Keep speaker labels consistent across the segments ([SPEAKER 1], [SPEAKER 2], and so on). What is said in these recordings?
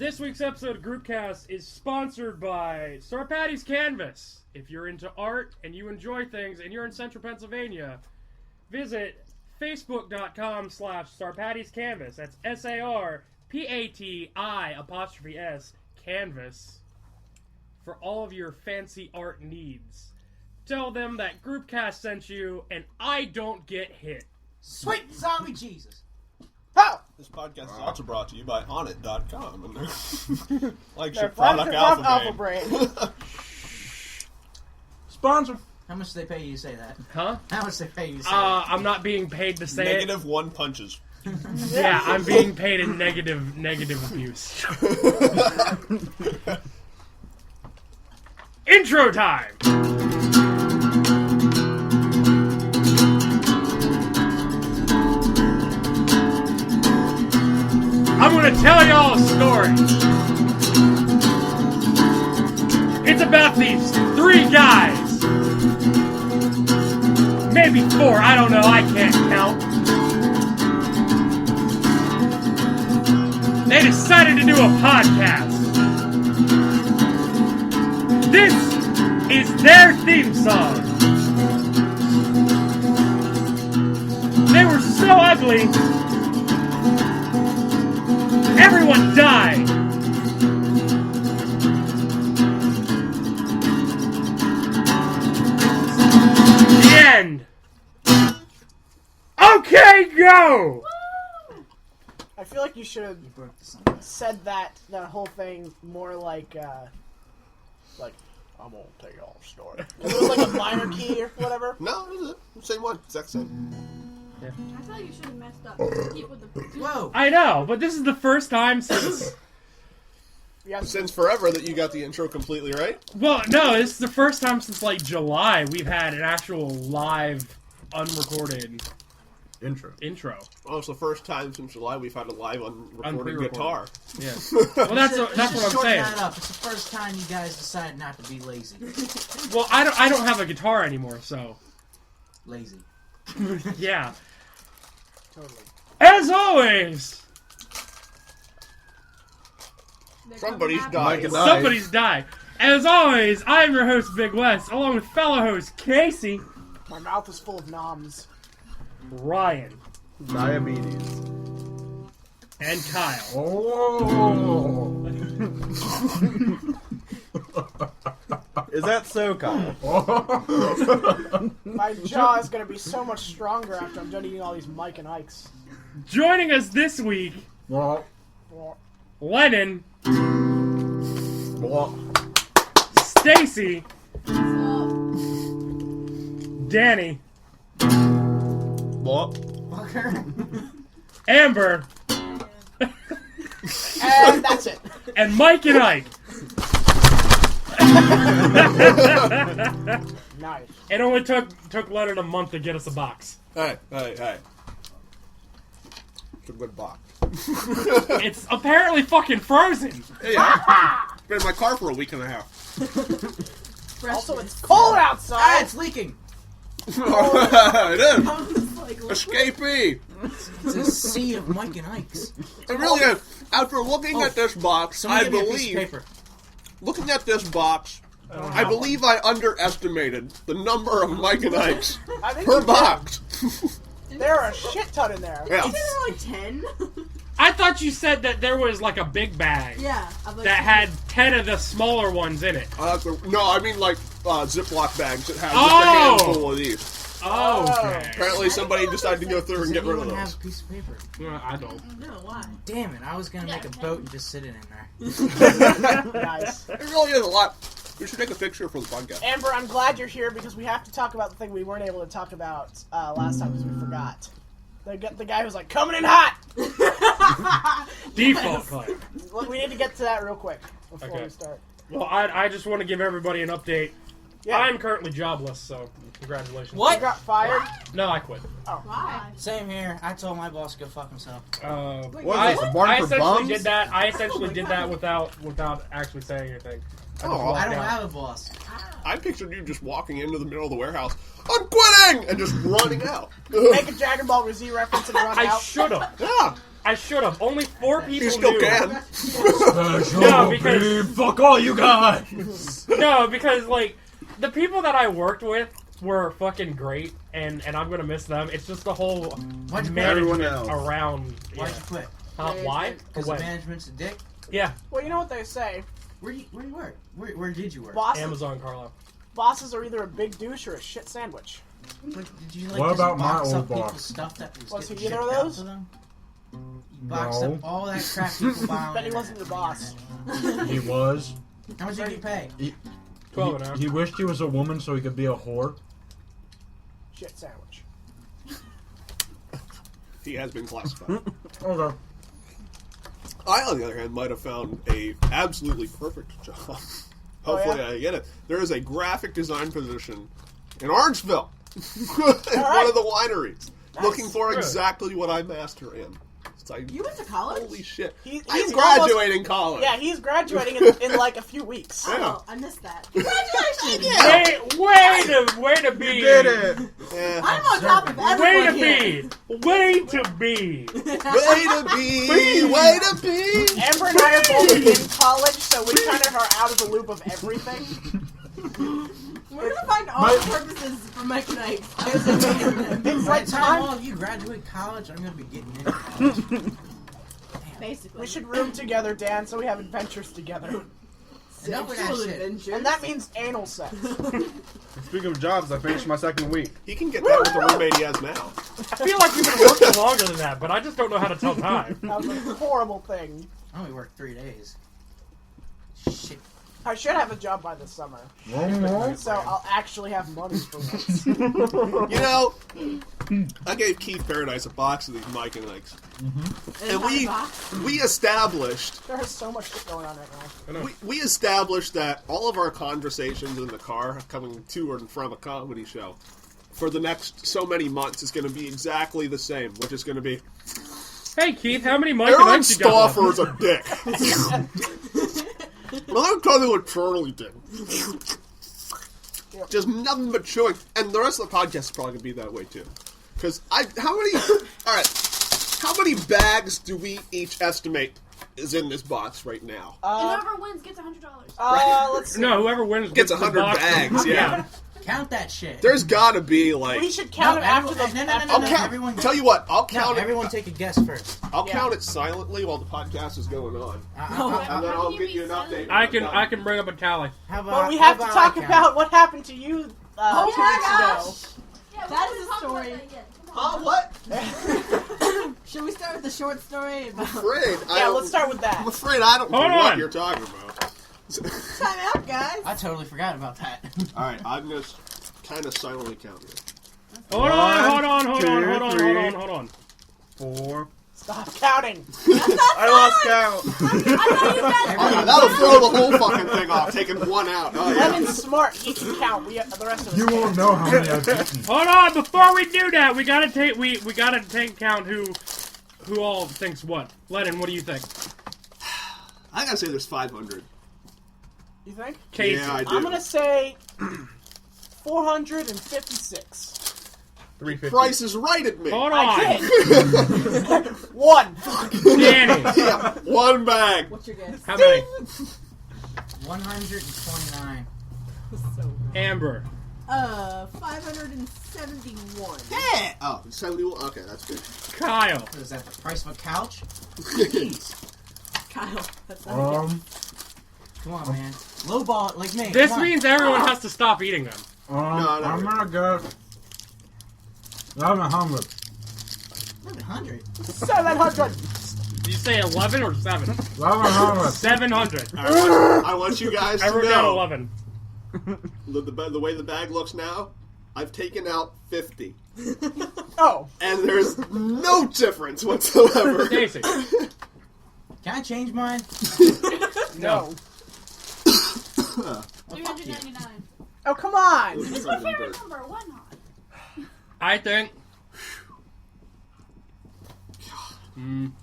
[SPEAKER 1] This week's episode of Groupcast is sponsored by Star Patty's Canvas. If you're into art and you enjoy things and you're in central Pennsylvania, visit facebook.com/StarPatty'sCanvas. That's SARPATI' Canvas for all of your fancy art needs. Tell them that Groupcast sent you and I don't get hit.
[SPEAKER 2] Sweet zombie Jesus.
[SPEAKER 3] How? This podcast is also brought to you by Onnit.com. And like your product Alpha Brain.
[SPEAKER 4] Sponsor.
[SPEAKER 2] How much do they pay you to say that?
[SPEAKER 1] Huh?
[SPEAKER 2] How much do they pay you to say that?
[SPEAKER 1] I'm not being paid to say
[SPEAKER 3] Negative 1 punches.
[SPEAKER 1] Yeah, I'm being paid in negative abuse. Intro time! I'm gonna tell y'all a story. It's about these 3 guys. Maybe 4, I don't know, I can't count. They decided to do a podcast. This is their theme song. They were so ugly, everyone died. The end. Okay, go!
[SPEAKER 4] I feel like you should have said that whole thing more like I'm gonna tell you all a story. It was like a minor key or whatever.
[SPEAKER 3] No, it was it. Same one. Exact same.
[SPEAKER 5] I thought you should have messed up. Keep with the...
[SPEAKER 2] Whoa!
[SPEAKER 1] I know, but this is the first time since...
[SPEAKER 3] Since forever that you got the intro completely right?
[SPEAKER 1] Well, no, this is the first time since, like, July we've had an actual live, unrecorded...
[SPEAKER 6] Intro.
[SPEAKER 3] Oh, it's the first time since July we've had a live unrecorded guitar.
[SPEAKER 1] Yeah. Well, that's what I'm saying.
[SPEAKER 2] That up. It's the first time you guys decide not to be lazy.
[SPEAKER 1] Well, I don't have a guitar anymore, so...
[SPEAKER 2] Lazy.
[SPEAKER 1] Yeah.
[SPEAKER 4] Totally.
[SPEAKER 1] As always...
[SPEAKER 3] Somebody's
[SPEAKER 6] Mike
[SPEAKER 3] died.
[SPEAKER 6] and Ike.
[SPEAKER 1] Somebody's died. As always, I am your host, Big West, along with fellow host, Casey,
[SPEAKER 4] My mouth is full of noms.
[SPEAKER 1] Ryan,
[SPEAKER 6] Diabetes.
[SPEAKER 1] and Kyle.
[SPEAKER 6] Oh. Is that so, Kyle?
[SPEAKER 4] My jaw is gonna be so much stronger after I'm done eating all these Mike and Ikes.
[SPEAKER 1] Joining us this week, Lennon, Stacy, Danny, Amber,
[SPEAKER 4] And that's it.
[SPEAKER 1] and Mike and Ike.
[SPEAKER 4] Nice.
[SPEAKER 1] It only took Leonard a month to get us a box.
[SPEAKER 3] Hey. It's a good box.
[SPEAKER 1] It's apparently fucking frozen.
[SPEAKER 3] Yeah. Been in my car for a week and a half.
[SPEAKER 4] Also, it's cold outside.
[SPEAKER 2] Ah, it's leaking!
[SPEAKER 3] It is.
[SPEAKER 5] I was like,
[SPEAKER 3] Escapee.
[SPEAKER 2] It's a sea of Mike and Ike's.
[SPEAKER 3] It really is. After looking at this box, I
[SPEAKER 2] Give me a piece of
[SPEAKER 3] believe...
[SPEAKER 2] paper.
[SPEAKER 3] Looking at this box, I believe I underestimated the number of Mike and Ike's
[SPEAKER 4] I think
[SPEAKER 3] per
[SPEAKER 4] you
[SPEAKER 3] box.
[SPEAKER 4] did. There are a shit ton in there.
[SPEAKER 3] Yeah.
[SPEAKER 5] isn't there like 10?
[SPEAKER 1] I thought you said that there was like a big bag
[SPEAKER 5] Yeah. Of like
[SPEAKER 1] that had 10 of the smaller ones in it.
[SPEAKER 3] No, I mean like Ziploc bags that have
[SPEAKER 1] Oh!
[SPEAKER 3] just a handful of these.
[SPEAKER 1] Oh, okay.
[SPEAKER 3] Apparently somebody decided to go through and
[SPEAKER 2] Does
[SPEAKER 3] get rid of
[SPEAKER 2] anyone
[SPEAKER 3] those.
[SPEAKER 2] have a piece of paper?
[SPEAKER 1] I don't.
[SPEAKER 5] No, why?
[SPEAKER 2] Damn it, I was gonna make a boat and just sit it in there.
[SPEAKER 4] Nice.
[SPEAKER 3] It really is a lot. We should take a picture for the podcast.
[SPEAKER 4] Amber, I'm glad you're here because we have to talk about the thing we weren't able to talk about last time because we forgot. The guy who's like, coming in hot!
[SPEAKER 1] Default clip.
[SPEAKER 4] We need to get to that real quick before
[SPEAKER 1] Okay.
[SPEAKER 4] we start.
[SPEAKER 1] Well, I just want to give everybody an update.
[SPEAKER 4] Yeah.
[SPEAKER 1] I'm currently jobless, so congratulations.
[SPEAKER 4] You
[SPEAKER 2] What?
[SPEAKER 4] got fired?
[SPEAKER 1] No, I quit.
[SPEAKER 5] Why?
[SPEAKER 2] Same here. I told my boss to go fuck himself.
[SPEAKER 6] What is this, a barn
[SPEAKER 1] I
[SPEAKER 6] for
[SPEAKER 1] essentially
[SPEAKER 6] bums?
[SPEAKER 1] did that. I essentially did that without actually saying anything. I just walked
[SPEAKER 2] I don't
[SPEAKER 1] out.
[SPEAKER 2] have a boss.
[SPEAKER 3] I pictured you just walking into the middle of the warehouse. I'm quitting! And just running out.
[SPEAKER 4] Make a Dragon Ball Z reference and run
[SPEAKER 1] I
[SPEAKER 4] out.
[SPEAKER 1] should have.
[SPEAKER 3] Yeah.
[SPEAKER 1] I should have. Only 4 people
[SPEAKER 3] You still
[SPEAKER 1] knew.
[SPEAKER 3] can.
[SPEAKER 1] No, because
[SPEAKER 6] Fuck all you guys.
[SPEAKER 1] no, because like the people that I worked with were fucking great, and I'm gonna miss them. It's just the whole
[SPEAKER 2] Why'd you quit?
[SPEAKER 1] management
[SPEAKER 6] Everyone else.
[SPEAKER 1] around. Yeah.
[SPEAKER 2] Why'd you quit?
[SPEAKER 1] Why?
[SPEAKER 2] Because
[SPEAKER 1] What?
[SPEAKER 2] management's a dick?
[SPEAKER 1] Yeah,
[SPEAKER 4] Well, you know what they say.
[SPEAKER 2] Where do you work? Where did you work?
[SPEAKER 1] Amazon, Carlo.
[SPEAKER 4] Bosses are either a big douche or a shit sandwich.
[SPEAKER 2] But did you, like,
[SPEAKER 6] What
[SPEAKER 2] just
[SPEAKER 6] about my
[SPEAKER 2] box
[SPEAKER 6] old
[SPEAKER 2] up people's
[SPEAKER 6] boss?
[SPEAKER 2] stuff that was
[SPEAKER 4] Was
[SPEAKER 2] getting
[SPEAKER 4] he either
[SPEAKER 2] shipped
[SPEAKER 4] of
[SPEAKER 2] out
[SPEAKER 4] those?
[SPEAKER 2] to them? You boxed
[SPEAKER 6] No.
[SPEAKER 2] up all that crap people buy on
[SPEAKER 4] Bet he
[SPEAKER 2] the
[SPEAKER 4] wasn't
[SPEAKER 2] internet.
[SPEAKER 4] the boss.
[SPEAKER 6] He was.
[SPEAKER 2] How much did you pay?
[SPEAKER 1] 12 an hour.
[SPEAKER 6] He wished he was a woman so he could be a whore.
[SPEAKER 4] Shit sandwich.
[SPEAKER 3] He has been classified.
[SPEAKER 6] Okay.
[SPEAKER 3] I, on the other hand, might have found a absolutely perfect job. Hopefully,
[SPEAKER 4] yeah?
[SPEAKER 3] I get it. There is a graphic design position in Orangeville, at one of the wineries, looking for
[SPEAKER 1] Really?
[SPEAKER 3] exactly what I master in. It's like,
[SPEAKER 5] You went to college?
[SPEAKER 3] holy shit!
[SPEAKER 4] He's
[SPEAKER 3] I'm
[SPEAKER 4] almost-
[SPEAKER 3] graduating college.
[SPEAKER 4] Yeah, he's graduating in like a few weeks.
[SPEAKER 3] Yeah.
[SPEAKER 5] Oh, I missed that. Congratulations!
[SPEAKER 1] Way to be.
[SPEAKER 6] You did it.
[SPEAKER 3] Yeah.
[SPEAKER 5] I'm on top of
[SPEAKER 1] Way
[SPEAKER 5] everyone
[SPEAKER 1] to
[SPEAKER 5] here.
[SPEAKER 1] be. Way to be.
[SPEAKER 3] Way to be! Way to be!
[SPEAKER 4] Amber and I are both in college, so we kind of are out of the loop of everything.
[SPEAKER 5] We're gonna find all the purposes for Mike and Ike.
[SPEAKER 4] It's
[SPEAKER 2] By
[SPEAKER 4] like
[SPEAKER 2] the time
[SPEAKER 4] time.
[SPEAKER 2] all of you graduate college, I'm gonna be getting into college.
[SPEAKER 5] Basically.
[SPEAKER 4] We should room together, Dan, so we have adventures together.
[SPEAKER 2] Enough with that
[SPEAKER 5] Sexual
[SPEAKER 2] shit.
[SPEAKER 5] adventures.
[SPEAKER 4] And that means anal sex.
[SPEAKER 6] Speaking of jobs, I finished my second week.
[SPEAKER 3] He can get that with the roommate he has now.
[SPEAKER 1] I feel like you've been working longer than that, but I just don't know how to tell time.
[SPEAKER 4] That was a horrible thing.
[SPEAKER 2] I only worked 3 days. Shit.
[SPEAKER 4] I should have a job by this summer, so I'll actually have money for once.
[SPEAKER 3] You know, I gave Keith Paradise a box of these Mike and Ikes. And we established
[SPEAKER 4] There is so much shit going on right now.
[SPEAKER 3] we established that all of our conversations in the car coming to and from a comedy show for the next so many months is going to be exactly the same, which is going to be
[SPEAKER 1] Hey Keith, how many Mike and
[SPEAKER 3] Aaron
[SPEAKER 1] Ikes you got?
[SPEAKER 3] Stauffer's a dick. Well, I'm talking what Charlie did. Just nothing but chewing, and the rest of the podcast is probably gonna be that way too. Because how many bags do we each estimate is in this box right now?
[SPEAKER 5] And whoever wins gets $100.
[SPEAKER 4] Let's see.
[SPEAKER 1] No, whoever wins
[SPEAKER 3] Gets
[SPEAKER 1] the
[SPEAKER 3] 100
[SPEAKER 1] box.
[SPEAKER 3] bags, yeah.
[SPEAKER 2] Count that shit.
[SPEAKER 3] There's gotta be like.
[SPEAKER 4] We should count it after the.
[SPEAKER 2] no,
[SPEAKER 4] after
[SPEAKER 3] I'll
[SPEAKER 2] no,
[SPEAKER 3] count.
[SPEAKER 2] everyone-
[SPEAKER 3] Tell you what, I'll
[SPEAKER 2] No,
[SPEAKER 3] count it.
[SPEAKER 2] everyone take a guess first.
[SPEAKER 3] I'll
[SPEAKER 4] Yeah.
[SPEAKER 3] count it silently while the podcast is going on, and then
[SPEAKER 5] How
[SPEAKER 3] I'll
[SPEAKER 5] can you
[SPEAKER 3] give
[SPEAKER 5] be
[SPEAKER 3] you an
[SPEAKER 5] silent?
[SPEAKER 3] update.
[SPEAKER 1] I can bring up a tally.
[SPEAKER 2] How about,
[SPEAKER 4] But we have to
[SPEAKER 2] how
[SPEAKER 4] talk
[SPEAKER 2] I count?
[SPEAKER 4] about what happened to you 2
[SPEAKER 5] Oh
[SPEAKER 4] weeks
[SPEAKER 5] my
[SPEAKER 4] ago.
[SPEAKER 5] gosh!
[SPEAKER 7] Yeah,
[SPEAKER 5] That
[SPEAKER 7] we
[SPEAKER 5] is a
[SPEAKER 7] haven't talked about
[SPEAKER 5] story.
[SPEAKER 7] that yet. Come on.
[SPEAKER 3] What?
[SPEAKER 5] Should we start with the short story about
[SPEAKER 3] Afraid.
[SPEAKER 4] Yeah, let's start with that.
[SPEAKER 3] I'm afraid I don't know
[SPEAKER 1] Hold
[SPEAKER 3] what
[SPEAKER 1] on.
[SPEAKER 3] you're talking about.
[SPEAKER 5] time out, guys?
[SPEAKER 2] I totally forgot about that.
[SPEAKER 3] All right, I'm gonna kind of silently count here.
[SPEAKER 1] Hold on.
[SPEAKER 6] 4.
[SPEAKER 4] Stop counting.
[SPEAKER 6] I lost count.
[SPEAKER 3] That'll throw the whole fucking thing off, taking one out. Oh, yeah.
[SPEAKER 4] Levin's smart. He can count. The rest of us
[SPEAKER 6] You
[SPEAKER 4] can't.
[SPEAKER 6] won't know how many I've eaten.
[SPEAKER 1] Hold on, before we do that, we gotta take count who all thinks what. Lennon, what do you think?
[SPEAKER 3] I gotta say there's 500.
[SPEAKER 4] You think?
[SPEAKER 1] Casey.
[SPEAKER 3] Yeah, I do.
[SPEAKER 4] I'm gonna say 456.
[SPEAKER 6] 350.
[SPEAKER 3] Price is right at me.
[SPEAKER 1] Hold
[SPEAKER 4] I
[SPEAKER 1] on.
[SPEAKER 4] did. 1.
[SPEAKER 1] Danny.
[SPEAKER 3] Yeah, one bag.
[SPEAKER 5] What's your guess?
[SPEAKER 1] How many?
[SPEAKER 2] 129.
[SPEAKER 1] Amber.
[SPEAKER 5] 571.
[SPEAKER 3] Yeah. Oh, 71. Okay, that's good.
[SPEAKER 1] Kyle.
[SPEAKER 2] Is that the price of a couch?
[SPEAKER 5] Kyle, that's not
[SPEAKER 2] Come on, man. Low ball like me.
[SPEAKER 1] This
[SPEAKER 2] come on.
[SPEAKER 1] means everyone has to stop eating them.
[SPEAKER 3] No,
[SPEAKER 6] I'm gonna go 1100.
[SPEAKER 2] 700.
[SPEAKER 4] 700.
[SPEAKER 1] Did you say 11 or 7?
[SPEAKER 6] 1100.
[SPEAKER 1] 700.
[SPEAKER 3] I want you guys
[SPEAKER 1] I
[SPEAKER 3] to
[SPEAKER 1] wrote down
[SPEAKER 3] know
[SPEAKER 1] 11.
[SPEAKER 3] the way the bag looks now. I've taken out 50,
[SPEAKER 4] Oh.
[SPEAKER 3] and there's no difference whatsoever.
[SPEAKER 1] Stacy.
[SPEAKER 2] Can I change mine?
[SPEAKER 4] No.
[SPEAKER 7] 399.
[SPEAKER 4] Oh, come on.
[SPEAKER 7] It's my favorite number. Why not?
[SPEAKER 1] I think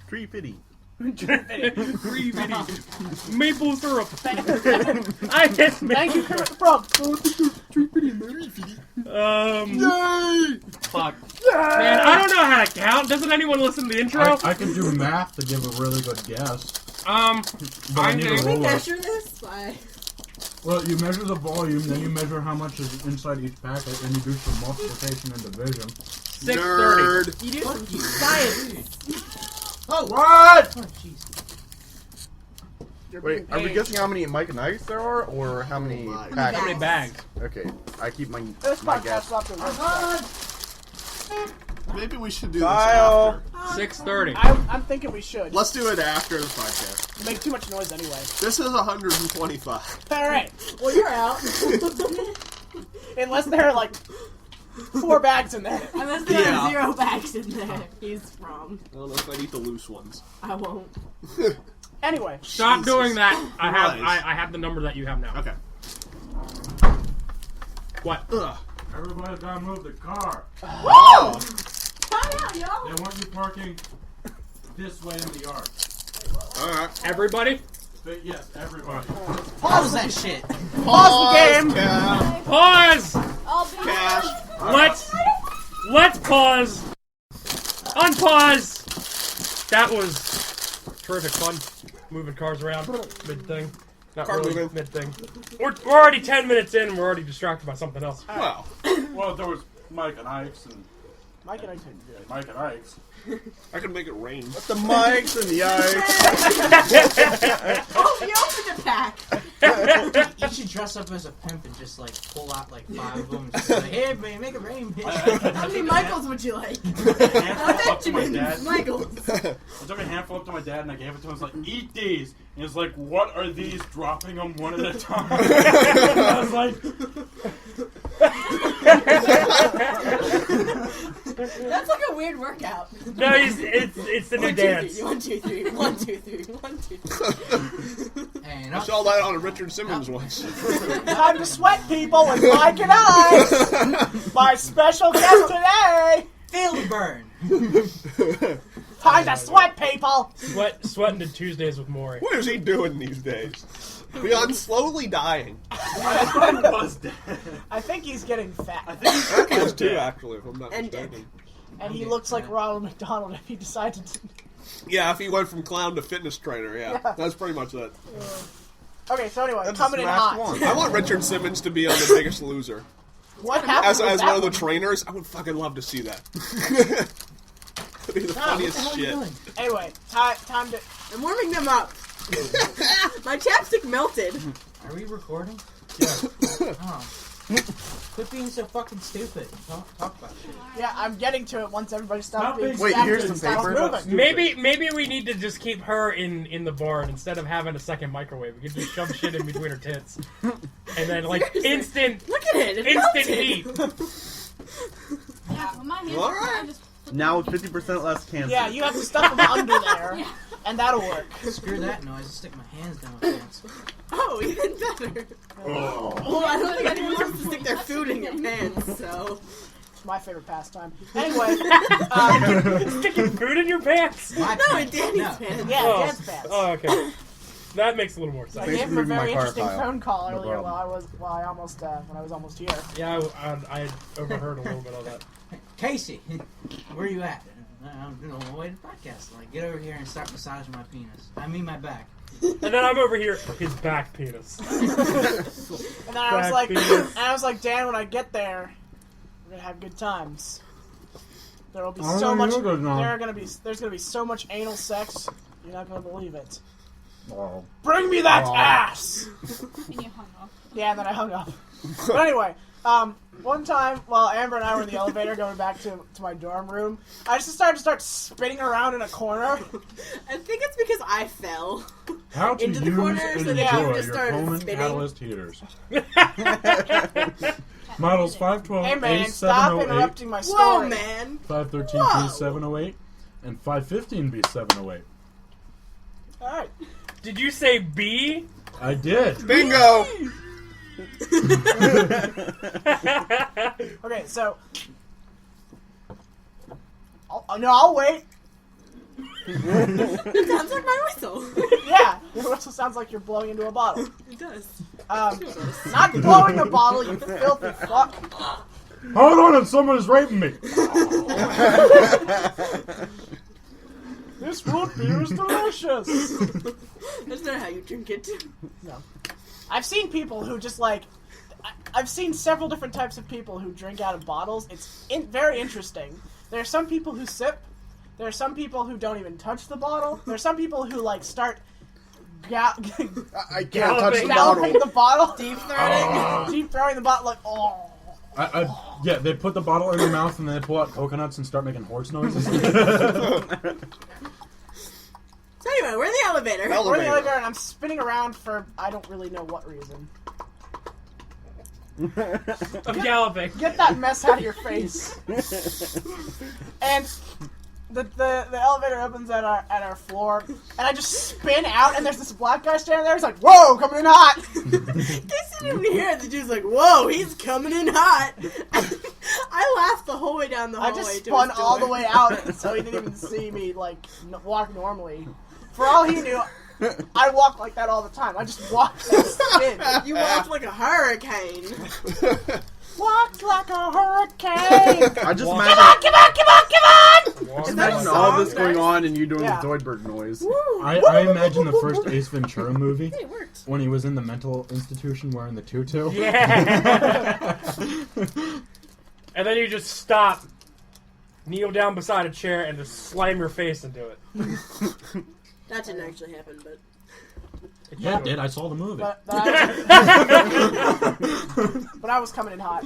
[SPEAKER 6] 350.
[SPEAKER 1] maple syrup. I guess
[SPEAKER 4] Thank you, Kermit the Frog.
[SPEAKER 1] Fuck. Man, I don't know how to count. Doesn't anyone listen to the intro?
[SPEAKER 6] I can do math to give a really good guess. But I need a
[SPEAKER 5] Can we
[SPEAKER 6] roller.
[SPEAKER 5] measure this? Why?
[SPEAKER 6] Well, you measure the volume, then you measure how much is inside each packet, and you do some multiplication and division.
[SPEAKER 1] 6:30.
[SPEAKER 3] Nerd.
[SPEAKER 5] You do some science.
[SPEAKER 2] Oh,
[SPEAKER 6] What?
[SPEAKER 2] oh, jeez.
[SPEAKER 8] Wait, are we guessing how many Mike and Ike there are, or how many
[SPEAKER 3] my.
[SPEAKER 8] packets?
[SPEAKER 1] How many bags?
[SPEAKER 8] Okay, I keep my
[SPEAKER 4] This
[SPEAKER 8] my
[SPEAKER 4] podcast
[SPEAKER 8] guess.
[SPEAKER 4] left in
[SPEAKER 3] Maybe we should do this
[SPEAKER 8] Kyle.
[SPEAKER 3] after.
[SPEAKER 1] 6:30.
[SPEAKER 4] I'm thinking we should.
[SPEAKER 3] Let's do it after the podcast.
[SPEAKER 4] Make too much noise anyway.
[SPEAKER 3] This is 125.
[SPEAKER 4] Alright.
[SPEAKER 5] Well, you're out.
[SPEAKER 4] Unless there are like 4 bags in there.
[SPEAKER 5] Unless there
[SPEAKER 3] Yeah.
[SPEAKER 5] are 0 bags in there. He's wrong.
[SPEAKER 3] I don't know if I eat the loose ones.
[SPEAKER 5] I won't.
[SPEAKER 4] Anyway.
[SPEAKER 1] Stop
[SPEAKER 3] Jesus
[SPEAKER 1] doing that. I have
[SPEAKER 3] Christ.
[SPEAKER 1] I have the number that you have now.
[SPEAKER 3] Okay.
[SPEAKER 1] What?
[SPEAKER 3] Ugh.
[SPEAKER 6] Everybody's gotta move the car.
[SPEAKER 3] Oh.
[SPEAKER 5] Time out, y'all.
[SPEAKER 6] They want you parking this way in the yard.
[SPEAKER 3] Alright.
[SPEAKER 1] Everybody?
[SPEAKER 6] But yes, everybody.
[SPEAKER 2] Pause that shit.
[SPEAKER 4] Pause the game!
[SPEAKER 3] Cap.
[SPEAKER 1] Pause!
[SPEAKER 7] I'll be
[SPEAKER 3] Cash.
[SPEAKER 1] Let's pause. Unpause. That was terrific fun. Moving cars around mid thing. Not
[SPEAKER 3] Car
[SPEAKER 1] really
[SPEAKER 3] moving.
[SPEAKER 1] mid thing. We're already 10 minutes in and we're already distracted by something else.
[SPEAKER 3] Well.
[SPEAKER 6] Well, there was Mike and Ike's and
[SPEAKER 4] Mike and I did good.
[SPEAKER 6] Mike and Ike's.
[SPEAKER 3] I can make it rain.
[SPEAKER 8] The Mikes and the Ikes.
[SPEAKER 5] Oh, you opened a pack.
[SPEAKER 2] You should dress up as a pimp and just like pull out like 5 of them and just be like, hey, man, make it rain, bitch.
[SPEAKER 5] How many Michaels would you like?
[SPEAKER 6] Handful up to my
[SPEAKER 5] Benjamin
[SPEAKER 6] dad.
[SPEAKER 5] Michaels.
[SPEAKER 6] I took a handful up to my dad and I gave it to him. I was like, eat these. And he was like, what are these? Dropping them one at a time. I was like,
[SPEAKER 5] That's like a weird workout.
[SPEAKER 1] No, it's the new
[SPEAKER 5] 1, 2,
[SPEAKER 1] dance.
[SPEAKER 5] 3, 1, 2, 3, 1, 2, 3, 1, 2, 3.
[SPEAKER 2] And
[SPEAKER 3] I
[SPEAKER 2] up.
[SPEAKER 3] saw that on a Richard Simmons once.
[SPEAKER 4] Time to sweat, people, with Mike and I! My special guest today!
[SPEAKER 2] Feel the burn.
[SPEAKER 4] Time to sweat, people!
[SPEAKER 1] Sweating to Tuesdays with Maury.
[SPEAKER 3] What is he doing these days? Beyond slowly dying.
[SPEAKER 6] I was dead.
[SPEAKER 4] I think he's getting fat.
[SPEAKER 6] I think he's
[SPEAKER 3] He was too, actually, if I'm not
[SPEAKER 5] And dead.
[SPEAKER 3] mistaken.
[SPEAKER 4] And he looks like Ronald McDonald if he decided to.
[SPEAKER 3] Yeah, if he went from clown to fitness trainer, yeah. That's pretty much it.
[SPEAKER 4] Okay, so anyway,
[SPEAKER 8] That's
[SPEAKER 4] coming in
[SPEAKER 8] smashed
[SPEAKER 4] hot.
[SPEAKER 8] one.
[SPEAKER 3] I want Richard Simmons to be on The Biggest Loser.
[SPEAKER 4] What happened?
[SPEAKER 3] As
[SPEAKER 4] with
[SPEAKER 3] one
[SPEAKER 4] that
[SPEAKER 3] of the trainers, I would fucking love to see that. That'd be the
[SPEAKER 2] Tom, what the
[SPEAKER 3] funniest
[SPEAKER 2] hell are you
[SPEAKER 3] shit.
[SPEAKER 2] doing?
[SPEAKER 4] Anyway, time to.
[SPEAKER 5] I'm warming them up. My chapstick melted.
[SPEAKER 2] Are we recording?
[SPEAKER 1] Yeah.
[SPEAKER 2] Oh. Quit being so fucking stupid. Talk about shit.
[SPEAKER 4] Yeah, I'm getting to it once everybody stops
[SPEAKER 6] Stop
[SPEAKER 4] being
[SPEAKER 6] being
[SPEAKER 8] Wait,
[SPEAKER 4] distracted
[SPEAKER 8] here's
[SPEAKER 4] and
[SPEAKER 8] the
[SPEAKER 4] stops
[SPEAKER 8] paper.
[SPEAKER 4] moving.
[SPEAKER 1] Maybe we need to just keep her in the barn instead of having a second microwave. We could just shove shit in between her tits, and then like
[SPEAKER 5] Seriously.
[SPEAKER 1] instant
[SPEAKER 5] Look at it. It
[SPEAKER 1] instant
[SPEAKER 5] melted.
[SPEAKER 1] heat.
[SPEAKER 7] Yeah, when my hands
[SPEAKER 3] All
[SPEAKER 7] are
[SPEAKER 3] right.
[SPEAKER 7] I just put
[SPEAKER 8] Now
[SPEAKER 7] them
[SPEAKER 8] with
[SPEAKER 7] in.
[SPEAKER 8] 50% less cancer.
[SPEAKER 4] Yeah, you have to stuff them under there,
[SPEAKER 7] Yeah.
[SPEAKER 4] and that'll work.
[SPEAKER 2] Screw that noise. I stick my hands down my pants.
[SPEAKER 5] Oh, even better. Well, I don't think anyone wants to stick their food in your pants, so.
[SPEAKER 4] It's my favorite pastime. Anyway,
[SPEAKER 1] Sticking food in your pants.
[SPEAKER 2] My
[SPEAKER 5] No, in
[SPEAKER 2] pants.
[SPEAKER 5] Danny's
[SPEAKER 2] No.
[SPEAKER 5] pants.
[SPEAKER 4] yeah,
[SPEAKER 1] Oh.
[SPEAKER 4] Dad's pants.
[SPEAKER 1] Oh, okay. That makes a little more
[SPEAKER 4] I
[SPEAKER 1] sense.
[SPEAKER 8] Thanks
[SPEAKER 4] gave
[SPEAKER 8] for
[SPEAKER 4] him a
[SPEAKER 8] moving my
[SPEAKER 4] very
[SPEAKER 8] car,
[SPEAKER 4] interesting
[SPEAKER 8] Kyle.
[SPEAKER 4] phone call
[SPEAKER 8] No
[SPEAKER 4] earlier
[SPEAKER 8] problem.
[SPEAKER 4] when I was almost here.
[SPEAKER 1] Yeah, I had overheard a little bit of that.
[SPEAKER 2] Casey, where are you at? I'm doing a way to podcast. Like, get over here and start massaging my penis. I mean my back.
[SPEAKER 1] And then I'm over here, his back penis.
[SPEAKER 4] And then I was like, Dan, when I get there, we're gonna have good times. There will be
[SPEAKER 6] Oh,
[SPEAKER 4] so
[SPEAKER 6] yeah,
[SPEAKER 4] much.
[SPEAKER 6] you're good now.
[SPEAKER 4] There's gonna be so much anal sex. You're not gonna believe it.
[SPEAKER 6] Oh.
[SPEAKER 4] Bring me that
[SPEAKER 6] Oh.
[SPEAKER 4] ass.
[SPEAKER 7] And you hung up.
[SPEAKER 4] Yeah, and then I hung up. But anyway, one time while Amber and I were in the elevator going back to my dorm room, I just started to spinning around in a corner.
[SPEAKER 5] I think it's because I fell.
[SPEAKER 6] How to
[SPEAKER 5] Into the
[SPEAKER 6] use
[SPEAKER 5] corner,
[SPEAKER 6] and
[SPEAKER 5] so
[SPEAKER 6] enjoy
[SPEAKER 5] yeah, we
[SPEAKER 6] your
[SPEAKER 5] just started
[SPEAKER 6] Coleman
[SPEAKER 5] spinning.
[SPEAKER 6] Catalyst heaters. Models 512,
[SPEAKER 4] Hey man, stop
[SPEAKER 6] A708,
[SPEAKER 4] interrupting my story.
[SPEAKER 5] Whoa, man.
[SPEAKER 6] 513
[SPEAKER 5] Whoa.
[SPEAKER 6] B708, and 515 B708.
[SPEAKER 4] All right.
[SPEAKER 1] Did you say B?
[SPEAKER 6] I did.
[SPEAKER 3] Bingo!
[SPEAKER 4] Okay, so I'll wait.
[SPEAKER 5] It sounds like my whistle.
[SPEAKER 4] Yeah, it also sounds like you're blowing into a bottle.
[SPEAKER 5] It does.
[SPEAKER 4] Not blowing a bottle, you filthy fuck.
[SPEAKER 6] Hold on, someone is raping me.
[SPEAKER 4] This root beer is delicious.
[SPEAKER 5] That's not how you drink it.
[SPEAKER 4] No. I've seen people who just like... I've seen several different types of people who drink out of bottles. It's very interesting. There are some people who sip. There are some people who don't even touch the bottle. There are some people who like start
[SPEAKER 8] I can't touch the
[SPEAKER 4] galloping
[SPEAKER 8] bottle.
[SPEAKER 4] the bottle.
[SPEAKER 5] Deep
[SPEAKER 4] Deep throwing the bottle like, oh.
[SPEAKER 6] Yeah, they put the bottle in their mouth and then they pull out coconuts and start making horse noises.
[SPEAKER 5] So anyway, we're in the elevator.
[SPEAKER 4] We're in the elevator and I'm spinning around for I don't really know what reason.
[SPEAKER 1] I'm galloping.
[SPEAKER 4] Get that mess out of your face. And the elevator opens at our floor, and I just spin out, and there's this black guy standing there. He's like, "Whoa, coming in hot!"
[SPEAKER 5] They didn't even hear it. The dude's like, "Whoa, he's coming in hot." I laughed the whole way down the hallway.
[SPEAKER 4] I just
[SPEAKER 5] to
[SPEAKER 4] spun
[SPEAKER 5] his
[SPEAKER 4] all
[SPEAKER 5] door.
[SPEAKER 4] the way out, so he didn't even see me like walk normally. For all he knew, I walk like that all the time. I just walk and spin.
[SPEAKER 5] You walked like a hurricane.
[SPEAKER 4] Walk like a hurricane.
[SPEAKER 8] I just
[SPEAKER 4] Come
[SPEAKER 8] imagine,
[SPEAKER 4] on, come on, come on, come on!
[SPEAKER 8] just
[SPEAKER 5] Is that a
[SPEAKER 8] imagine all
[SPEAKER 5] song?
[SPEAKER 8] this going on and you doing
[SPEAKER 4] Yeah.
[SPEAKER 8] the Zoidberg noise.
[SPEAKER 6] I imagine the first Ace Ventura movie
[SPEAKER 5] Hey, it worked.
[SPEAKER 6] when he was in the mental institution wearing the tutu.
[SPEAKER 1] Yeah. And then you just stop, kneel down beside a chair, and just slam your face into it.
[SPEAKER 5] That didn't actually happen, but
[SPEAKER 6] Yeah, it did. I saw the movie.
[SPEAKER 4] But I was coming in hot.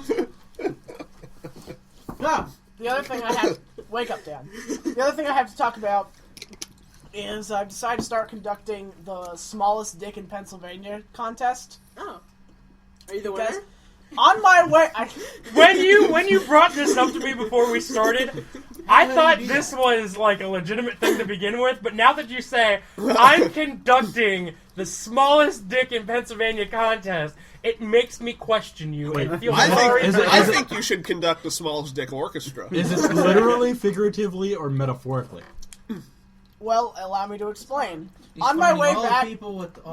[SPEAKER 4] No, the other thing I have... Wake up, Dan. The other thing I have to talk about is I've decided to start conducting the smallest dick in Pennsylvania contest.
[SPEAKER 5] oh, are you the
[SPEAKER 4] Because
[SPEAKER 5] winner?
[SPEAKER 4] on my way...
[SPEAKER 1] When you brought this up to me before we started, I thought this was like a legitimate thing to begin with, but now that you say I'm conducting the smallest dick in Pennsylvania contest, it makes me question you and feel sorry.
[SPEAKER 3] I think you should conduct the smallest dick orchestra.
[SPEAKER 6] Is it literally, figuratively, or metaphorically?
[SPEAKER 4] Well, allow me to explain.
[SPEAKER 2] He's
[SPEAKER 4] On my
[SPEAKER 2] finding
[SPEAKER 4] way
[SPEAKER 2] all the
[SPEAKER 4] back...
[SPEAKER 2] people with
[SPEAKER 4] If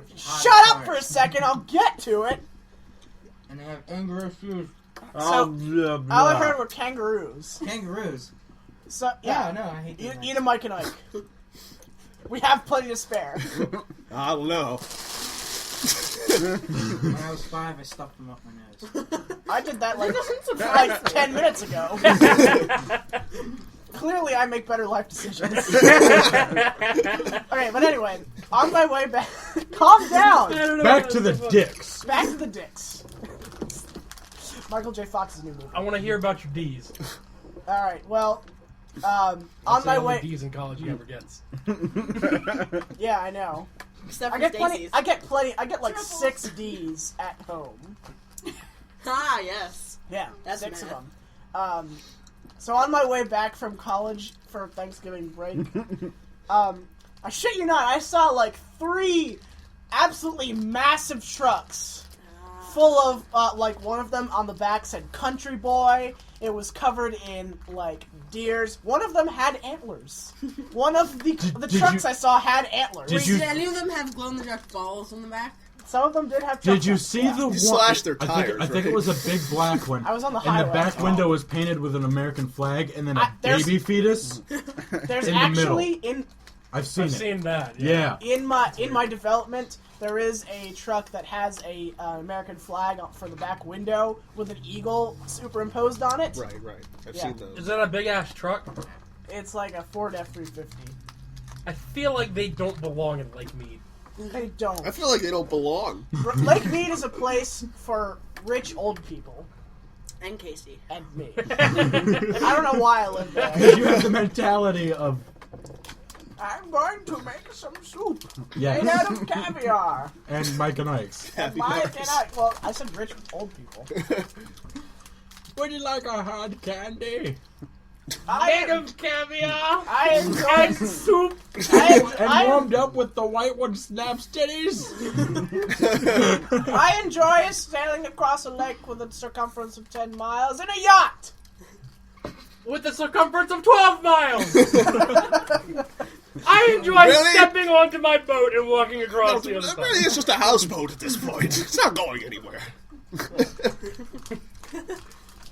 [SPEAKER 4] you
[SPEAKER 2] hot
[SPEAKER 4] shut up
[SPEAKER 2] cars.
[SPEAKER 4] for a second, I'll get to it.
[SPEAKER 2] and they have anger issues.
[SPEAKER 4] So, all I heard were kangaroos.
[SPEAKER 2] Kangaroos.
[SPEAKER 4] So, yeah.
[SPEAKER 2] No, I hate
[SPEAKER 4] Eat,
[SPEAKER 2] that.
[SPEAKER 4] eat a Mike and Ike. We have plenty to spare.
[SPEAKER 3] I don't know.
[SPEAKER 2] When I was 5, I stuffed them up my nose.
[SPEAKER 4] I did that like 10 minutes ago. Clearly, I make better life decisions. Okay, but anyway, on my way back... Calm down!
[SPEAKER 6] Back to the dicks.
[SPEAKER 4] Back to the dicks. Michael J. Fox's new movie.
[SPEAKER 1] I want to hear about your D's.
[SPEAKER 4] Alright, well, on
[SPEAKER 1] That's
[SPEAKER 4] my
[SPEAKER 1] the only
[SPEAKER 4] way...
[SPEAKER 1] D's in college he ever gets.
[SPEAKER 4] Yeah, I know.
[SPEAKER 5] Except
[SPEAKER 4] I
[SPEAKER 5] for
[SPEAKER 4] get plenty.
[SPEAKER 5] Stacy's.
[SPEAKER 4] I get plenty. I get like 6 D's at home.
[SPEAKER 5] Ah, yes.
[SPEAKER 4] Yeah,
[SPEAKER 5] That's
[SPEAKER 4] 6
[SPEAKER 5] mad.
[SPEAKER 4] of them. So on my way back from college for Thanksgiving break, I shit you not, I saw like 3 absolutely massive trucks full of like one of them on the back said "Country Boy." It was covered in like deers. One of them had antlers. One of the
[SPEAKER 6] Did
[SPEAKER 4] trucks
[SPEAKER 6] you-
[SPEAKER 4] I saw had antlers.
[SPEAKER 6] Did
[SPEAKER 5] Wait,
[SPEAKER 6] you-
[SPEAKER 5] did any of them have glow-in-the-dark balls on the back?
[SPEAKER 4] Some of them did have.
[SPEAKER 6] Did you
[SPEAKER 4] trucks,
[SPEAKER 6] see
[SPEAKER 4] yeah.
[SPEAKER 6] the one?
[SPEAKER 3] slashed their
[SPEAKER 6] I
[SPEAKER 3] tires,
[SPEAKER 6] think it
[SPEAKER 3] right?
[SPEAKER 6] was a big black one.
[SPEAKER 4] I was on the
[SPEAKER 6] And
[SPEAKER 4] highway.
[SPEAKER 6] the back window was painted with an American flag and then a
[SPEAKER 4] there's-
[SPEAKER 6] baby fetus.
[SPEAKER 4] There's
[SPEAKER 6] in the
[SPEAKER 4] actually in
[SPEAKER 6] I've seen
[SPEAKER 1] I've
[SPEAKER 6] it.
[SPEAKER 1] seen that.
[SPEAKER 6] Yeah.
[SPEAKER 4] in my development, there is a truck that has a American flag for the back window with an eagle superimposed on it.
[SPEAKER 3] Right. I've
[SPEAKER 4] Yeah.
[SPEAKER 3] seen those.
[SPEAKER 1] Is that a big ass truck?
[SPEAKER 4] It's like a Ford F-350.
[SPEAKER 1] I feel like they don't belong in Lake Mead.
[SPEAKER 4] They don't.
[SPEAKER 3] I feel like they don't belong.
[SPEAKER 4] Lake Mead is a place for rich old people
[SPEAKER 5] And Casey.
[SPEAKER 4] and me. I don't know why I live there.
[SPEAKER 6] You have the mentality of
[SPEAKER 4] I'm going to make some soup made
[SPEAKER 6] yes,
[SPEAKER 4] out of caviar.
[SPEAKER 6] and Mike and Ike's.
[SPEAKER 4] And Mike and I. Well, I said rich old people.
[SPEAKER 6] Would you like a hard candy?
[SPEAKER 4] I
[SPEAKER 1] caviar
[SPEAKER 4] I
[SPEAKER 1] and
[SPEAKER 4] enjoy
[SPEAKER 1] soup.
[SPEAKER 4] I
[SPEAKER 6] warmed up with the white one snaps titties.
[SPEAKER 4] I enjoy sailing across a lake with a circumference of 10 miles in a yacht.
[SPEAKER 1] With a circumference of 12 miles. I enjoy
[SPEAKER 3] Really?
[SPEAKER 1] stepping onto my boat and walking across the other
[SPEAKER 3] It
[SPEAKER 1] side.
[SPEAKER 3] really is just a houseboat at this point. It's not going anywhere.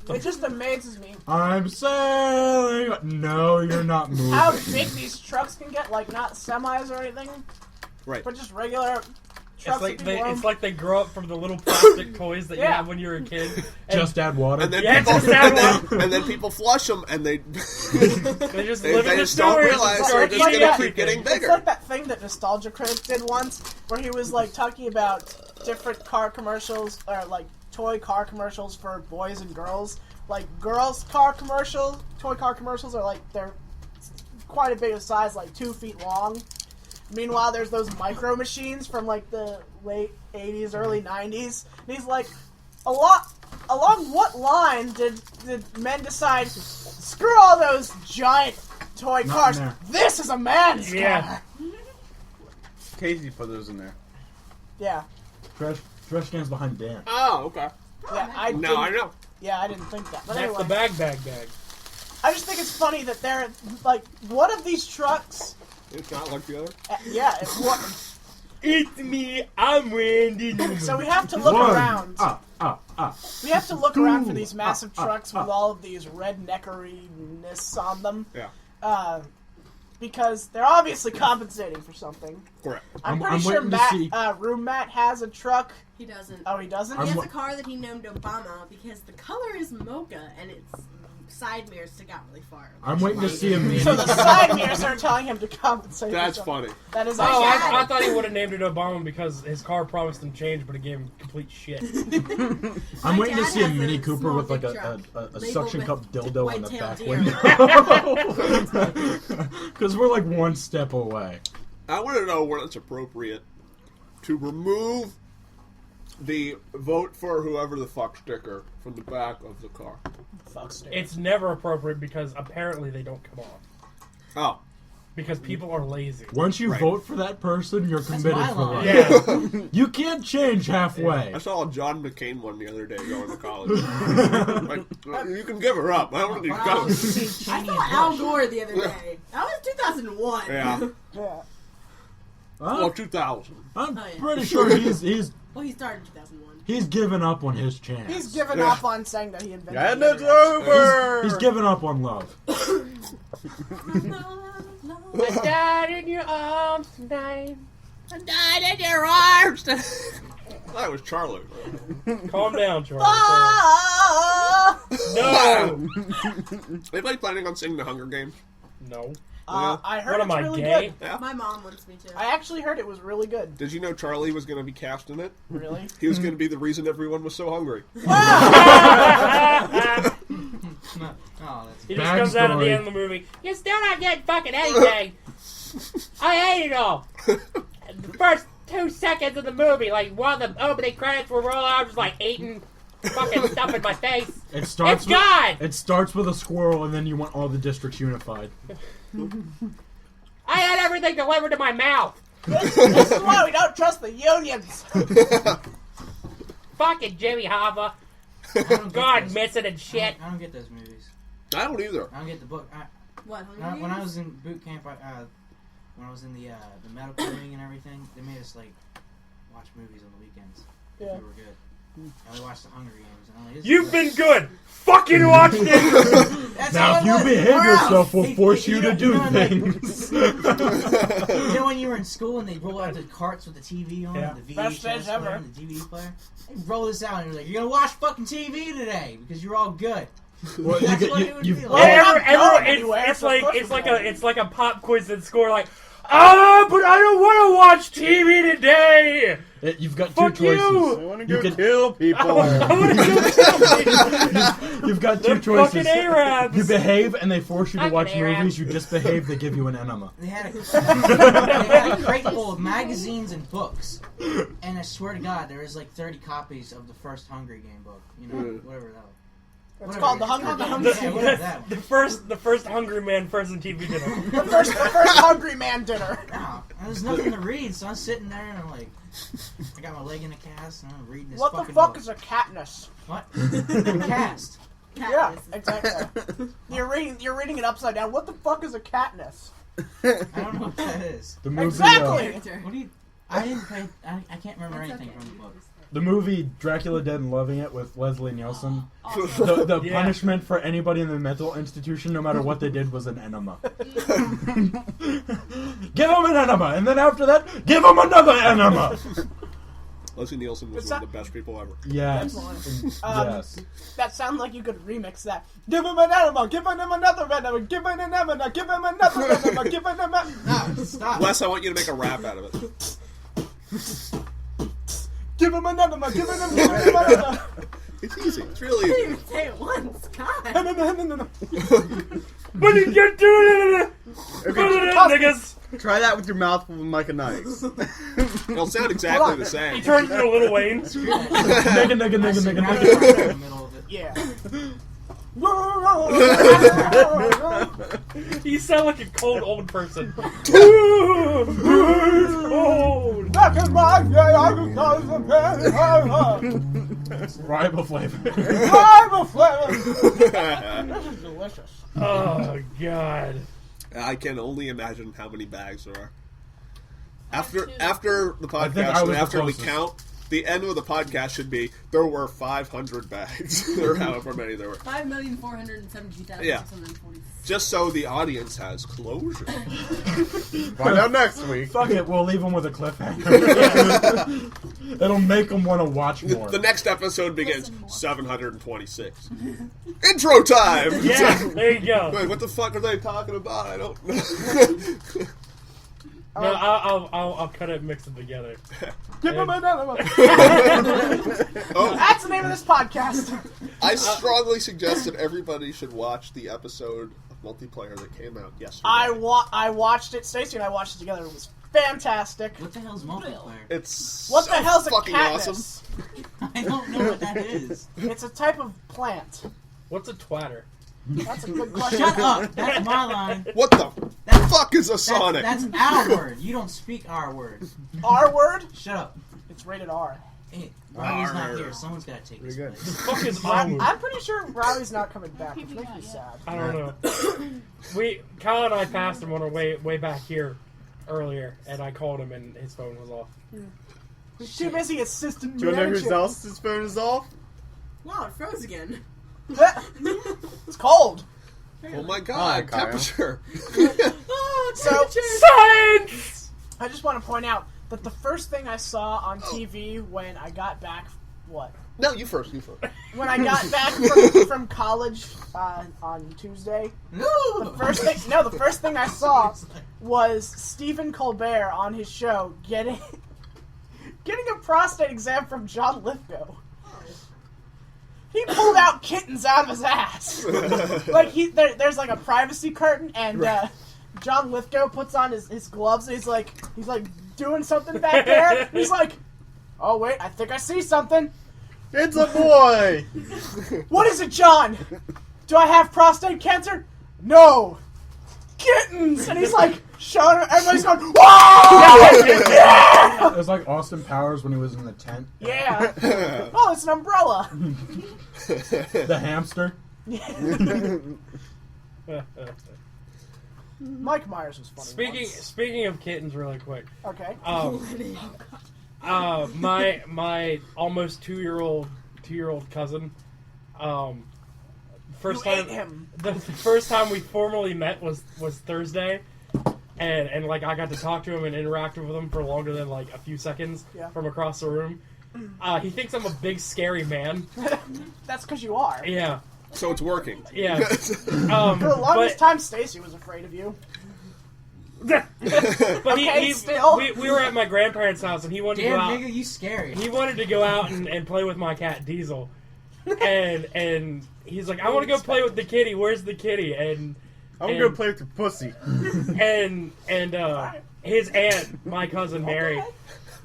[SPEAKER 4] It just amazes me
[SPEAKER 9] I'm sailing. No, you're not moving.
[SPEAKER 4] how big these trucks can get. Like, not semis or anything,
[SPEAKER 3] Right.
[SPEAKER 4] but just regular trucks.
[SPEAKER 1] It's like they grow up from the little plastic toys that you
[SPEAKER 4] Yeah.
[SPEAKER 1] have when you're a kid.
[SPEAKER 9] Just add water.
[SPEAKER 3] And then
[SPEAKER 1] Yeah,
[SPEAKER 3] people,
[SPEAKER 1] just that
[SPEAKER 3] and then people flush them, and they
[SPEAKER 1] They just
[SPEAKER 3] they
[SPEAKER 1] live in the
[SPEAKER 3] just don't
[SPEAKER 1] stores and
[SPEAKER 3] realize
[SPEAKER 1] start
[SPEAKER 3] they're just
[SPEAKER 1] eating
[SPEAKER 3] gonna keep
[SPEAKER 1] everything.
[SPEAKER 3] getting
[SPEAKER 4] It's
[SPEAKER 3] bigger.
[SPEAKER 4] like that thing that Nostalgia Critic did once, where he was like talking about different car commercials, or like toy car commercials for boys and girls. Like girls' car commercials, toy car commercials are like they're quite a bit of size, like 2 feet long. Meanwhile, there's those micro machines from like the late 80s, early 90s. And he's like, along what line did men decide, screw all those giant toy
[SPEAKER 9] Not
[SPEAKER 4] cars,
[SPEAKER 9] in there.
[SPEAKER 4] this is a man's
[SPEAKER 1] Yeah.
[SPEAKER 4] car.
[SPEAKER 8] Casey put those in there.
[SPEAKER 4] Yeah.
[SPEAKER 9] Trash cans behind Dan.
[SPEAKER 3] Oh, okay.
[SPEAKER 4] Yeah, I
[SPEAKER 3] Now I
[SPEAKER 4] didn't-
[SPEAKER 3] know.
[SPEAKER 4] Yeah, I didn't think that. But
[SPEAKER 1] That's
[SPEAKER 4] anyway,
[SPEAKER 1] the bag.
[SPEAKER 4] I just think it's funny that they're like one of these trucks.
[SPEAKER 3] It's not like the other.
[SPEAKER 4] Yeah, what?
[SPEAKER 1] It's me, I'm Randy Newman.
[SPEAKER 4] So we have to look
[SPEAKER 9] One.
[SPEAKER 4] around. We have to look around for these massive trucks with all of these redneckeriness on them.
[SPEAKER 3] Yeah.
[SPEAKER 4] Because they're obviously compensating for something.
[SPEAKER 3] Correct.
[SPEAKER 4] I'm
[SPEAKER 9] I'm
[SPEAKER 4] pretty sure
[SPEAKER 9] waiting to see.
[SPEAKER 4] Room Matt has a truck.
[SPEAKER 5] He doesn't.
[SPEAKER 4] Oh, he doesn't?
[SPEAKER 5] He
[SPEAKER 9] I'm
[SPEAKER 5] has
[SPEAKER 9] wa-
[SPEAKER 5] a car that he named Obama because the color is mocha and its side mirrors stick out really far.
[SPEAKER 9] I'm waiting to see him.
[SPEAKER 4] So the side mirrors are telling him to compensate.
[SPEAKER 3] That's
[SPEAKER 4] for something.
[SPEAKER 3] funny.
[SPEAKER 4] That is
[SPEAKER 1] Oh,
[SPEAKER 4] actually
[SPEAKER 1] I thought he would have named it Obama because his car promised him change, but it gave him complete shit.
[SPEAKER 9] I'm
[SPEAKER 5] My
[SPEAKER 9] waiting to
[SPEAKER 5] dad
[SPEAKER 9] see a
[SPEAKER 5] has
[SPEAKER 9] Mini
[SPEAKER 5] a
[SPEAKER 9] Cooper
[SPEAKER 5] small
[SPEAKER 9] with like
[SPEAKER 5] big
[SPEAKER 9] a
[SPEAKER 5] truck labeled
[SPEAKER 9] suction
[SPEAKER 5] with
[SPEAKER 9] cup dildo on the
[SPEAKER 5] white-tailed
[SPEAKER 9] back
[SPEAKER 5] deer.
[SPEAKER 9] window. Because we're like one step away.
[SPEAKER 3] I want to know when it's appropriate to remove the vote for whoever the fuck sticker from the back of the car.
[SPEAKER 4] Fuck sticker.
[SPEAKER 1] It's never appropriate because apparently they don't come off.
[SPEAKER 3] Oh.
[SPEAKER 1] Because people are lazy.
[SPEAKER 9] Once you
[SPEAKER 3] Right.
[SPEAKER 9] vote for that person, you're committed
[SPEAKER 2] my
[SPEAKER 9] for
[SPEAKER 2] line.
[SPEAKER 9] life.
[SPEAKER 1] Yeah.
[SPEAKER 9] You can't change halfway.
[SPEAKER 3] I saw a John McCain one the other day going to college. Like, you can give her up. I don't need to
[SPEAKER 2] Wow.
[SPEAKER 3] go.
[SPEAKER 5] I saw Al Gore the other day. That was 2001.
[SPEAKER 3] Yeah.
[SPEAKER 4] Yeah.
[SPEAKER 3] Well, 2000.
[SPEAKER 9] I'm
[SPEAKER 5] Oh, yeah.
[SPEAKER 9] pretty sure he's
[SPEAKER 5] Well, he started in 2001.
[SPEAKER 9] given up on his chance.
[SPEAKER 4] He's given
[SPEAKER 3] Yeah.
[SPEAKER 4] up on saying that he invented
[SPEAKER 8] And
[SPEAKER 4] the
[SPEAKER 8] it's
[SPEAKER 4] internet.
[SPEAKER 8] over!
[SPEAKER 9] He's given up on love.
[SPEAKER 1] I died in your arms tonight.
[SPEAKER 3] That was Charlie.
[SPEAKER 1] Calm down, Charlie.
[SPEAKER 4] Ah!
[SPEAKER 1] No!
[SPEAKER 3] Anybody planning on seeing the Hunger Games?
[SPEAKER 1] No.
[SPEAKER 4] I heard
[SPEAKER 1] What am
[SPEAKER 4] it's
[SPEAKER 1] I,
[SPEAKER 4] really
[SPEAKER 1] gay?
[SPEAKER 4] good.
[SPEAKER 3] Yeah.
[SPEAKER 5] My mom wants me to.
[SPEAKER 4] I actually heard it was really good.
[SPEAKER 3] Did you know Charlie was going to be cast in it?
[SPEAKER 4] Really?
[SPEAKER 3] He was going to be the reason everyone was so hungry.
[SPEAKER 2] Oh, that's
[SPEAKER 1] He just comes out at the
[SPEAKER 9] Backstory.
[SPEAKER 1] end of the movie. You're still not getting fucking anything. I ate it all. The first 2 seconds of the movie, like while the opening credits were rolling, I was just like eating fucking stuff in my face.
[SPEAKER 9] It starts
[SPEAKER 1] It's gone.
[SPEAKER 9] It starts with a squirrel, and then you want all the districts unified.
[SPEAKER 1] I had everything delivered to my mouth.
[SPEAKER 4] This is why we don't trust the unions.
[SPEAKER 1] Fucking Jimmy Hoffa.
[SPEAKER 2] I don't get
[SPEAKER 1] God,
[SPEAKER 2] those.
[SPEAKER 1] missing and shit.
[SPEAKER 2] I don't get those movies.
[SPEAKER 3] I don't either.
[SPEAKER 2] I don't get the book.
[SPEAKER 5] What? Hunger
[SPEAKER 2] When I
[SPEAKER 5] Games?
[SPEAKER 2] was in boot camp, when I was in the medical wing and everything, they made us like watch movies on the weekends.
[SPEAKER 4] Yeah.
[SPEAKER 2] If we were good. And we watched the Hunger Games. And I'm like, this is
[SPEAKER 1] You've
[SPEAKER 2] good.
[SPEAKER 1] been good. Fucking watched it.
[SPEAKER 2] That's
[SPEAKER 9] Now,
[SPEAKER 2] how
[SPEAKER 9] if
[SPEAKER 2] it
[SPEAKER 9] you
[SPEAKER 2] was.
[SPEAKER 9] behave
[SPEAKER 2] Where
[SPEAKER 9] yourself,
[SPEAKER 2] else?
[SPEAKER 9] we'll force you to do
[SPEAKER 2] know, like-
[SPEAKER 9] things.
[SPEAKER 2] You know when you were in school and they roll out the carts with the TV on,
[SPEAKER 1] Yeah.
[SPEAKER 2] the
[SPEAKER 4] Best
[SPEAKER 2] VHS
[SPEAKER 4] days
[SPEAKER 2] player,
[SPEAKER 4] ever.
[SPEAKER 2] and the DVD player? They roll this out and you're like, you're gonna watch fucking TV today because you're all good.
[SPEAKER 9] Well,
[SPEAKER 2] That's what it would
[SPEAKER 9] you've,
[SPEAKER 2] be
[SPEAKER 4] Well,
[SPEAKER 2] like.
[SPEAKER 4] we're not going anywhere,
[SPEAKER 1] it's
[SPEAKER 4] so
[SPEAKER 1] like
[SPEAKER 4] of course
[SPEAKER 1] it's
[SPEAKER 4] we're
[SPEAKER 1] like
[SPEAKER 4] going.
[SPEAKER 1] a it's like a pop quiz and score like, ah, but I don't want to watch TV today.
[SPEAKER 9] you've got
[SPEAKER 1] Fuck
[SPEAKER 9] two choices.
[SPEAKER 1] you.
[SPEAKER 8] I want to
[SPEAKER 9] You
[SPEAKER 8] go
[SPEAKER 9] can-
[SPEAKER 8] kill people.
[SPEAKER 1] I want to go.
[SPEAKER 9] You've got two
[SPEAKER 1] The
[SPEAKER 9] choices.
[SPEAKER 1] fucking Arabs.
[SPEAKER 9] You behave, and they force you to
[SPEAKER 1] Fucking
[SPEAKER 9] watch
[SPEAKER 1] Arabs.
[SPEAKER 9] movies. You disbehave, they give you an enema.
[SPEAKER 2] They had a crate full of magazines and books, and I swear to God, there was like 30 copies of the first Hunger Game book. You know, whatever that was.
[SPEAKER 4] It's
[SPEAKER 2] Whatever
[SPEAKER 4] called
[SPEAKER 2] it
[SPEAKER 4] the
[SPEAKER 2] is.
[SPEAKER 4] Hunger
[SPEAKER 2] Yeah,
[SPEAKER 4] Games.
[SPEAKER 2] whatever that was.
[SPEAKER 1] The first Hungry Man frozen TV dinner.
[SPEAKER 4] The first Hungry Man dinner.
[SPEAKER 2] No, there's nothing to read, so I'm sitting there and I'm like, I got my leg in a cast and I'm reading this
[SPEAKER 4] What the
[SPEAKER 2] fucking
[SPEAKER 4] fuck
[SPEAKER 2] book.
[SPEAKER 4] is a Katniss?
[SPEAKER 2] What? A cast.
[SPEAKER 4] Yeah, exactly. You're reading it upside down. What the fuck is a Katniss?
[SPEAKER 2] I don't know what that is.
[SPEAKER 9] The movie,
[SPEAKER 4] Exactly.
[SPEAKER 5] Character.
[SPEAKER 2] What do you? I didn't pay. I can't remember
[SPEAKER 5] It's
[SPEAKER 2] anything
[SPEAKER 5] okay.
[SPEAKER 2] from the book.
[SPEAKER 9] The movie Dracula Dead and Loving It with Leslie Nielsen.
[SPEAKER 7] Awesome.
[SPEAKER 9] The
[SPEAKER 1] Yeah.
[SPEAKER 9] punishment for anybody in the mental institution, no matter what they did, was an enema. Give them an enema, and then after that, give them another enema.
[SPEAKER 3] Leslie Nielsen was one of the best people ever.
[SPEAKER 9] Yes.
[SPEAKER 4] Yes. That sounds like you could remix that. Give him an enema, give him another enema, give him an enema, give him another enema, give him an enema.
[SPEAKER 2] No, stop.
[SPEAKER 3] Wes, I want you to make a rap out of it.
[SPEAKER 4] Give him an enema, give him an enema.
[SPEAKER 3] It's easy. It's really
[SPEAKER 5] I didn't
[SPEAKER 3] easy.
[SPEAKER 5] even say it once. God.
[SPEAKER 1] What did you do? Niggas.
[SPEAKER 8] Try that with your mouth full of Mike and Ike.
[SPEAKER 3] It'll sound exactly the
[SPEAKER 1] He
[SPEAKER 3] same.
[SPEAKER 1] turns into Lil Wayne.
[SPEAKER 9] Nigga, nigga, nigga, nigga,
[SPEAKER 2] Grab
[SPEAKER 9] nigga.
[SPEAKER 2] it right in the middle of it.
[SPEAKER 4] Yeah.
[SPEAKER 1] You sound like a cold old person. Cold.
[SPEAKER 9] Riboflavin.
[SPEAKER 4] This is delicious.
[SPEAKER 1] Oh God.
[SPEAKER 3] I can only imagine how many bags there are.
[SPEAKER 7] Two.
[SPEAKER 3] After the
[SPEAKER 9] I think I
[SPEAKER 3] podcast,
[SPEAKER 9] was
[SPEAKER 3] and
[SPEAKER 9] the
[SPEAKER 3] after we
[SPEAKER 9] closest.
[SPEAKER 3] count, the end of the podcast should be there were 500 bags, or however many there were.
[SPEAKER 7] 5,472,640.
[SPEAKER 3] Just so the audience has closure.
[SPEAKER 8] Find out next week.
[SPEAKER 9] Fuck it, we'll leave them with a cliffhanger. It'll make them want to watch more.
[SPEAKER 3] The next episode begins
[SPEAKER 7] Listen more.
[SPEAKER 3] 726. Intro time!
[SPEAKER 1] Yeah, there you go.
[SPEAKER 3] Wait, what the fuck are they talking about? I don't know.
[SPEAKER 1] No, I'll cut it and mix it together.
[SPEAKER 4] Give him an enema.
[SPEAKER 3] Oh,
[SPEAKER 4] That's the name of this podcast.
[SPEAKER 3] I strongly suggest that everybody should watch the episode of multiplayer that came out yesterday.
[SPEAKER 4] I watched it. Stacey and I watched it together. It was fantastic.
[SPEAKER 2] What the hell's multiplayer?
[SPEAKER 3] It's
[SPEAKER 4] What
[SPEAKER 3] so
[SPEAKER 4] the hell's a
[SPEAKER 3] fucking
[SPEAKER 4] Katniss?
[SPEAKER 3] awesome.
[SPEAKER 2] I don't know what that is.
[SPEAKER 4] It's a type of plant.
[SPEAKER 1] What's a twatter?
[SPEAKER 4] That's a good question.
[SPEAKER 2] Shut up. That's my line.
[SPEAKER 3] What the
[SPEAKER 2] That's,
[SPEAKER 3] fuck is a Sonic?
[SPEAKER 2] that's our word. You don't speak our word.
[SPEAKER 4] R word?
[SPEAKER 2] Shut up.
[SPEAKER 4] It's rated R.
[SPEAKER 2] Hey, Riley's not here. Someone's got to take this
[SPEAKER 8] Pretty good.
[SPEAKER 2] place.
[SPEAKER 1] Fuck is
[SPEAKER 4] I'm
[SPEAKER 1] on?
[SPEAKER 4] pretty sure Riley's not coming back, which makes me sad.
[SPEAKER 1] I don't know. Kyle and I passed him on our way back here earlier, and I called him and his phone was off.
[SPEAKER 4] He's too busy assistant
[SPEAKER 8] Do you know
[SPEAKER 4] manager.
[SPEAKER 8] whose else's phone is off?
[SPEAKER 5] Wow, it froze again.
[SPEAKER 4] It's cold.
[SPEAKER 3] Oh my
[SPEAKER 8] Hi,
[SPEAKER 3] god,
[SPEAKER 8] Kyle.
[SPEAKER 3] temperature.
[SPEAKER 5] Oh,
[SPEAKER 4] So,
[SPEAKER 1] Science!
[SPEAKER 4] I just want to point out that the first thing I saw on TV when I got back,
[SPEAKER 3] No, you first.
[SPEAKER 4] when I got back from college on Tuesday,
[SPEAKER 2] No!
[SPEAKER 4] the first thing I saw was Stephen Colbert on his show getting a prostate exam from John Lithgow. He pulled out kittens out of his ass. Like there's like a privacy curtain, and John Lithgow puts on his gloves, and he's like doing something back there. He's like, "Oh wait, I think I see something.
[SPEAKER 8] It's a boy!
[SPEAKER 4] What is it, John? Do I have prostate cancer? No. Kittens!" And he's like, showing everybody's going, "Whoa!"
[SPEAKER 9] It was like Austin Powers when he was in the tent.
[SPEAKER 4] Yeah. Oh, it's an umbrella.
[SPEAKER 9] The hamster.
[SPEAKER 4] Mike Myers was funny.
[SPEAKER 1] Speaking of kittens, really quick.
[SPEAKER 4] Okay.
[SPEAKER 1] My almost 2-year-old cousin. First
[SPEAKER 4] You
[SPEAKER 1] time
[SPEAKER 4] ate him.
[SPEAKER 1] The first time we formally met was Thursday, and like I got to talk to him and interacted with him for longer than like a few seconds from across the room. He thinks I'm a big scary man.
[SPEAKER 4] That's because you are.
[SPEAKER 1] Yeah.
[SPEAKER 3] So it's working.
[SPEAKER 1] Yeah.
[SPEAKER 4] For the longest time, Stacy was afraid of you.
[SPEAKER 1] But
[SPEAKER 4] Okay, still.
[SPEAKER 1] we were at my grandparents' house, and he wanted to go
[SPEAKER 2] Damn,
[SPEAKER 1] out.
[SPEAKER 2] nigga, you scary.
[SPEAKER 1] He wanted to go out and play with my cat Diesel, and he's like, I want to go play with the kitty. Where's the kitty? And
[SPEAKER 8] I'm gonna play with your pussy.
[SPEAKER 1] and his aunt, my cousin Mary,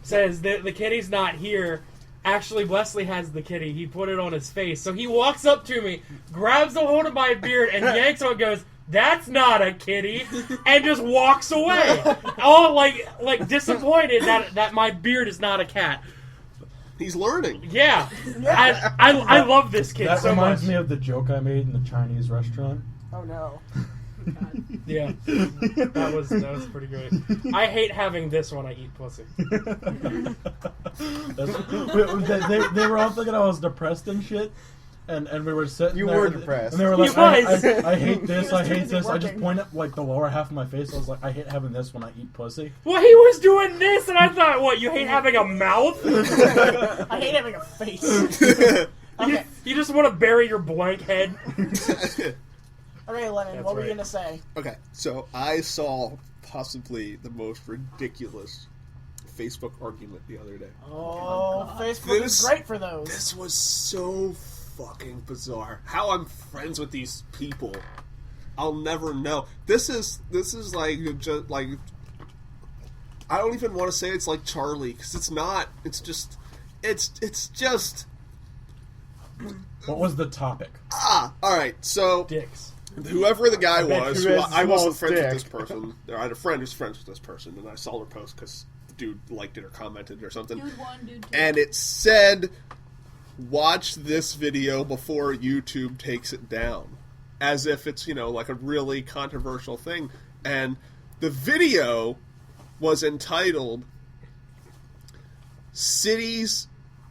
[SPEAKER 1] says that the kitty's not here. Actually, Wesley has the kitty. He put it on his face. So he walks up to me, grabs a hold of my beard, and yanks on it and goes, "That's not a kitty," and just walks away. All like disappointed that my beard is not a cat.
[SPEAKER 3] He's learning.
[SPEAKER 1] Yeah. I love this kid
[SPEAKER 9] That
[SPEAKER 1] so
[SPEAKER 9] reminds
[SPEAKER 1] much.
[SPEAKER 9] me of the joke I made in the Chinese restaurant.
[SPEAKER 4] Oh no.
[SPEAKER 1] Yeah, that was pretty great. I hate having this when I eat pussy.
[SPEAKER 9] They were all thinking I was depressed and shit. And we were sitting
[SPEAKER 8] You
[SPEAKER 9] there,
[SPEAKER 8] were depressed.
[SPEAKER 9] And they were like,
[SPEAKER 1] He was.
[SPEAKER 9] I hate this, I hate
[SPEAKER 4] busy
[SPEAKER 9] this. I just
[SPEAKER 4] working.
[SPEAKER 9] pointed at, like, the lower half of my face. I was like, I hate having this when I eat pussy.
[SPEAKER 1] Well, he was doing this, and I thought, what, you hate having a mouth?
[SPEAKER 4] I hate having a face.
[SPEAKER 1] You just want to bury your blank head?
[SPEAKER 4] Okay, Lennon,
[SPEAKER 1] That's
[SPEAKER 4] what were you
[SPEAKER 1] right.
[SPEAKER 4] gonna say?
[SPEAKER 3] Okay, so I saw possibly the most ridiculous Facebook argument the other day.
[SPEAKER 4] Oh, Facebook is great for those.
[SPEAKER 3] This was so fucking bizarre. How I'm friends with these people, I'll never know. This is like just like I don't even want to say it's like Charlie because it's not. It's just.
[SPEAKER 9] What was the topic?
[SPEAKER 3] All right. So
[SPEAKER 1] Dicks.
[SPEAKER 3] whoever the guy
[SPEAKER 8] bet
[SPEAKER 3] was,
[SPEAKER 8] who
[SPEAKER 3] who
[SPEAKER 8] has the
[SPEAKER 3] I wasn't
[SPEAKER 8] smallest
[SPEAKER 3] friends with
[SPEAKER 8] dick.
[SPEAKER 3] this person. I had a friend who's friends with this person, and I saw her post because the dude liked it or commented or something.
[SPEAKER 10] Dude 1, dude 2.
[SPEAKER 3] And it said, watch this video before YouTube takes it down. As if it's, like a really controversial thing. And the video was entitled,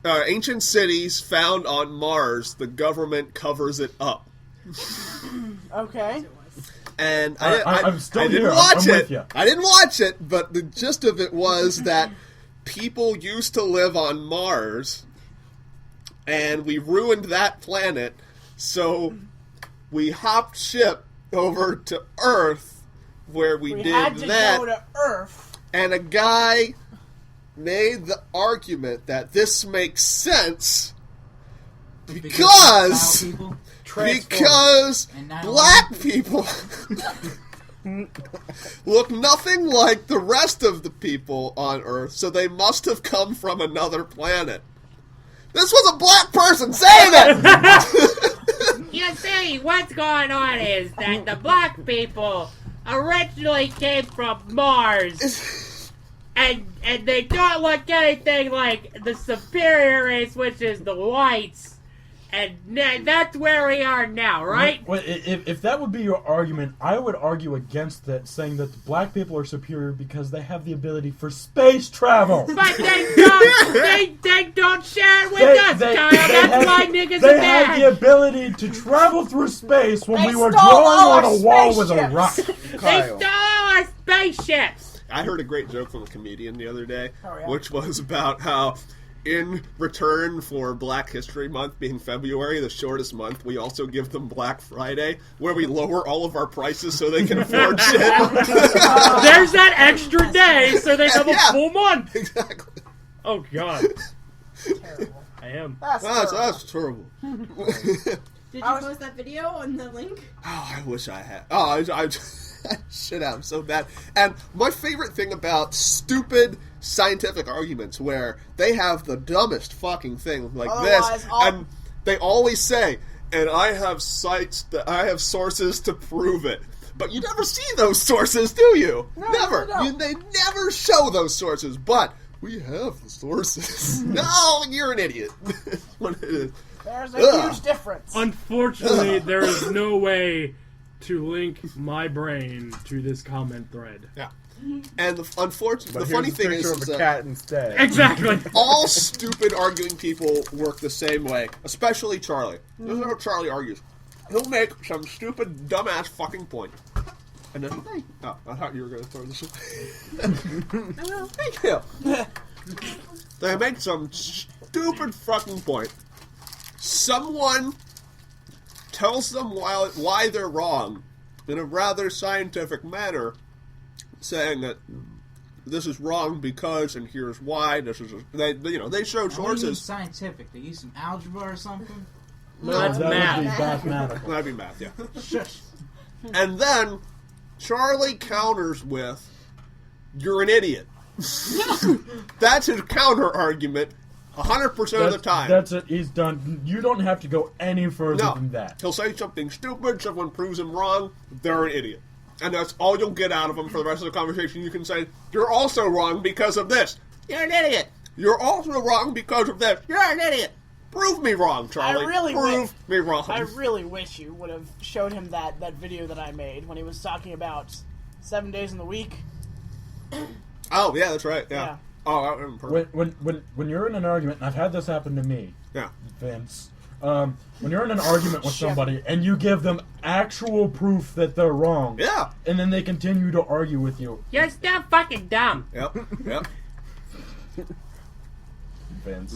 [SPEAKER 3] Ancient Cities Found on Mars, the Government Covers It Up.
[SPEAKER 4] Okay.
[SPEAKER 3] And
[SPEAKER 9] I'm still
[SPEAKER 3] I didn't
[SPEAKER 9] here.
[SPEAKER 3] watch
[SPEAKER 9] I'm
[SPEAKER 3] it.
[SPEAKER 9] with you.
[SPEAKER 3] I didn't watch it, but the gist of it was that people used to live on Mars, and we ruined that planet, so we hopped ship over to Earth, where we did
[SPEAKER 4] had to
[SPEAKER 3] that.
[SPEAKER 4] go to Earth.
[SPEAKER 3] And a guy made the argument that this makes sense because
[SPEAKER 2] And 9/11.
[SPEAKER 3] black people look nothing like the rest of the people on Earth, so they must have come from another planet. This was a black person saying it!
[SPEAKER 11] You see, what's going on is that the black people originally came from Mars, and they don't look anything like the superior race, which is the whites, and that's where we are now, right?
[SPEAKER 9] Well, if that would be your argument, I would argue against that, saying that the black people are superior because they have the ability for space travel.
[SPEAKER 11] But they don't share it with us, Kyle. That's why niggas
[SPEAKER 9] They
[SPEAKER 11] are
[SPEAKER 9] had
[SPEAKER 11] mad.
[SPEAKER 9] the ability to travel through space when
[SPEAKER 4] They
[SPEAKER 9] we were
[SPEAKER 4] stole all
[SPEAKER 9] drawing on
[SPEAKER 4] our
[SPEAKER 9] a wall with a
[SPEAKER 4] spaceships.
[SPEAKER 9] rock.
[SPEAKER 11] They stole our spaceships.
[SPEAKER 3] I heard a great joke from a comedian the other day,
[SPEAKER 4] Oh, yeah?
[SPEAKER 3] which was about how, in return for Black History Month being February, the shortest month, we also give them Black Friday, where we lower all of our prices so they can afford shit.
[SPEAKER 1] There's that extra day, so they have a
[SPEAKER 3] Yeah.
[SPEAKER 1] full month.
[SPEAKER 3] Exactly.
[SPEAKER 1] Oh, God.
[SPEAKER 4] Terrible.
[SPEAKER 1] I am.
[SPEAKER 4] That's
[SPEAKER 3] Terrible.
[SPEAKER 4] terrible.
[SPEAKER 5] Did you
[SPEAKER 4] I was-
[SPEAKER 5] post that video on the link?
[SPEAKER 3] Oh, I wish I had. Oh, I should have so bad. And my favorite thing about stupid scientific arguments where they have the dumbest fucking thing like
[SPEAKER 4] Otherwise,
[SPEAKER 3] this,
[SPEAKER 4] all-
[SPEAKER 3] and they always say, and I have sources to prove it. But you never see those sources, do you?
[SPEAKER 4] No,
[SPEAKER 3] never.
[SPEAKER 4] no, no.
[SPEAKER 3] They never show those sources, but we have the sources. No, you're an idiot. That's what it is.
[SPEAKER 4] There's a
[SPEAKER 3] Ugh.
[SPEAKER 4] huge difference.
[SPEAKER 1] Unfortunately, there is no way to link my brain to this comment thread.
[SPEAKER 3] Yeah. And the
[SPEAKER 8] But
[SPEAKER 3] funny
[SPEAKER 8] here's a
[SPEAKER 3] thing
[SPEAKER 8] picture
[SPEAKER 3] is
[SPEAKER 8] of a
[SPEAKER 3] that
[SPEAKER 8] cat instead.
[SPEAKER 1] Exactly.
[SPEAKER 3] all stupid arguing people work the same way, especially Charlie. This is how Charlie argues. He'll make some stupid, dumbass fucking point. And then, oh, I thought you were going to throw this away. Thank you. They make some stupid fucking point. Someone tells them why they're wrong in a rather scientific manner, saying that this is wrong because, and here's why. This is they show
[SPEAKER 2] What do you mean
[SPEAKER 3] sources.
[SPEAKER 2] scientific? They use some algebra or something?
[SPEAKER 1] No, that's
[SPEAKER 9] that
[SPEAKER 1] math.
[SPEAKER 9] would be mathematical.
[SPEAKER 3] That'd be math, yeah.
[SPEAKER 2] Shush.
[SPEAKER 3] And then Charlie counters with, "You're an idiot." That's his counter argument, 100% of the time.
[SPEAKER 9] That's it. He's done. You don't have to go any further
[SPEAKER 3] No.
[SPEAKER 9] than that.
[SPEAKER 3] He'll say something stupid, someone proves him wrong, they're an idiot. And that's all you'll get out of him for the rest of the conversation. You can say, "You're also wrong because of this." You're an idiot. You're also wrong because of this. You're an idiot. Prove me wrong, Charlie.
[SPEAKER 4] I really
[SPEAKER 3] Prove me wrong.
[SPEAKER 4] I really wish you would have showed him that video that I made when he was talking about 7 days in the week.
[SPEAKER 3] Oh, yeah, that's right. Yeah.
[SPEAKER 4] Yeah.
[SPEAKER 3] Oh, that would be perfect.
[SPEAKER 9] When you're in an argument, and I've had this happen to me,
[SPEAKER 3] Yeah.
[SPEAKER 9] Vince. When you're in an argument with
[SPEAKER 4] Shit.
[SPEAKER 9] somebody and you give them actual proof that they're wrong,
[SPEAKER 3] Yeah.
[SPEAKER 9] and then they continue to argue with you,
[SPEAKER 11] You're still fucking dumb.
[SPEAKER 3] Yep. Yep.
[SPEAKER 9] Vince.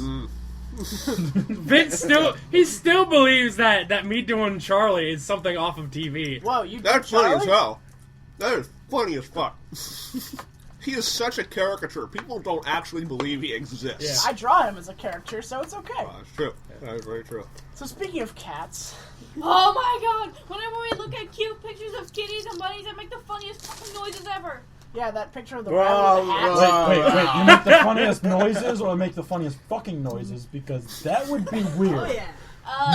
[SPEAKER 1] Vince still believes that me doing Charlie is something off of TV.
[SPEAKER 4] Whoa, you
[SPEAKER 3] That's
[SPEAKER 4] Charlie?
[SPEAKER 3] funny as hell. That is funny as fuck. He is such a caricature. People don't actually believe he exists.
[SPEAKER 4] I draw him as a character, so it's okay.
[SPEAKER 3] That's true. That is very true.
[SPEAKER 4] So speaking of cats,
[SPEAKER 10] Oh my god! Whenever we look at cute pictures of kitties and bunnies, that make the funniest fucking noises ever.
[SPEAKER 4] yeah, that picture of the rabbit with the hat.
[SPEAKER 9] Wait, you make the funniest noises or make the funniest fucking noises? Because that would be weird.
[SPEAKER 5] Oh yeah.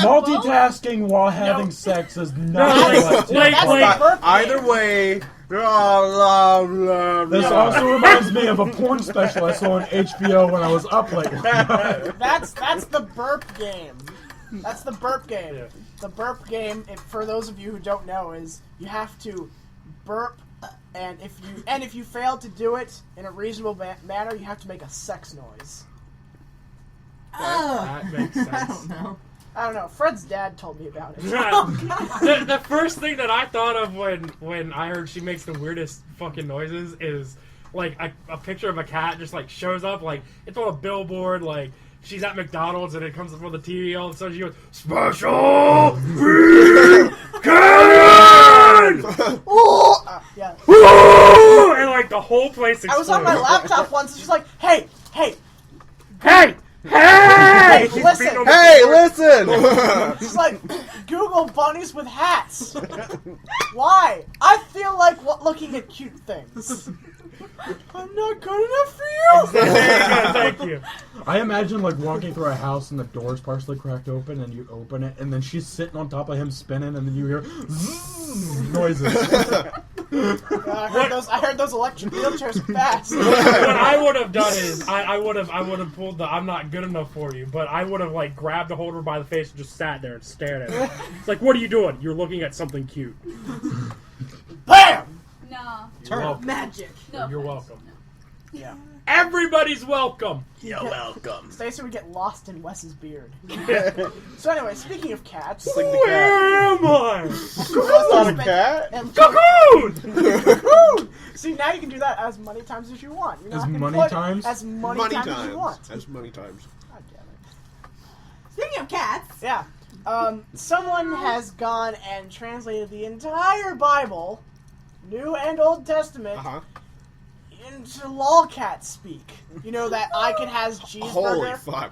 [SPEAKER 9] Multitasking while having
[SPEAKER 4] No.
[SPEAKER 9] sex is
[SPEAKER 1] No,
[SPEAKER 9] not
[SPEAKER 1] like-
[SPEAKER 4] That's
[SPEAKER 1] like-
[SPEAKER 4] the burp
[SPEAKER 8] Either
[SPEAKER 4] game.
[SPEAKER 8] way.
[SPEAKER 9] This also reminds me of a porn special I saw on HBO when I was up late.
[SPEAKER 4] That's the burp game. That's the burp game.
[SPEAKER 1] Yeah.
[SPEAKER 4] The burp game, for those of you who don't know, is you have to burp, and if you fail to do it in a reasonable manner, you have to make a sex noise.
[SPEAKER 1] That makes
[SPEAKER 5] I
[SPEAKER 1] sense.
[SPEAKER 5] don't know.
[SPEAKER 4] I don't know. Fred's dad told me about it.
[SPEAKER 1] The first thing that I thought of when I heard she makes the weirdest fucking noises is like a picture of a cat just like shows up, like it's on a billboard, like she's at McDonald's and it comes up on the TV, all of a sudden she goes, "Special Big Cannon!"
[SPEAKER 4] Yeah.
[SPEAKER 1] Woo! And like the whole place explodes.
[SPEAKER 4] I was on my laptop once, and she's like, "Hey,
[SPEAKER 1] Hey! Hey! She's
[SPEAKER 4] listen.
[SPEAKER 1] beating on the
[SPEAKER 8] Hey,
[SPEAKER 1] keyboard.
[SPEAKER 8] listen!
[SPEAKER 4] she's like, Google bunnies with hats." Why? I feel like looking at cute things. I'm not good enough for you.
[SPEAKER 1] Thank you.
[SPEAKER 9] I imagine like walking through a house and the door's partially cracked open and you open it and then she's sitting on top of him spinning and then you hear zzz noises.
[SPEAKER 4] I heard those electric wheelchairs are fast.
[SPEAKER 1] What I would have done is I would have pulled the "I'm not good enough for you," but I would have like grabbed a hold of her by the face and just sat there and stared at her. It's like, what are you doing? You're looking at something cute.
[SPEAKER 4] Bam!
[SPEAKER 10] Nah.
[SPEAKER 1] You're welcome.
[SPEAKER 5] Magic.
[SPEAKER 10] No.
[SPEAKER 1] You're
[SPEAKER 10] offense.
[SPEAKER 1] welcome.
[SPEAKER 4] Yeah.
[SPEAKER 1] Everybody's welcome.
[SPEAKER 8] You're welcome.
[SPEAKER 4] Stacey would get lost in Wes's beard. So anyway, speaking of cats,
[SPEAKER 8] Like the cat.
[SPEAKER 1] Where am I?
[SPEAKER 8] That's not a cat.
[SPEAKER 4] and
[SPEAKER 1] Cocoon!
[SPEAKER 4] see, now you can do that as many times as you want. You're
[SPEAKER 9] As
[SPEAKER 4] not
[SPEAKER 9] many
[SPEAKER 4] employed
[SPEAKER 9] times?
[SPEAKER 4] As many
[SPEAKER 3] Money
[SPEAKER 4] times as you
[SPEAKER 3] times.
[SPEAKER 4] want.
[SPEAKER 3] As many times.
[SPEAKER 4] God damn it.
[SPEAKER 5] Speaking of cats,
[SPEAKER 4] Yeah. Someone has gone and translated the entire Bible, New and Old Testament, into lolcat speak. You know that Ike has
[SPEAKER 3] Holy
[SPEAKER 4] cheeseburger.
[SPEAKER 3] fuck.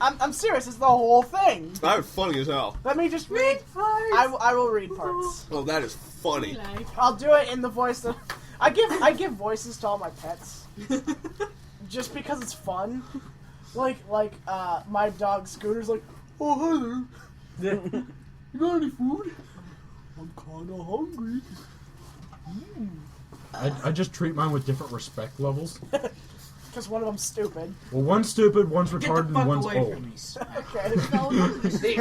[SPEAKER 4] No, I'm serious. It's the whole thing.
[SPEAKER 3] That was funny as hell.
[SPEAKER 4] Let me just read. I will read parts.
[SPEAKER 3] Oh, that is funny.
[SPEAKER 4] I'll do it in the voice that I give voices to all my pets, just because it's fun. Like my dog Scooter's like, "Oh hi there, you got any food? I'm kinda hungry."
[SPEAKER 9] I just treat mine with different respect levels.
[SPEAKER 4] Because one of them's stupid.
[SPEAKER 9] Well, one's stupid, one's
[SPEAKER 2] Get the
[SPEAKER 9] retarded,
[SPEAKER 2] fuck
[SPEAKER 9] and one's
[SPEAKER 2] away
[SPEAKER 9] old.
[SPEAKER 2] from me.
[SPEAKER 4] Okay.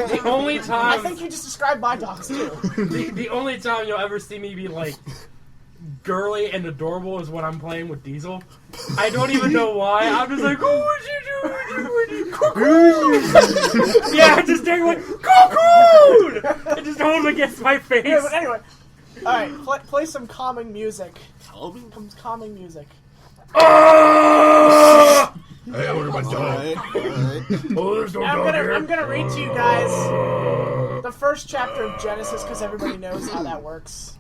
[SPEAKER 1] The only
[SPEAKER 4] I
[SPEAKER 1] time
[SPEAKER 4] think you just described my dogs too.
[SPEAKER 1] the only time you'll ever see me be like girly and adorable is when I'm playing with Diesel. I don't even know why. I'm just like, oh, what you doing? Cocoon! Yeah, just staring like, cocoon! And just hold him against my face.
[SPEAKER 4] Yeah, but anyway. Alright, play some calming music. Calming music.
[SPEAKER 1] Ah!
[SPEAKER 9] Hey, I ordered my dog.
[SPEAKER 3] Alright.
[SPEAKER 1] Oh, there's no
[SPEAKER 4] I'm
[SPEAKER 1] dog here.
[SPEAKER 4] gonna read to you guys the first chapter of Genesis because everybody knows how that works.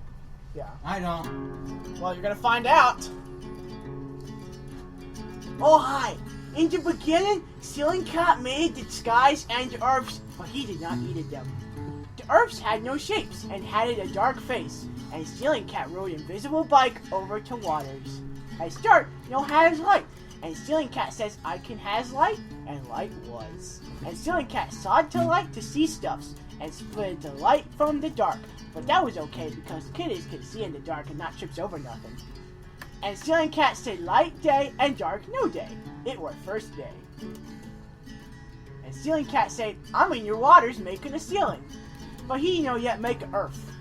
[SPEAKER 4] Yeah.
[SPEAKER 2] I don't.
[SPEAKER 4] Well, you're gonna find out. Oh, hi. In the beginning, Ceiling Cat made the skies and the earths, but he did not eat them. The earths had no shapes and had a dark face, and Ceiling Cat rode an invisible bike over to waters. At start, no has light, and Ceiling Cat says I can has light, and light was. And Ceiling Cat sawed to light to see stuffs, and split the light from the dark. But that was okay because kiddies can see in the dark and not trips over nothing. And Ceiling Cat said light day and dark no day. It was first day. And And Ceiling Cat said, I'm in your waters making a ceiling. But he yet make a earth.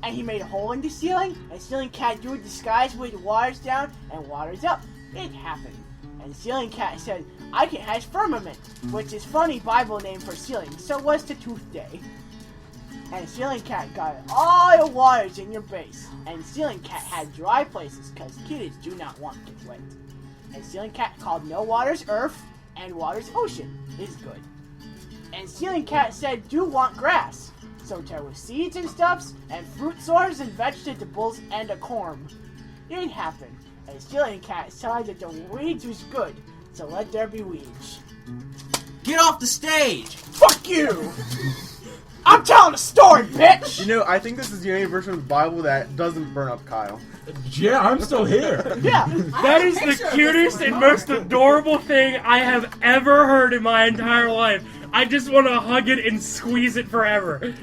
[SPEAKER 4] And he made a hole in the ceiling, and Ceiling Cat drew a disguise with waters down and waters up. It happened. And Ceiling Cat said, Ike has firmament, which is funny Bible name for ceiling, so was the tooth day. And Ceiling Cat got all the waters in your base. And Ceiling Cat had dry places, because kitties do not want to get wet. And Ceiling Cat called no waters earth, and waters ocean is good. And Ceiling Cat said, do want grass. So there was seeds and stuffs, and fruit sores and vegetables and a corn. It happened, and Ceiling Cat decided that the weeds was good, so let there be weeds.
[SPEAKER 2] Get off the stage!
[SPEAKER 4] Fuck you! I'm telling a story, bitch!
[SPEAKER 8] You know, I think this is the only version of the Bible that doesn't burn up Kyle.
[SPEAKER 9] Yeah, I'm still here.
[SPEAKER 4] Yeah.
[SPEAKER 1] That is the cutest and most adorable thing I have ever heard in my entire life. I just want to hug it and squeeze it forever.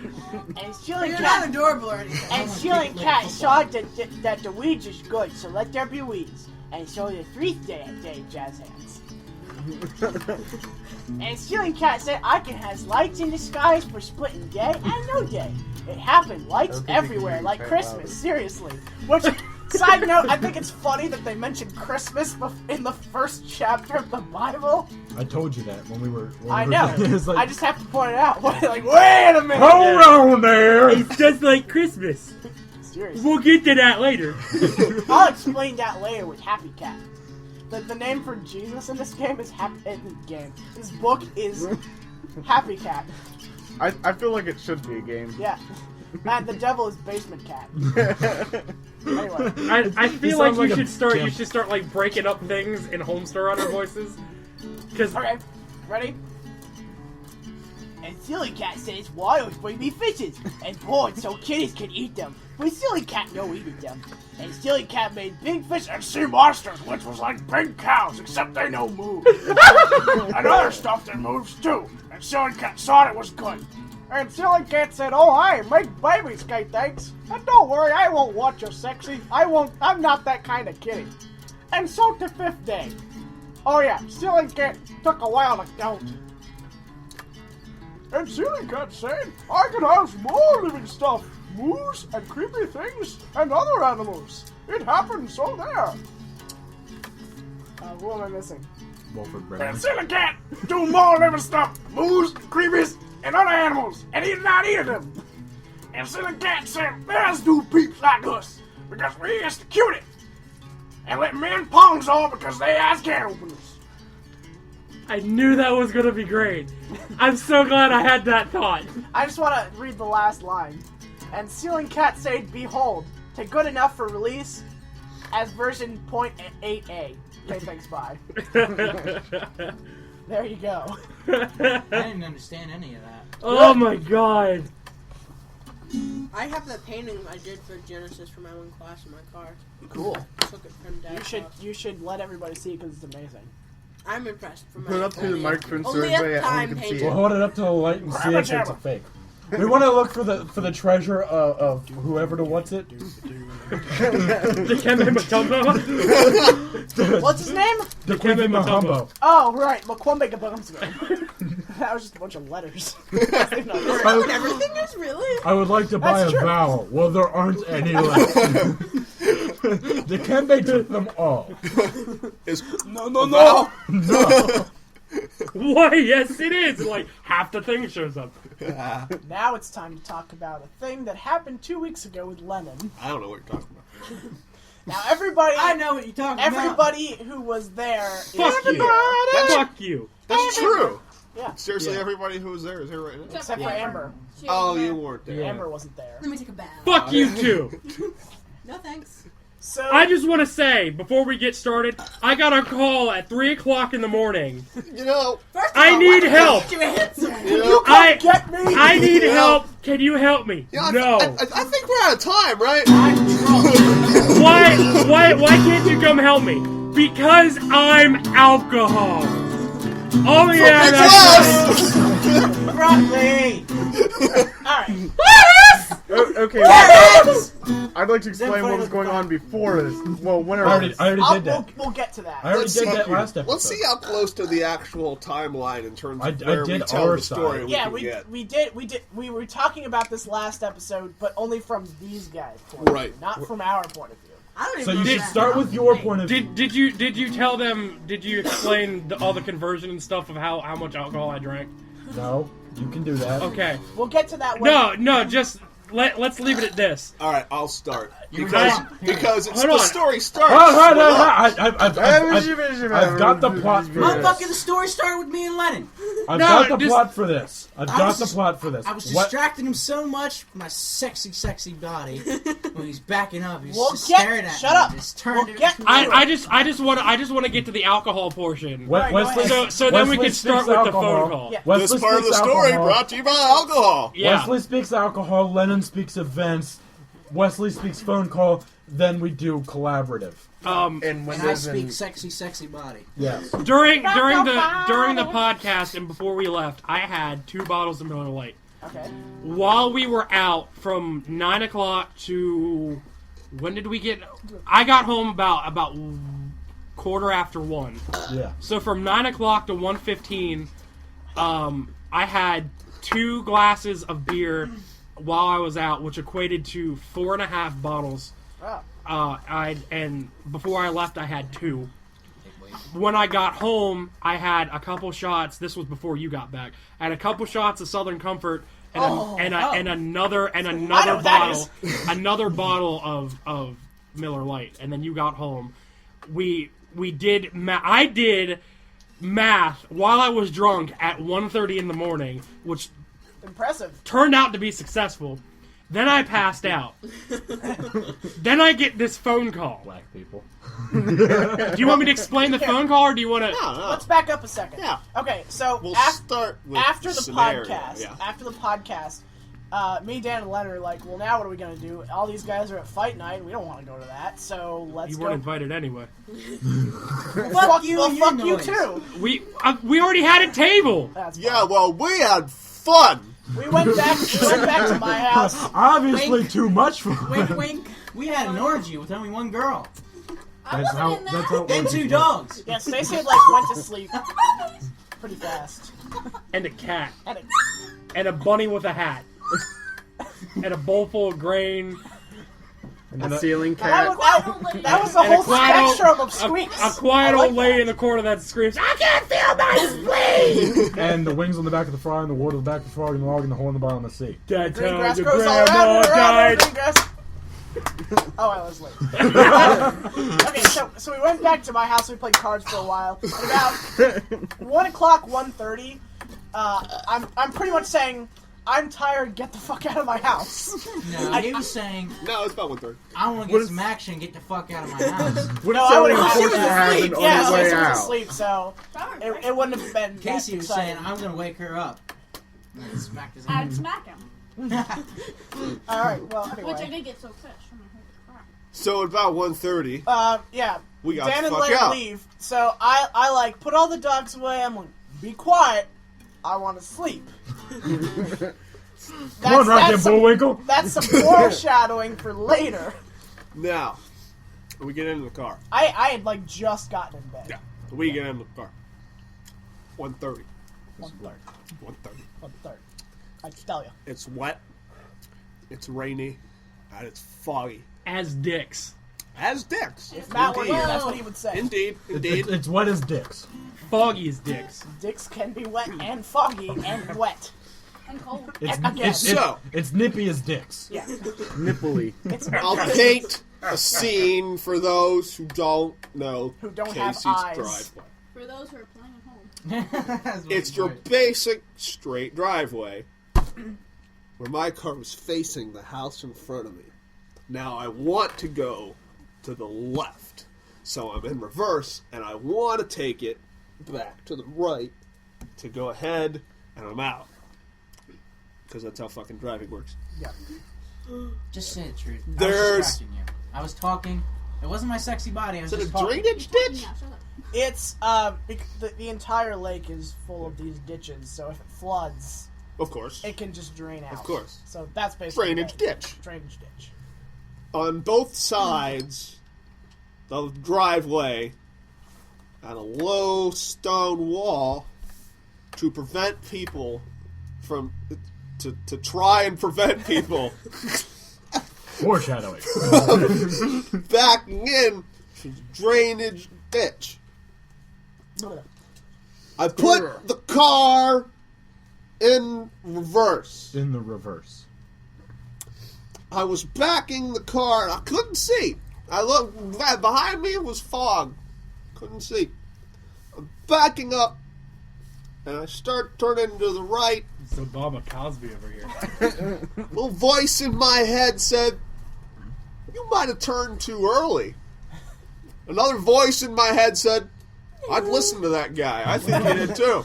[SPEAKER 4] And Ceiling
[SPEAKER 5] You're
[SPEAKER 4] Cat,
[SPEAKER 5] not adorable or anything.
[SPEAKER 4] and Ceiling Cat saw that the weeds is good, so let there be weeds. And so the 3rd day, jazz hands. And Ceiling Cat said Ike has lights in the skies for splitting day and no day. It happened, lights everywhere, like Christmas, seriously. Which, side note, I think it's funny that they mentioned Christmas in the first chapter of the Bible.
[SPEAKER 9] I told you that when we were.
[SPEAKER 4] I know.
[SPEAKER 9] It's like,
[SPEAKER 4] I just have to point it out. Like, wait a minute.
[SPEAKER 9] hold on there.
[SPEAKER 1] It's just like Christmas.
[SPEAKER 4] Seriously.
[SPEAKER 1] We'll get to that later.
[SPEAKER 4] I'll explain that later with Happy Cat. The name for Jesus in this game is This book is Happy Cat.
[SPEAKER 8] I feel like it should be a game.
[SPEAKER 4] Yeah. And the devil is Basement Cat. Anyway.
[SPEAKER 1] I feel like
[SPEAKER 9] sounds
[SPEAKER 1] you
[SPEAKER 9] like a
[SPEAKER 1] should start. You
[SPEAKER 9] gimp.
[SPEAKER 1] should start like breaking up things in Homestar Runner voices. Because
[SPEAKER 4] Okay. Ready? And Silly Cat says whales bring me fishes and boards so kitties can eat them. But Silly Cat no eating them. And Silly Cat made big fish and sea monsters, which was like big cows, except they no move. And other stuff that moves too. And Silly Cat thought it was good. And Silly Cat said, oh hi, make babies, okay, thanks. And don't worry, I won't watch you sexy. I'm not that kind of kitty. And so to 5th day. Oh yeah, Silly Cat took a while to count. And Silly Cat said, I can have more living stuff, moose and creepy things and other animals. It happened, so there. What am I missing?
[SPEAKER 9] Wolford
[SPEAKER 4] And
[SPEAKER 9] Brown.
[SPEAKER 4] Silly Cat do more living stuff, moose, creepies, and other animals, and he's not eating them. And Silly Cat said, there's do peeps like us, because we is the cutie. And let men pongs on because they has can openers.
[SPEAKER 1] I knew that was gonna be great. I'm so glad I had that thought. I just want to read the last line. And Ceiling Cat said, behold, to good enough for release as version 0.8a. Okay, thanks, bye. There you go.
[SPEAKER 2] I didn't understand any of that.
[SPEAKER 1] Oh my god.
[SPEAKER 5] I have the painting I did for Genesis for my one class in my car.
[SPEAKER 1] Cool.
[SPEAKER 5] Took it from Dad.
[SPEAKER 1] You should let everybody see it because it's amazing.
[SPEAKER 5] I'm impressed. For my
[SPEAKER 8] Put it up to the microphone so
[SPEAKER 5] only
[SPEAKER 8] everybody
[SPEAKER 5] a
[SPEAKER 8] at home
[SPEAKER 5] time
[SPEAKER 8] can see
[SPEAKER 5] painting.
[SPEAKER 9] We'll
[SPEAKER 8] it.
[SPEAKER 9] hold it up to the light and see if it's a fake. We want to look for the treasure of whoever to what's it.
[SPEAKER 1] Dikembe Mutombo?
[SPEAKER 4] What's his name?
[SPEAKER 9] Dikembe Mutombo.
[SPEAKER 4] Oh, right, Makwembe Gabumsgo. That was just a bunch of letters.
[SPEAKER 5] Everything is really.
[SPEAKER 9] I would like to buy
[SPEAKER 4] That's
[SPEAKER 9] a
[SPEAKER 4] true.
[SPEAKER 9] vowel. Well, there aren't any left. Dikembe took them all.
[SPEAKER 3] No.
[SPEAKER 9] No.
[SPEAKER 1] Why, yes it is! Like, half the thing shows up.
[SPEAKER 4] Now it's time to talk about a thing that happened 2 weeks ago with Lennon.
[SPEAKER 3] I don't know what you're talking about.
[SPEAKER 4] Now everybody,
[SPEAKER 2] I know what you're talking about.
[SPEAKER 4] everybody who was there.
[SPEAKER 1] Fuck you. Fuck you.
[SPEAKER 3] That's true.
[SPEAKER 4] Yeah,
[SPEAKER 3] Seriously,
[SPEAKER 1] Yeah.
[SPEAKER 3] everybody who was there is here right now.
[SPEAKER 4] except for Amber.
[SPEAKER 3] Oh, you weren't there.
[SPEAKER 1] Yeah.
[SPEAKER 4] Amber wasn't there.
[SPEAKER 5] Let me take a bow.
[SPEAKER 1] Fuck you too.
[SPEAKER 5] No thanks.
[SPEAKER 4] So
[SPEAKER 1] I just want to say, before we get started, I got a call at 3 o'clock in the morning.
[SPEAKER 3] You know,
[SPEAKER 5] First of
[SPEAKER 1] I
[SPEAKER 5] all,
[SPEAKER 1] need
[SPEAKER 5] why
[SPEAKER 1] help.
[SPEAKER 5] didn't you answer?
[SPEAKER 3] you know,
[SPEAKER 4] get me.
[SPEAKER 1] I need
[SPEAKER 3] Yeah.
[SPEAKER 1] help. Can you help me?
[SPEAKER 3] yeah,
[SPEAKER 1] No.
[SPEAKER 3] I think we're out of time, right?
[SPEAKER 2] I'm drunk.
[SPEAKER 1] Why can't you come help me? Because I'm alcohol. Oh yeah, that's right.
[SPEAKER 2] Broccoli.
[SPEAKER 4] All right.
[SPEAKER 8] Okay. I'd like to explain what was going on before this. Well, whenever.
[SPEAKER 9] I already did that.
[SPEAKER 4] We'll get to that.
[SPEAKER 9] I already did that last episode.
[SPEAKER 3] Let's see how close to the actual timeline in terms of
[SPEAKER 9] I
[SPEAKER 3] where we
[SPEAKER 9] did
[SPEAKER 3] tell
[SPEAKER 9] our
[SPEAKER 3] the story
[SPEAKER 9] side.
[SPEAKER 3] we
[SPEAKER 4] Yeah,
[SPEAKER 3] can get.
[SPEAKER 4] we were talking about this last episode, but only from these guys' point of
[SPEAKER 3] Right.
[SPEAKER 4] view, not from our point of view.
[SPEAKER 5] I don't even
[SPEAKER 9] So
[SPEAKER 5] know
[SPEAKER 9] you
[SPEAKER 5] if
[SPEAKER 9] should
[SPEAKER 5] that-
[SPEAKER 9] start with your point of view.
[SPEAKER 1] Did you tell them? Did you explain all the conversion and stuff of how much alcohol I drank?
[SPEAKER 9] No, you can do that.
[SPEAKER 1] Okay.
[SPEAKER 4] We'll get to that. When
[SPEAKER 1] No, just let's leave it at this.
[SPEAKER 3] All right, I'll start
[SPEAKER 2] You
[SPEAKER 3] because
[SPEAKER 2] were-
[SPEAKER 3] because it's
[SPEAKER 1] Hold
[SPEAKER 3] the
[SPEAKER 1] on.
[SPEAKER 3] story starts.
[SPEAKER 9] I've got the plot for
[SPEAKER 2] Motherfucker,
[SPEAKER 9] this.
[SPEAKER 2] the story started with me and Lennon.
[SPEAKER 9] I've
[SPEAKER 1] No,
[SPEAKER 9] got the
[SPEAKER 1] just-
[SPEAKER 9] plot for this. I've
[SPEAKER 2] I
[SPEAKER 9] got
[SPEAKER 2] was
[SPEAKER 9] the
[SPEAKER 2] just-
[SPEAKER 9] plot for this.
[SPEAKER 2] I was
[SPEAKER 9] What-
[SPEAKER 2] distracting him so much with my sexy, sexy body. When he's backing up, he's
[SPEAKER 4] We'll
[SPEAKER 2] just
[SPEAKER 4] get-
[SPEAKER 2] staring at
[SPEAKER 4] shut
[SPEAKER 2] me.
[SPEAKER 4] up.
[SPEAKER 2] Just turned
[SPEAKER 4] We'll
[SPEAKER 2] it.
[SPEAKER 4] get-
[SPEAKER 1] I just want to get to the alcohol portion.
[SPEAKER 9] We-
[SPEAKER 4] Right, go
[SPEAKER 9] Wesley,
[SPEAKER 4] ahead.
[SPEAKER 1] So then we
[SPEAKER 9] Wesley
[SPEAKER 1] can start
[SPEAKER 9] speaks
[SPEAKER 1] with the phone
[SPEAKER 9] alcohol.
[SPEAKER 1] call.
[SPEAKER 4] Yeah.
[SPEAKER 9] Wesley
[SPEAKER 3] This part of the
[SPEAKER 9] speaks
[SPEAKER 3] story
[SPEAKER 9] alcohol.
[SPEAKER 3] brought to you by alcohol.
[SPEAKER 1] Yeah.
[SPEAKER 9] Wesley speaks alcohol. Lennon speaks events. Wesley speaks phone call. Then we do collaborative.
[SPEAKER 8] And
[SPEAKER 2] And I speak sexy, sexy body.
[SPEAKER 9] Yes.
[SPEAKER 1] During the podcast and before we left, I had 2 bottles of Miller Lite.
[SPEAKER 4] Okay.
[SPEAKER 1] While we were out from 9 o'clock to when did we get? I got home about 1:15.
[SPEAKER 9] Yeah.
[SPEAKER 1] So from 9 o'clock to 1:15, I had 2 glasses of beer while I was out, which equated to 4.5 bottles.
[SPEAKER 4] Wow.
[SPEAKER 1] And before I left, I had 2. When I got home, I had a couple shots. This was before you got back. I had a couple shots of Southern Comfort and another
[SPEAKER 4] what that
[SPEAKER 1] bottle of Miller Lite. And then you got home. I did math while I was drunk at 1:30 in the morning, which
[SPEAKER 4] Impressive.
[SPEAKER 1] turned out to be successful. Then I passed out. Then I get this phone call.
[SPEAKER 9] Black people.
[SPEAKER 1] Do you want me to explain the phone call, or do you want to?
[SPEAKER 3] No.
[SPEAKER 4] Let's back up a second.
[SPEAKER 3] Yeah.
[SPEAKER 4] Okay, so
[SPEAKER 3] We'll
[SPEAKER 4] af-
[SPEAKER 3] start with
[SPEAKER 4] after the
[SPEAKER 3] scenario,
[SPEAKER 4] podcast,
[SPEAKER 3] yeah.
[SPEAKER 4] me, Dan, and Leonard are like, well, now what are we gonna do? All these guys are at fight night. We don't want to go to that, so let's
[SPEAKER 1] You
[SPEAKER 4] go.
[SPEAKER 1] weren't invited anyway.
[SPEAKER 2] Fuck you and your
[SPEAKER 4] fuck you
[SPEAKER 2] noise.
[SPEAKER 4] too.
[SPEAKER 1] We already had a table.
[SPEAKER 4] That's
[SPEAKER 3] Yeah, well, we had fun.
[SPEAKER 4] We went back to my house.
[SPEAKER 9] Obviously,
[SPEAKER 2] Wink.
[SPEAKER 9] too much for.
[SPEAKER 2] Wink, wink. We had an orgy with only one girl
[SPEAKER 10] I
[SPEAKER 9] That's
[SPEAKER 10] wasn't
[SPEAKER 9] how.
[SPEAKER 10] in that.
[SPEAKER 9] That's how.
[SPEAKER 2] and
[SPEAKER 9] orgies
[SPEAKER 2] 2
[SPEAKER 9] work.
[SPEAKER 2] dogs.
[SPEAKER 4] Yeah, Stacey went to sleep pretty fast.
[SPEAKER 1] And a cat.
[SPEAKER 4] And it,
[SPEAKER 1] And a bunny with a hat. And a bowl full of grain.
[SPEAKER 8] And the ceiling
[SPEAKER 4] that,
[SPEAKER 8] cat.
[SPEAKER 4] that was the
[SPEAKER 1] And a
[SPEAKER 4] whole
[SPEAKER 1] quiet
[SPEAKER 4] spectrum of
[SPEAKER 1] old,
[SPEAKER 4] squeaks.
[SPEAKER 1] a quiet
[SPEAKER 4] I like
[SPEAKER 1] old lady
[SPEAKER 4] that.
[SPEAKER 1] in the corner that screams, "I can't feel my spleen!"
[SPEAKER 9] And the wings on the back of the frog, and the water on the back of the frog, and the log, and the hole in the bottom of the sea.
[SPEAKER 1] That's
[SPEAKER 4] Green
[SPEAKER 1] how
[SPEAKER 4] grass
[SPEAKER 1] your
[SPEAKER 4] grows all
[SPEAKER 1] grandma
[SPEAKER 4] around and around.
[SPEAKER 1] died.
[SPEAKER 4] Green grass. Oh, I was late. Okay, so we went back to my house. We played cards for a while. At about 1 o'clock, 1:30, I'm pretty much saying, I'm tired. Get the fuck out of my house.
[SPEAKER 2] No, he was saying,
[SPEAKER 3] No, it's about 1:30.
[SPEAKER 2] I want to get some action. Get the fuck out of my house.
[SPEAKER 8] What
[SPEAKER 4] No,
[SPEAKER 8] if
[SPEAKER 4] I
[SPEAKER 8] something
[SPEAKER 4] would've-
[SPEAKER 8] unfortunate
[SPEAKER 4] she was
[SPEAKER 8] happened
[SPEAKER 4] asleep.
[SPEAKER 8] on
[SPEAKER 4] Yeah,
[SPEAKER 8] the way
[SPEAKER 4] Stacey was
[SPEAKER 8] out?
[SPEAKER 4] asleep, so it wouldn't have been.
[SPEAKER 2] Casey was
[SPEAKER 4] exciting.
[SPEAKER 2] saying, I'm gonna wake her up. And then smacked his
[SPEAKER 10] I'd
[SPEAKER 2] hand.
[SPEAKER 10] smack him.
[SPEAKER 4] All right. Well,
[SPEAKER 10] Which I
[SPEAKER 4] anyway.
[SPEAKER 10] did get so pissed from the whole crap.
[SPEAKER 3] So at about 1:30,
[SPEAKER 4] Yeah.
[SPEAKER 3] we got
[SPEAKER 4] Dan
[SPEAKER 3] the
[SPEAKER 4] and
[SPEAKER 3] fuck
[SPEAKER 4] Leonard
[SPEAKER 3] out.
[SPEAKER 4] leave, so I like put all the dogs away. I'm like, be quiet. I want to sleep.
[SPEAKER 9] Come on, Rocket Bullwinkle.
[SPEAKER 4] That's some foreshadowing for later.
[SPEAKER 3] Now, we get into the car.
[SPEAKER 4] I had like just gotten in bed.
[SPEAKER 3] Yeah, we get into the car. 1:30.
[SPEAKER 4] 1:30.
[SPEAKER 3] 1:30.
[SPEAKER 4] 1:30. I can tell you.
[SPEAKER 3] It's wet. It's rainy, and it's foggy.
[SPEAKER 1] As dicks.
[SPEAKER 3] As dicks.
[SPEAKER 4] If Matt were
[SPEAKER 3] Indeed.
[SPEAKER 4] here, that's what he would say.
[SPEAKER 3] Indeed. Indeed.
[SPEAKER 9] It's wet as dicks.
[SPEAKER 1] Foggy as dicks.
[SPEAKER 4] Dicks can be wet and foggy and wet.
[SPEAKER 10] And cold.
[SPEAKER 9] It's
[SPEAKER 4] Again.
[SPEAKER 9] it's nippy as dicks.
[SPEAKER 4] Yeah.
[SPEAKER 8] Nipply.
[SPEAKER 4] It's
[SPEAKER 3] I'll paint a scene for those who don't know
[SPEAKER 4] Who don't have
[SPEAKER 3] Casey's
[SPEAKER 4] eyes.
[SPEAKER 3] driveway.
[SPEAKER 10] For those who are playing at home.
[SPEAKER 2] That's what
[SPEAKER 3] It's
[SPEAKER 2] he
[SPEAKER 3] your
[SPEAKER 2] said.
[SPEAKER 3] basic straight driveway where my car was facing the house in front of me. Now I want to go to the left. So I'm in reverse and I want to take it back to the right to go ahead and I'm out. Because that's how fucking driving works.
[SPEAKER 4] Yeah.
[SPEAKER 2] Just say the truth. I
[SPEAKER 3] There's-
[SPEAKER 2] was distracting you. I was talking. It wasn't my sexy body. I was
[SPEAKER 3] Is it a
[SPEAKER 2] just talking.
[SPEAKER 3] drainage ditch?
[SPEAKER 10] Yeah, shut up.
[SPEAKER 4] It's the entire lake is full of these ditches, so if it floods,
[SPEAKER 3] Of course.
[SPEAKER 4] it can just drain out.
[SPEAKER 3] Of course.
[SPEAKER 4] So that's basically
[SPEAKER 3] Drainage
[SPEAKER 4] it.
[SPEAKER 3] ditch.
[SPEAKER 4] Drainage ditch.
[SPEAKER 3] on both sides of the driveway and a low stone wall to prevent people from to try and prevent people
[SPEAKER 9] Foreshadowing.
[SPEAKER 3] backing in to the drainage ditch. I put the car in reverse.
[SPEAKER 9] In the reverse.
[SPEAKER 3] I was backing the car and I couldn't see. I looked behind me, it was fog. Couldn't see. I'm backing up and I start turning to the right.
[SPEAKER 1] It's Obama Cosby over here.
[SPEAKER 3] Little voice in my head said, "You might have turned too early." Another voice in my head said, "I'd listen to that guy. I think he did too."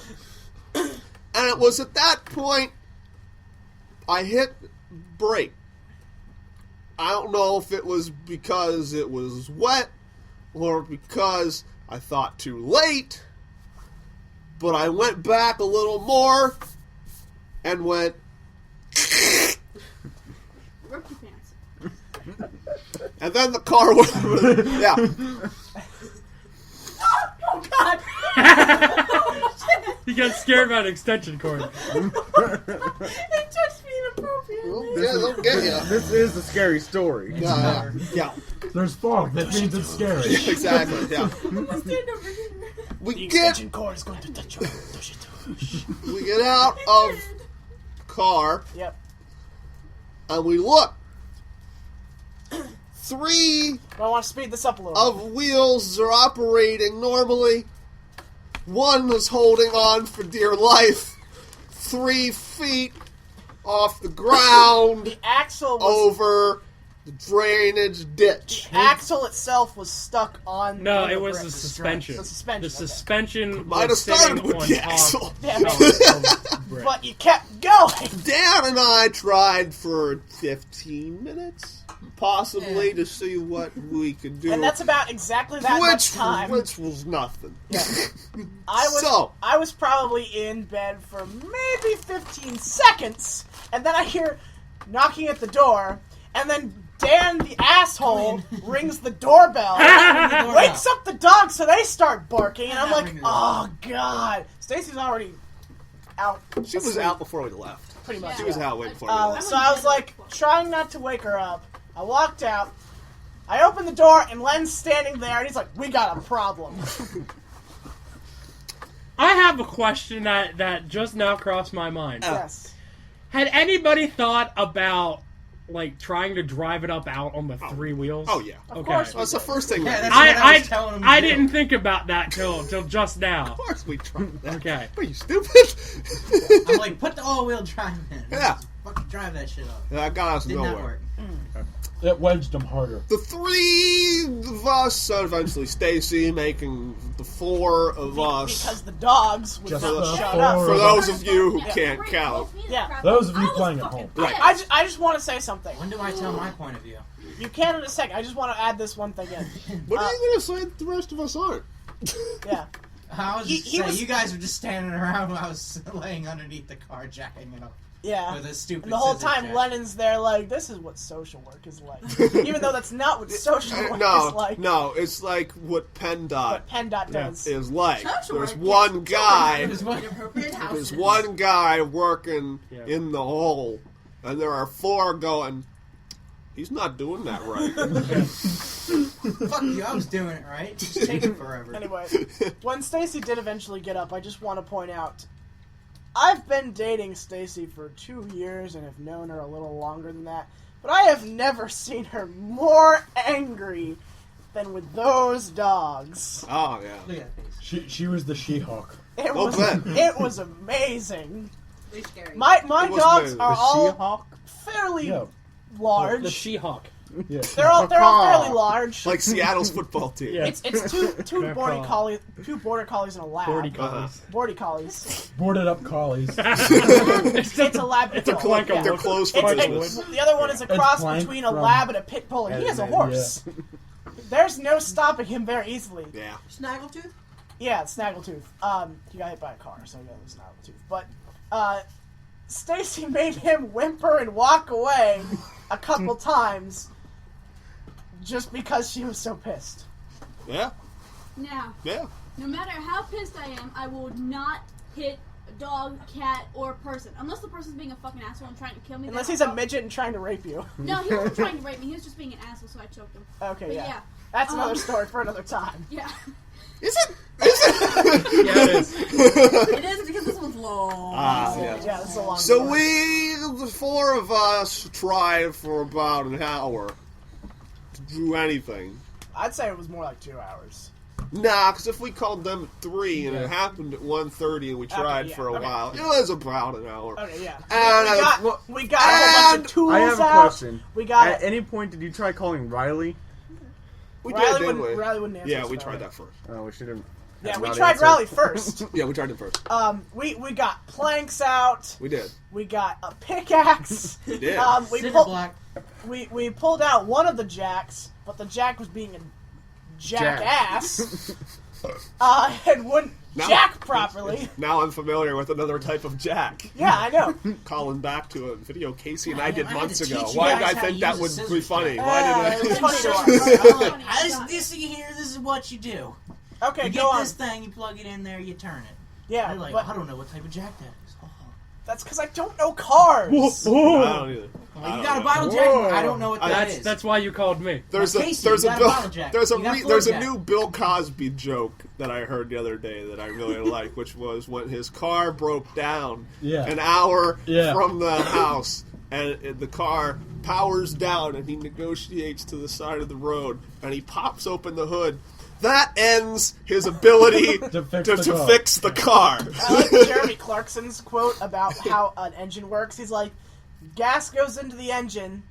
[SPEAKER 3] And it was at that point I hit brake. I don't know if it was because it was wet or because I thought too late, but I went back a little more and went
[SPEAKER 10] Rip your pants.
[SPEAKER 3] and then the car went yeah.
[SPEAKER 5] Oh God!
[SPEAKER 1] You got scared by an extension cord.
[SPEAKER 5] It touched me inappropriately.
[SPEAKER 3] Yeah, they'll get you.
[SPEAKER 8] This is a scary story.
[SPEAKER 3] Yeah.
[SPEAKER 9] There's fog. That means it's scary.
[SPEAKER 3] Exactly, yeah.
[SPEAKER 5] I'm gonna stand over here.
[SPEAKER 3] We
[SPEAKER 4] The
[SPEAKER 3] get
[SPEAKER 4] extension cord is going to touch you. Touch it.
[SPEAKER 3] we get out of the car
[SPEAKER 4] Yep.
[SPEAKER 3] and we look. 3
[SPEAKER 4] I want to speed this up a little.
[SPEAKER 3] of wheels are operating normally. 1 is holding on for dear life. 3 feet off the ground
[SPEAKER 4] The axle was
[SPEAKER 3] over the drainage ditch.
[SPEAKER 4] the axle itself was stuck on.
[SPEAKER 1] No,
[SPEAKER 4] on
[SPEAKER 1] it
[SPEAKER 4] the
[SPEAKER 1] was
[SPEAKER 4] brick.
[SPEAKER 1] the suspension.
[SPEAKER 4] The suspension.
[SPEAKER 1] The
[SPEAKER 4] okay.
[SPEAKER 1] suspension
[SPEAKER 3] Might have
[SPEAKER 1] was
[SPEAKER 3] started
[SPEAKER 1] sitting
[SPEAKER 3] with
[SPEAKER 1] on
[SPEAKER 3] the
[SPEAKER 1] top
[SPEAKER 3] axle.
[SPEAKER 4] Yeah,
[SPEAKER 1] of brick.
[SPEAKER 4] but you kept going.
[SPEAKER 3] Dan and I tried for 15 minutes, possibly, to see what we could do.
[SPEAKER 4] And that's about exactly that much time.
[SPEAKER 3] Which was nothing.
[SPEAKER 4] I was probably in bed for maybe 15 seconds, and then I hear knocking at the door, and then Dan the asshole rings the doorbell, wakes up the dogs so they start barking, and I'm like, oh god. Stacy's already out.
[SPEAKER 3] She was
[SPEAKER 4] asleep,
[SPEAKER 3] out before we left.
[SPEAKER 4] pretty much.
[SPEAKER 3] She was
[SPEAKER 4] yeah.
[SPEAKER 3] out waiting for me. to leave.
[SPEAKER 4] So I was like, trying not to wake her up. I walked out. I opened the door, and Len's standing there, and he's like, we got a problem.
[SPEAKER 1] I have a question that just now crossed my mind.
[SPEAKER 4] Yes.
[SPEAKER 1] Had anybody thought about like trying to drive it up out on the 3 wheels?
[SPEAKER 3] Oh, yeah.
[SPEAKER 4] Of
[SPEAKER 1] Okay.
[SPEAKER 4] course.
[SPEAKER 3] That's the first thing.
[SPEAKER 2] Yeah,
[SPEAKER 3] we
[SPEAKER 2] that's
[SPEAKER 3] did.
[SPEAKER 2] what I was telling him to
[SPEAKER 1] I
[SPEAKER 2] do.
[SPEAKER 1] didn't think about that till just now.
[SPEAKER 3] Of course we tried that.
[SPEAKER 1] Okay.
[SPEAKER 3] Are you stupid?
[SPEAKER 2] I'm like, put the all-wheel drive in.
[SPEAKER 3] Yeah.
[SPEAKER 2] Fucking drive that shit up.
[SPEAKER 3] That got us
[SPEAKER 2] Did not
[SPEAKER 3] nowhere.
[SPEAKER 2] work.
[SPEAKER 9] It wedged them harder.
[SPEAKER 3] The 3 of us, so eventually Stacy making the 4 of us.
[SPEAKER 4] Because the dogs would
[SPEAKER 9] Just
[SPEAKER 4] not
[SPEAKER 9] the
[SPEAKER 4] shut
[SPEAKER 9] 4
[SPEAKER 4] up.
[SPEAKER 3] For
[SPEAKER 9] of
[SPEAKER 3] those
[SPEAKER 9] us.
[SPEAKER 3] of you who
[SPEAKER 10] Yeah.
[SPEAKER 3] can't
[SPEAKER 10] Great,
[SPEAKER 3] count.
[SPEAKER 10] both me
[SPEAKER 4] Yeah.
[SPEAKER 10] crap.
[SPEAKER 9] Those of you
[SPEAKER 10] I was
[SPEAKER 9] playing at
[SPEAKER 10] fucking
[SPEAKER 9] home.
[SPEAKER 3] Right.
[SPEAKER 10] pissed.
[SPEAKER 4] I just want to say something.
[SPEAKER 2] When do I tell my point of view?
[SPEAKER 4] You can in a second. I just want to add this one thing in.
[SPEAKER 3] What are you going to say that the rest of us aren't?
[SPEAKER 4] Yeah.
[SPEAKER 2] I was
[SPEAKER 4] He-
[SPEAKER 2] just
[SPEAKER 4] he
[SPEAKER 2] saying,
[SPEAKER 4] was-
[SPEAKER 2] you guys were just standing around while I was laying underneath the car, jacking it up
[SPEAKER 4] Yeah.
[SPEAKER 2] with a stupid
[SPEAKER 4] And the whole
[SPEAKER 2] scissor
[SPEAKER 4] time,
[SPEAKER 2] jack.
[SPEAKER 4] Lennon's there like, this is what social work is like. Even though that's not what social work is like.
[SPEAKER 3] No, it's like what PennDOT
[SPEAKER 4] What PennDOT does.
[SPEAKER 3] is like.
[SPEAKER 5] Social
[SPEAKER 3] There's
[SPEAKER 5] work,
[SPEAKER 3] one
[SPEAKER 5] yes.
[SPEAKER 3] guy.
[SPEAKER 2] There's one-
[SPEAKER 5] Inappropriate houses.
[SPEAKER 3] There's one guy working
[SPEAKER 1] Yeah.
[SPEAKER 3] in the hole, and there are 4 going. He's not doing that right.
[SPEAKER 2] Fuck you, I was doing it right. Just taking forever.
[SPEAKER 4] Anyway, when Stacy did eventually get up, I just want to point out, I've been dating Stacy for 2 years and have known her a little longer than that, but I have never seen her more angry than with those dogs.
[SPEAKER 3] Oh yeah.
[SPEAKER 2] Look at that face.
[SPEAKER 9] She was the She-Hulk.
[SPEAKER 4] It
[SPEAKER 3] Well
[SPEAKER 4] was
[SPEAKER 3] then.
[SPEAKER 4] it was amazing.
[SPEAKER 5] Really scary.
[SPEAKER 4] My
[SPEAKER 3] It was
[SPEAKER 4] dogs
[SPEAKER 3] amazing.
[SPEAKER 4] are
[SPEAKER 8] The
[SPEAKER 4] all
[SPEAKER 8] She-Hulk?
[SPEAKER 4] fairly
[SPEAKER 9] Yeah.
[SPEAKER 4] large.
[SPEAKER 1] The She-Hulk.
[SPEAKER 9] Yeah.
[SPEAKER 4] They're all fairly large.
[SPEAKER 3] Like Seattle's football team.
[SPEAKER 1] Yeah.
[SPEAKER 4] It's two
[SPEAKER 1] Fair
[SPEAKER 4] border
[SPEAKER 1] call.
[SPEAKER 4] collies, 2 border collies and a lab.
[SPEAKER 1] Border
[SPEAKER 3] Uh-huh.
[SPEAKER 1] collies.
[SPEAKER 4] Border collies.
[SPEAKER 9] Boarded up collies.
[SPEAKER 4] It's a lab.
[SPEAKER 1] It's a clank of
[SPEAKER 3] They're
[SPEAKER 1] wood.
[SPEAKER 3] closed for
[SPEAKER 4] It's
[SPEAKER 3] business.
[SPEAKER 4] the other one is a cross
[SPEAKER 9] planked
[SPEAKER 4] between a
[SPEAKER 9] from
[SPEAKER 4] lab and a pit bull, and he has a horse. There's no stopping him very easily.
[SPEAKER 3] Yeah.
[SPEAKER 5] Snaggletooth?
[SPEAKER 4] Yeah, Snaggletooth. He got hit by a car, so he got a Snaggletooth. But Stacy made him whimper and walk away a couple times. Just because she was so pissed.
[SPEAKER 3] Yeah.
[SPEAKER 10] Now,
[SPEAKER 3] Yeah.
[SPEAKER 10] no matter how pissed I am, I will not hit a dog, cat, or person. Unless the person's being a fucking asshole and trying to kill me.
[SPEAKER 4] Unless
[SPEAKER 10] then
[SPEAKER 4] he's a
[SPEAKER 10] I'll-
[SPEAKER 4] midget and trying to rape you.
[SPEAKER 10] No, he wasn't trying to rape me. He was just being an asshole, so I choked him.
[SPEAKER 4] Okay,
[SPEAKER 10] But
[SPEAKER 4] yeah. That's another
[SPEAKER 10] Um,
[SPEAKER 4] story for another time.
[SPEAKER 10] Yeah.
[SPEAKER 3] Is it? Yeah,
[SPEAKER 1] it is.
[SPEAKER 5] It is because this one's long.
[SPEAKER 4] Yeah, this is a long
[SPEAKER 3] So
[SPEAKER 4] story.
[SPEAKER 3] the four of us tried for about an hour to do anything.
[SPEAKER 4] I'd say it was more like 2 hours.
[SPEAKER 3] Nah, because if we called them at 3 and it happened at 1:30 and we tried
[SPEAKER 4] yeah,
[SPEAKER 3] for a
[SPEAKER 4] okay.
[SPEAKER 3] while, it was about an hour.
[SPEAKER 4] Okay, yeah.
[SPEAKER 3] And
[SPEAKER 4] we got a whole bunch of tools
[SPEAKER 8] I have a
[SPEAKER 4] out.
[SPEAKER 8] question.
[SPEAKER 4] We got
[SPEAKER 8] At any point, did you try calling Riley?
[SPEAKER 3] we
[SPEAKER 4] Riley
[SPEAKER 3] did, didn't
[SPEAKER 4] wouldn't-
[SPEAKER 3] we?
[SPEAKER 4] Riley wouldn't answer
[SPEAKER 3] Yeah,
[SPEAKER 4] us
[SPEAKER 3] we
[SPEAKER 4] about
[SPEAKER 3] tried
[SPEAKER 4] it.
[SPEAKER 3] that first.
[SPEAKER 8] Oh, we should have.
[SPEAKER 4] Yeah, we
[SPEAKER 8] Riley
[SPEAKER 4] tried
[SPEAKER 8] answer.
[SPEAKER 4] Riley first.
[SPEAKER 3] Yeah, we tried him first.
[SPEAKER 4] We got planks out.
[SPEAKER 3] We did.
[SPEAKER 4] We got a pickaxe.
[SPEAKER 3] We did.
[SPEAKER 4] We
[SPEAKER 2] Cinder
[SPEAKER 4] pulled.
[SPEAKER 2] block.
[SPEAKER 4] We pulled out one of the jacks, but the jack was being a jackass. And wouldn't
[SPEAKER 3] Now-
[SPEAKER 4] jack properly.
[SPEAKER 3] Now I'm familiar with another type of jack.
[SPEAKER 4] Yeah, I know.
[SPEAKER 3] Calling back to a video Casey and I
[SPEAKER 2] Man,
[SPEAKER 3] did
[SPEAKER 2] I had
[SPEAKER 3] months
[SPEAKER 2] to
[SPEAKER 3] ago.
[SPEAKER 2] teach you
[SPEAKER 3] Why
[SPEAKER 2] guys
[SPEAKER 3] did I
[SPEAKER 2] how
[SPEAKER 3] think
[SPEAKER 2] to
[SPEAKER 3] that
[SPEAKER 2] use
[SPEAKER 3] would
[SPEAKER 2] a
[SPEAKER 3] be
[SPEAKER 2] scissors
[SPEAKER 3] funny?
[SPEAKER 2] jack.
[SPEAKER 3] Why
[SPEAKER 4] it
[SPEAKER 3] did
[SPEAKER 4] was
[SPEAKER 3] I?
[SPEAKER 4] funny to us.
[SPEAKER 2] I'm like, this thing here, this is what you do.
[SPEAKER 4] Okay,
[SPEAKER 2] You
[SPEAKER 4] go
[SPEAKER 2] get
[SPEAKER 4] on.
[SPEAKER 2] this thing, you plug it in there, you turn it.
[SPEAKER 4] Yeah,
[SPEAKER 2] They're like,
[SPEAKER 4] but
[SPEAKER 2] I don't know what type of jack that is. Oh.
[SPEAKER 4] that's because I don't know cars.
[SPEAKER 3] I don't either.
[SPEAKER 2] Well, you got a bottle jack, but I don't know what that is.
[SPEAKER 1] That's why you called me.
[SPEAKER 3] There's
[SPEAKER 2] Now,
[SPEAKER 3] a
[SPEAKER 2] Casey,
[SPEAKER 3] there's
[SPEAKER 2] you
[SPEAKER 3] a
[SPEAKER 2] got a
[SPEAKER 3] Bill,
[SPEAKER 2] bottle jack.
[SPEAKER 3] there's a
[SPEAKER 2] You got
[SPEAKER 3] re,
[SPEAKER 2] floor
[SPEAKER 3] there's a
[SPEAKER 2] jack.
[SPEAKER 3] new Bill Cosby joke that I heard the other day that I really like, which was when his car broke down
[SPEAKER 9] Yeah.
[SPEAKER 3] an hour
[SPEAKER 9] Yeah.
[SPEAKER 3] from the house, and the car powers down, and he negotiates to the side of the road, and he pops open the hood. That ends his ability
[SPEAKER 9] To fix
[SPEAKER 3] to
[SPEAKER 9] the car.
[SPEAKER 3] fix the car.
[SPEAKER 4] I like Jeremy Clarkson's quote about how an engine works. He's like, gas goes into the engine,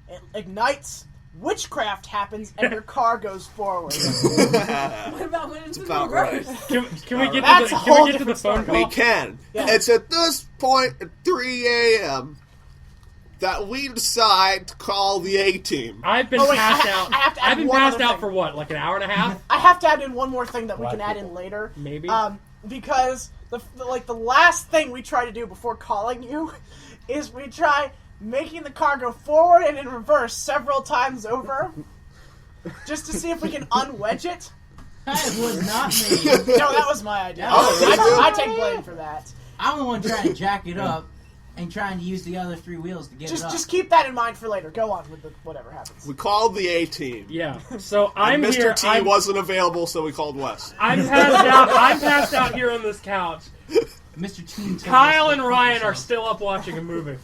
[SPEAKER 4] it ignites, witchcraft happens, and your car goes forward.
[SPEAKER 10] What about when it's in
[SPEAKER 3] about
[SPEAKER 10] reverse?
[SPEAKER 1] Can we get
[SPEAKER 4] That's
[SPEAKER 1] to
[SPEAKER 4] a
[SPEAKER 1] the, can
[SPEAKER 4] whole
[SPEAKER 1] we get to the
[SPEAKER 4] different
[SPEAKER 1] phone
[SPEAKER 4] story.
[SPEAKER 3] We
[SPEAKER 1] call?
[SPEAKER 3] can.
[SPEAKER 4] Yeah.
[SPEAKER 3] It's at this point at 3 a.m. that we decide to call the A-Team.
[SPEAKER 1] I've been
[SPEAKER 4] Oh, wait,
[SPEAKER 1] passed
[SPEAKER 4] I
[SPEAKER 1] out.
[SPEAKER 4] have to add
[SPEAKER 1] I've been
[SPEAKER 4] one
[SPEAKER 1] passed
[SPEAKER 4] other
[SPEAKER 1] out
[SPEAKER 4] thing.
[SPEAKER 1] for what, like an hour and a half?
[SPEAKER 4] I have to add in one more thing that we
[SPEAKER 9] Black
[SPEAKER 4] can add in
[SPEAKER 9] people.
[SPEAKER 4] later.
[SPEAKER 1] Maybe.
[SPEAKER 4] Because the last thing we try to do before calling you is we try making the car go forward and in reverse several times over, just to see if we can unwedge it.
[SPEAKER 2] That was not me.
[SPEAKER 4] No, that was my idea.
[SPEAKER 3] Oh,
[SPEAKER 4] I take blame for that.
[SPEAKER 2] I'm the one trying to jack it up and trying to use the other 3 wheels to get it up.
[SPEAKER 4] Just keep that in mind for later. Go on with whatever happens.
[SPEAKER 3] We called the A-Team.
[SPEAKER 1] Yeah. So I'm
[SPEAKER 3] And Mr.
[SPEAKER 1] here.
[SPEAKER 3] T wasn't available, so we called Wes.
[SPEAKER 1] I'm passed out. I'm passed out here on this couch.
[SPEAKER 2] Mr. Teen told
[SPEAKER 1] Kyle
[SPEAKER 2] us
[SPEAKER 1] and
[SPEAKER 2] to
[SPEAKER 1] Ryan
[SPEAKER 2] fuck
[SPEAKER 1] are
[SPEAKER 2] yourself.
[SPEAKER 1] still up watching a movie.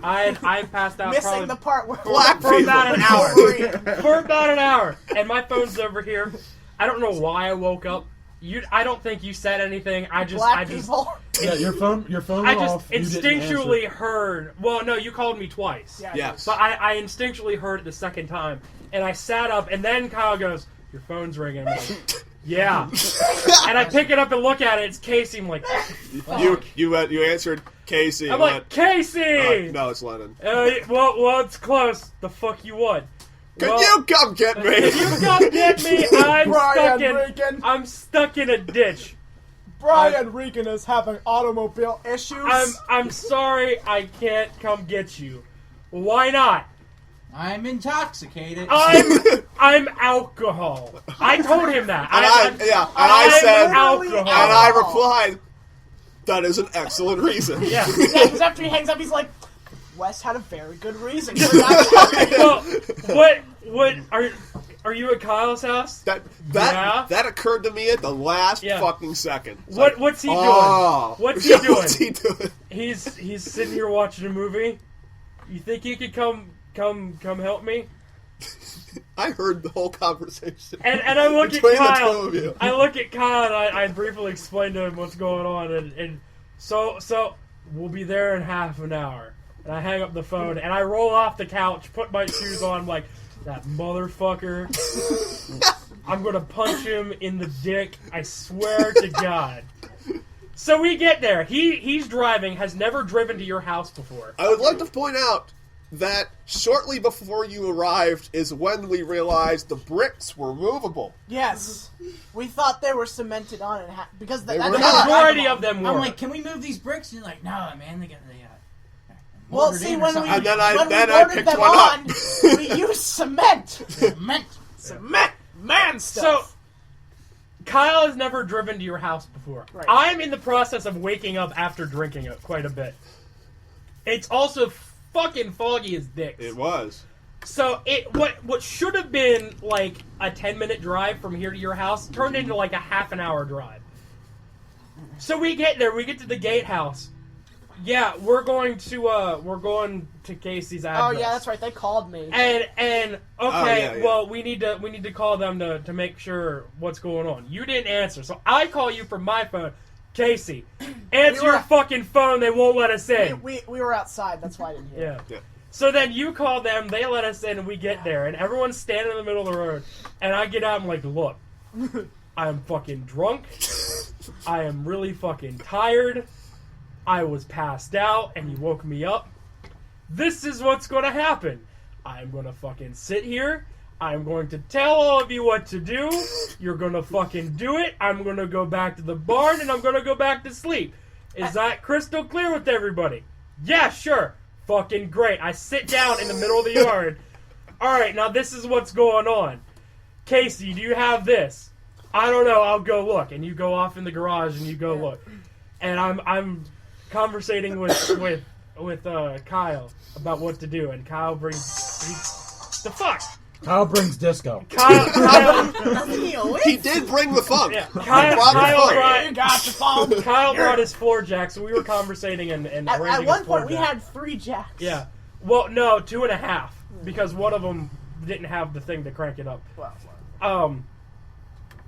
[SPEAKER 1] I passed out
[SPEAKER 4] Missing
[SPEAKER 1] probably
[SPEAKER 4] the part where
[SPEAKER 3] Black
[SPEAKER 1] for about an hour.
[SPEAKER 4] Wolverine.
[SPEAKER 1] For about an hour, and my phone's over here. I don't know why I woke up. I don't think you said anything. I just
[SPEAKER 4] people.
[SPEAKER 9] Yeah, your phone
[SPEAKER 1] I
[SPEAKER 9] went
[SPEAKER 1] just
[SPEAKER 9] off. You didn't
[SPEAKER 1] instinctually
[SPEAKER 9] answer.
[SPEAKER 1] heard. Well, no, you called me twice.
[SPEAKER 4] Yeah,
[SPEAKER 3] Yes.
[SPEAKER 1] But I instinctually heard it the second time, and I sat up, and then Kyle goes, "Your phone's ringing." I'm like, yeah. And I pick it up and look at it. It's Casey. I'm like,
[SPEAKER 3] You answered Casey.
[SPEAKER 1] I'm
[SPEAKER 3] and
[SPEAKER 1] like,
[SPEAKER 3] went,
[SPEAKER 1] Casey.
[SPEAKER 3] no, it's Lennon.
[SPEAKER 1] Well, it's close. The fuck you want?
[SPEAKER 3] Can
[SPEAKER 1] Well,
[SPEAKER 3] you come get me?
[SPEAKER 1] If you come get me, I'm stuck in a ditch.
[SPEAKER 4] Brian Regan is having automobile issues.
[SPEAKER 1] I'm sorry, I can't come get you. Why not?
[SPEAKER 2] I'm intoxicated.
[SPEAKER 1] I'm alcohol. I told him that.
[SPEAKER 3] I
[SPEAKER 1] I'm
[SPEAKER 3] said,
[SPEAKER 1] alcohol.
[SPEAKER 3] and I replied, that is an excellent reason.
[SPEAKER 1] Yeah.
[SPEAKER 4] Because after he hangs up, he's like, Wes had a very good reason for not coming.
[SPEAKER 1] Well, what are you at Kyle's house?
[SPEAKER 3] That occurred to me at the last fucking second. It's
[SPEAKER 1] What's he doing?
[SPEAKER 3] oh.
[SPEAKER 1] What's he doing?
[SPEAKER 3] What's he doing?
[SPEAKER 1] He's sitting here watching a movie. You think he could come help me?
[SPEAKER 3] I heard the whole conversation.
[SPEAKER 1] And I look at
[SPEAKER 3] Between the
[SPEAKER 1] Kyle.
[SPEAKER 3] two of you.
[SPEAKER 1] I look at Kyle and I briefly explain to him what's going on, and so we'll be there in half an hour. And I hang up the phone and I roll off the couch, put my shoes on, like that motherfucker. I'm gonna punch him in the dick. I swear to God. So we get there. He's driving. Has never driven to your house before.
[SPEAKER 3] I would like to point out that shortly before you arrived is when we realized the bricks were movable.
[SPEAKER 4] Yes. We thought they were cemented on it because
[SPEAKER 3] They
[SPEAKER 4] that's
[SPEAKER 3] were
[SPEAKER 1] The
[SPEAKER 3] not.
[SPEAKER 1] majority of them were.
[SPEAKER 2] I'm like, can we move these bricks? And you're like, no, man, they got.
[SPEAKER 4] Well,
[SPEAKER 2] mortared
[SPEAKER 4] see,
[SPEAKER 2] in or
[SPEAKER 4] when
[SPEAKER 2] something.
[SPEAKER 4] we
[SPEAKER 3] And then I
[SPEAKER 4] mortared
[SPEAKER 3] picked
[SPEAKER 4] them
[SPEAKER 3] one up.
[SPEAKER 4] on, we used cement. Cement, man
[SPEAKER 1] So,
[SPEAKER 4] stuff.
[SPEAKER 1] Kyle has never driven to your house before.
[SPEAKER 4] Right.
[SPEAKER 1] I'm in the process of waking up after drinking it quite a bit. It's also fucking foggy as dicks.
[SPEAKER 3] It was.
[SPEAKER 1] So what should have been like a 10-minute drive from here to your house turned into like a half an hour drive. So we get there, we get to the gatehouse. Yeah, we're going to Casey's address.
[SPEAKER 4] Oh yeah, that's right. They called me.
[SPEAKER 1] And okay,
[SPEAKER 3] yeah.
[SPEAKER 1] well we need to call them to make sure what's going on. You didn't answer, so I call you from my phone. Casey, answer your fucking phone. They won't let us in.
[SPEAKER 4] We were outside. That's why I didn't hear.
[SPEAKER 1] Yeah.
[SPEAKER 3] Yeah.
[SPEAKER 1] So then you call them, they let us in, and we get there, and everyone's standing in the middle of the road, and I get out, I'm like, look, I'm fucking drunk, I am really fucking tired, I was passed out, and you woke me up, this is what's gonna happen, I'm gonna fucking sit here, I'm going to tell all of you what to do, you're gonna fucking do it, I'm gonna go back to the barn, and I'm gonna go back to sleep. Is that crystal clear with everybody? Yeah, sure. Fucking great. I sit down in the middle of the yard. Alright, now this is what's going on. Casey, do you have this? I don't know, I'll go look. And you go off in the garage and you go look. And I'm conversating with Kyle about what to do. And Kyle brings... The fuck?
[SPEAKER 9] Kyle brings disco.
[SPEAKER 1] Kyle
[SPEAKER 3] He did bring the funk.
[SPEAKER 1] Yeah,
[SPEAKER 3] Kyle
[SPEAKER 1] Kyle brought his 4 jacks, so we were conversating and
[SPEAKER 4] At
[SPEAKER 1] arranging
[SPEAKER 4] one
[SPEAKER 1] his 4
[SPEAKER 4] point, we
[SPEAKER 1] jacks.
[SPEAKER 4] had 3 jacks.
[SPEAKER 1] Yeah. Well, no, 2.5, because one of them didn't have the thing to crank it up.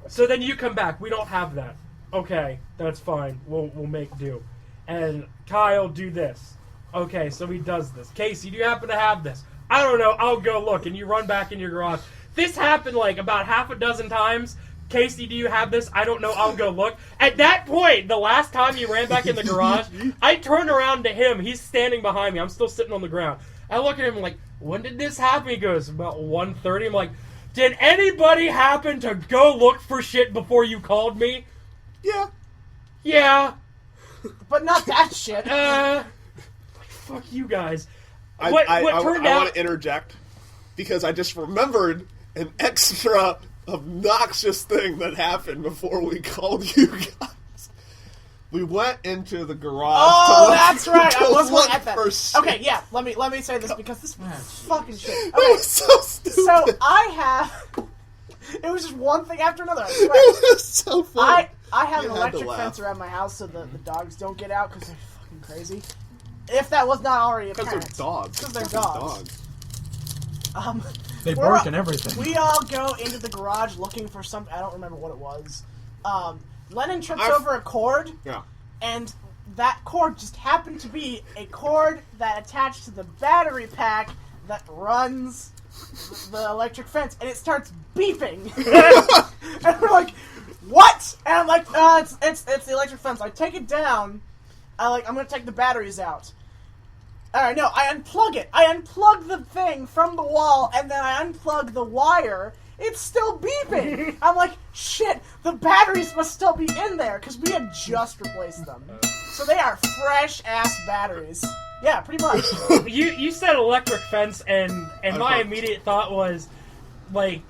[SPEAKER 1] So then you come back. We don't have that. Okay, that's fine. We'll make do. And Kyle, do this. Okay, so he does this. Casey, do you happen to have this? I don't know. I'll go look. And you run back in your garage. This happened like about half a dozen times. Casey, do you have this? I don't know. I'll go look. At that point, the last time you ran back in the garage, I turned around to him. He's standing behind me. I'm still sitting on the ground. I look at him like, when did this happen? He goes, about 1:30. I'm like, did anybody happen to go look for shit before you called me?
[SPEAKER 3] Yeah.
[SPEAKER 1] Yeah.
[SPEAKER 4] But not that shit.
[SPEAKER 1] Fuck you guys.
[SPEAKER 3] I want to interject because I just remembered an extra obnoxious thing that happened before we called you guys. We went into the garage.
[SPEAKER 4] Oh, that's right. I was
[SPEAKER 3] look
[SPEAKER 4] looking at that.
[SPEAKER 3] for shit.
[SPEAKER 4] Okay, yeah. Let me say this because this fucking shit.
[SPEAKER 3] It
[SPEAKER 4] Okay,
[SPEAKER 3] was so stupid.
[SPEAKER 4] so I have. It was just one thing after another. I swear.
[SPEAKER 3] It was so funny.
[SPEAKER 4] I have
[SPEAKER 3] You
[SPEAKER 4] an
[SPEAKER 3] had to
[SPEAKER 4] electric
[SPEAKER 3] laugh.
[SPEAKER 4] fence around my house so the dogs don't get out because they're fucking crazy. If that was not already
[SPEAKER 3] Because
[SPEAKER 4] apparent.
[SPEAKER 3] they're dogs.
[SPEAKER 4] Because they're
[SPEAKER 3] Fucking
[SPEAKER 4] dogs.
[SPEAKER 9] They
[SPEAKER 4] We're
[SPEAKER 9] bark
[SPEAKER 4] all-
[SPEAKER 9] and everything.
[SPEAKER 4] We all go into the garage looking for something. I don't remember what it was. Lennon trips
[SPEAKER 3] I've-
[SPEAKER 4] over a cord,
[SPEAKER 3] Yeah.
[SPEAKER 4] and that cord just happened to be a cord that attached to the battery pack that runs the electric fence, and it starts beeping. And we're like, what? And I'm like, it's the electric fence. I take it down. I'm gonna take the batteries out. Alright, no, I unplug it. I unplug the thing from the wall, and then I unplug the wire. It's still beeping. I'm like, shit, the batteries must still be in there, because we had just replaced them. So they are fresh-ass batteries. Yeah, pretty much.
[SPEAKER 1] You said electric fence, and my immediate thought was, like,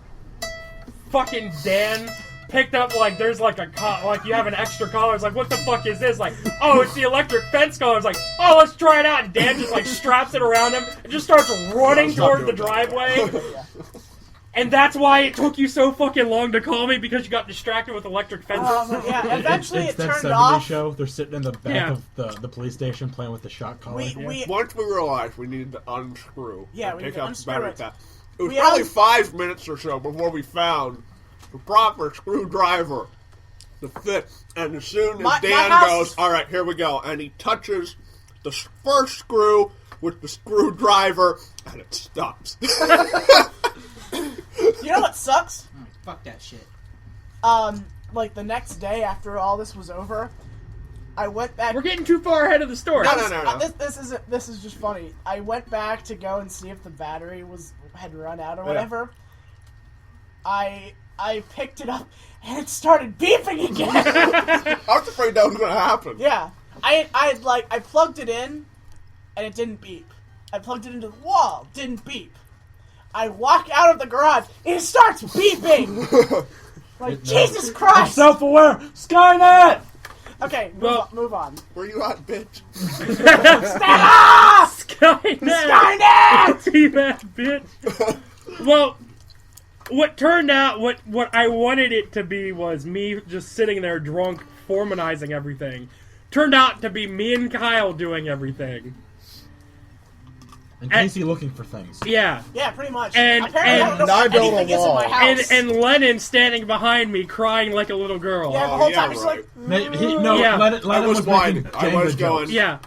[SPEAKER 1] fucking Dan picked up, like, there's like like you have an extra collar. It's like, what the fuck is this? Like, oh, it's the electric fence collar. It's like, oh, let's try it out. And Dan just like straps it around him and just starts running toward the driveway. And that's why it took you so fucking long to call me, because you got distracted with electric fences.
[SPEAKER 4] Yeah, eventually
[SPEAKER 9] It's
[SPEAKER 4] it
[SPEAKER 9] that
[SPEAKER 4] turned
[SPEAKER 9] 70s
[SPEAKER 4] off.
[SPEAKER 9] show. They're sitting in the back
[SPEAKER 1] Yeah.
[SPEAKER 9] of the police station playing with the shot collar.
[SPEAKER 3] Once we realized we needed to unscrew
[SPEAKER 4] Yeah,
[SPEAKER 3] and
[SPEAKER 4] we
[SPEAKER 3] take
[SPEAKER 4] need to
[SPEAKER 3] out the
[SPEAKER 4] unscrew
[SPEAKER 3] battery
[SPEAKER 4] it.
[SPEAKER 3] pack. It was
[SPEAKER 4] We
[SPEAKER 3] probably
[SPEAKER 4] uns-
[SPEAKER 3] 5 minutes or so before we found the proper screwdriver to fit. And as soon as
[SPEAKER 4] My
[SPEAKER 3] Dan
[SPEAKER 4] house
[SPEAKER 3] goes,
[SPEAKER 4] is-
[SPEAKER 3] all right, here we go, and he touches the first screw with the screwdriver, and it stops.
[SPEAKER 4] You know what sucks?
[SPEAKER 2] Fuck that shit.
[SPEAKER 4] Like the next day after all this was over, I went back.
[SPEAKER 1] We're getting too far ahead of the story.
[SPEAKER 3] No.
[SPEAKER 4] This is just funny. I went back to go and see if the battery had run out or whatever. I picked it up and it started beeping again.
[SPEAKER 3] I was afraid that was going to happen.
[SPEAKER 4] Yeah, I plugged it in, and it didn't beep. I plugged it into the wall, didn't beep. I walk out of the garage, and it starts beeping! Like, Jesus Christ!
[SPEAKER 9] Self-aware! Skynet!
[SPEAKER 4] Okay, move on.
[SPEAKER 3] Where you at, bitch?
[SPEAKER 4] Stella!
[SPEAKER 1] Skynet!
[SPEAKER 4] Skynet!
[SPEAKER 1] See that, bitch? Well, what turned out, what I wanted it to be was me just sitting there drunk, formanizing everything. Turned out to be me and Kyle doing everything.
[SPEAKER 9] And Casey looking for things.
[SPEAKER 1] Yeah.
[SPEAKER 4] Yeah, pretty much.
[SPEAKER 1] And
[SPEAKER 4] Apparently, I don't know
[SPEAKER 8] built a
[SPEAKER 4] anything is in
[SPEAKER 8] wall.
[SPEAKER 4] my house.
[SPEAKER 1] And Lennon standing behind me, crying like a little girl.
[SPEAKER 4] Yeah, the whole time
[SPEAKER 3] yeah,
[SPEAKER 4] he's
[SPEAKER 3] right.
[SPEAKER 4] like,
[SPEAKER 1] Yeah.
[SPEAKER 9] Lennon
[SPEAKER 3] I was
[SPEAKER 9] making
[SPEAKER 3] whining. I was
[SPEAKER 9] Jenga
[SPEAKER 3] going.
[SPEAKER 9] jokes.
[SPEAKER 1] Yeah.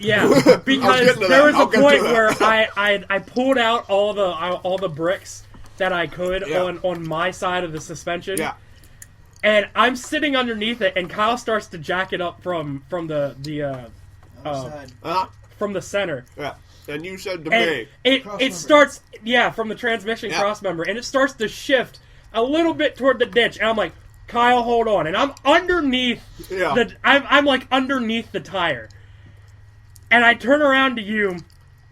[SPEAKER 1] Yeah, because
[SPEAKER 3] getting to
[SPEAKER 1] there
[SPEAKER 3] that.
[SPEAKER 1] was
[SPEAKER 3] I'll
[SPEAKER 1] a
[SPEAKER 3] get
[SPEAKER 1] point
[SPEAKER 3] to that.
[SPEAKER 1] where I pulled out all the bricks that I could
[SPEAKER 3] Yeah.
[SPEAKER 1] on my side of the suspension.
[SPEAKER 3] Yeah.
[SPEAKER 1] And I'm sitting underneath it, and Kyle starts to jack it up from the from the center.
[SPEAKER 3] Yeah. And you said to
[SPEAKER 1] And
[SPEAKER 3] me,
[SPEAKER 1] it starts from the transmission
[SPEAKER 3] Yeah.
[SPEAKER 1] cross member, and it starts to shift a little bit toward the ditch, and I'm like, Kyle, hold on, and I'm underneath
[SPEAKER 3] Yeah.
[SPEAKER 1] I'm like underneath the tire, and I turn around to you,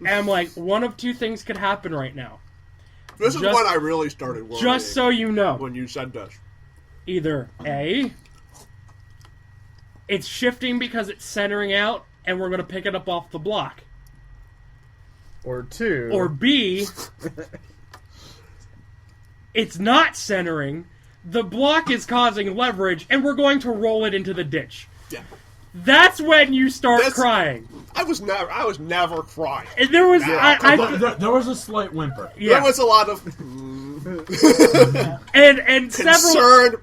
[SPEAKER 1] and I'm like, one of two things could happen right now.
[SPEAKER 3] this is
[SPEAKER 1] just-
[SPEAKER 3] when I really started worrying.
[SPEAKER 1] Just so you know,
[SPEAKER 3] when you said this.
[SPEAKER 1] either A, it's shifting because it's centering out, and we're gonna pick it up off the block.
[SPEAKER 8] Or 2.
[SPEAKER 1] Or B, it's not centering, the block is causing leverage, and we're going to roll it into the ditch.
[SPEAKER 3] Yeah.
[SPEAKER 1] That's when you start crying.
[SPEAKER 3] I was never crying.
[SPEAKER 1] And there was,
[SPEAKER 9] There was a slight whimper.
[SPEAKER 1] yeah,
[SPEAKER 3] There was a lot of
[SPEAKER 1] and
[SPEAKER 3] concern.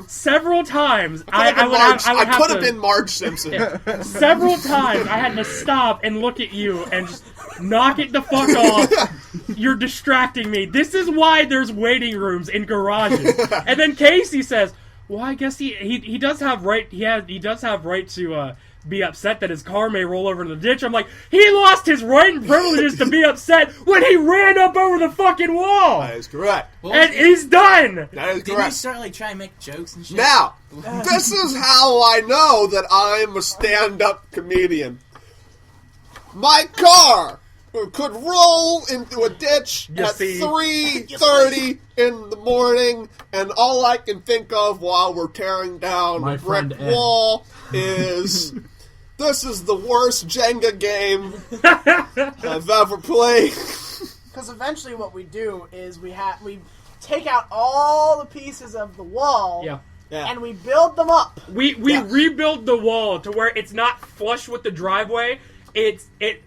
[SPEAKER 1] several times
[SPEAKER 3] I
[SPEAKER 1] I
[SPEAKER 3] could have been Marge Simpson.
[SPEAKER 1] several times I had to stop and look at you and just knock it the fuck off. You're distracting me. This is why there's waiting rooms in garages. And then Casey says, "Well, I guess he does have right. He does have right to be upset that his car may roll over in the ditch." I'm like, he lost his right and privileges to be upset when he ran up over the fucking wall.
[SPEAKER 3] That is correct.
[SPEAKER 1] And he's done.
[SPEAKER 3] That is
[SPEAKER 2] Didn't he
[SPEAKER 3] correct.
[SPEAKER 2] start like trying to make jokes and shit?
[SPEAKER 3] Now, this is how I know that I'm a stand-up comedian. My car could roll into a ditch
[SPEAKER 1] You
[SPEAKER 3] at
[SPEAKER 1] see?
[SPEAKER 3] 3:30 in the morning, and all I can think of while we're tearing down
[SPEAKER 9] My
[SPEAKER 3] a brick
[SPEAKER 9] friend Ed.
[SPEAKER 3] wall is, this is the worst Jenga game I've ever played.
[SPEAKER 4] because eventually what we do is we take out all the pieces of the wall,
[SPEAKER 1] Yeah.
[SPEAKER 3] Yeah.
[SPEAKER 4] and we build them up.
[SPEAKER 1] We rebuild the wall to where it's not flush with the driveway. It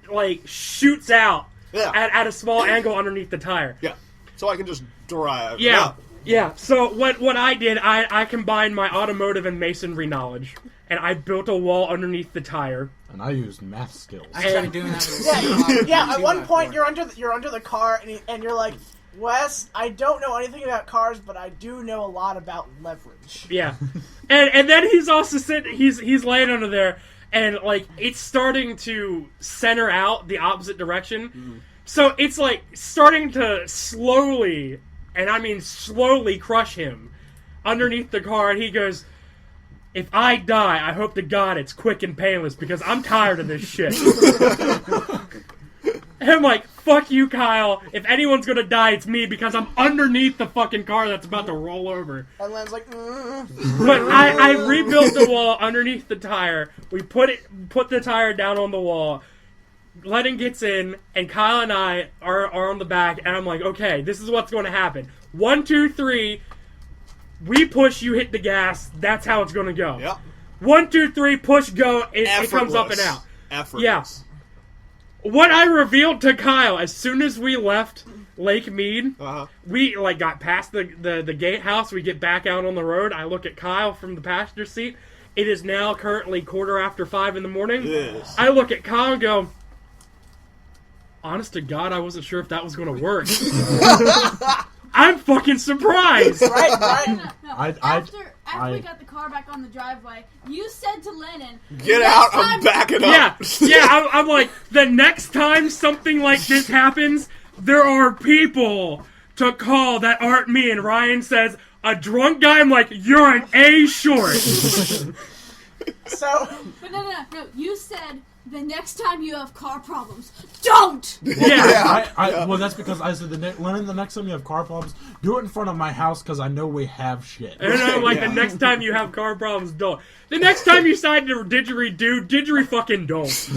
[SPEAKER 1] like shoots out
[SPEAKER 3] Yeah.
[SPEAKER 1] at a small angle underneath the tire.
[SPEAKER 3] Yeah. So I can just drive.
[SPEAKER 1] Yeah. Yeah. So what I did, I combined my automotive and masonry knowledge, and I built a wall underneath the tire.
[SPEAKER 9] And I used math skills.
[SPEAKER 2] I tried doing that with a
[SPEAKER 4] Yeah, at one point you're under the car, and you're like, Wes, I don't know anything about cars, but I do know a lot about leverage.
[SPEAKER 1] Yeah. and then he's also he's laying under there, and like it's starting to center out the opposite direction.
[SPEAKER 3] Mm-hmm.
[SPEAKER 1] So it's like starting to slowly, and I mean slowly, crush him underneath the car, and he goes, "If I die, I hope to God it's quick and painless, because I'm tired of this shit." And I'm like, fuck you, Kyle. If anyone's gonna die, it's me, because I'm underneath the fucking car that's about to roll over.
[SPEAKER 4] And Len's like,
[SPEAKER 1] But I rebuilt the wall underneath the tire. We put the tire down on the wall. Lennon gets in, and Kyle and I are on the back, and I'm like, okay, this is what's going to happen. 1, 2, 3. We push, you hit the gas. That's how it's going to go.
[SPEAKER 3] Yep.
[SPEAKER 1] 1, 2, 3, push, go. It comes up and out.
[SPEAKER 3] Effortless.
[SPEAKER 1] Yeah. What I revealed to Kyle as soon as we left Lake Mead, we like got past the gatehouse. We get back out on the road. I look at Kyle from the passenger seat. It is now currently 5:15 in the morning.
[SPEAKER 3] Yes.
[SPEAKER 1] I look at Kyle and go, honest to God, I wasn't sure if that was going to work. I'm fucking surprised.
[SPEAKER 4] right.
[SPEAKER 10] No.
[SPEAKER 9] After
[SPEAKER 10] we got the car back on the driveway, you said to Lennon,
[SPEAKER 3] Get out, I'm backing up.
[SPEAKER 1] Yeah, I'm like, the next time something like this happens, there are people to call that aren't me. And Ryan says, a drunk guy, I'm like, you're an A short.
[SPEAKER 4] So,
[SPEAKER 10] But no. You said the next time you have car problems, don't!
[SPEAKER 9] Well, that's because I said, Lennon, the next time you have car problems, do it in front of my house because I know we have shit.
[SPEAKER 1] And I'm like, the next time you have car problems, don't. The next time you decide to didgeridoo fucking don't.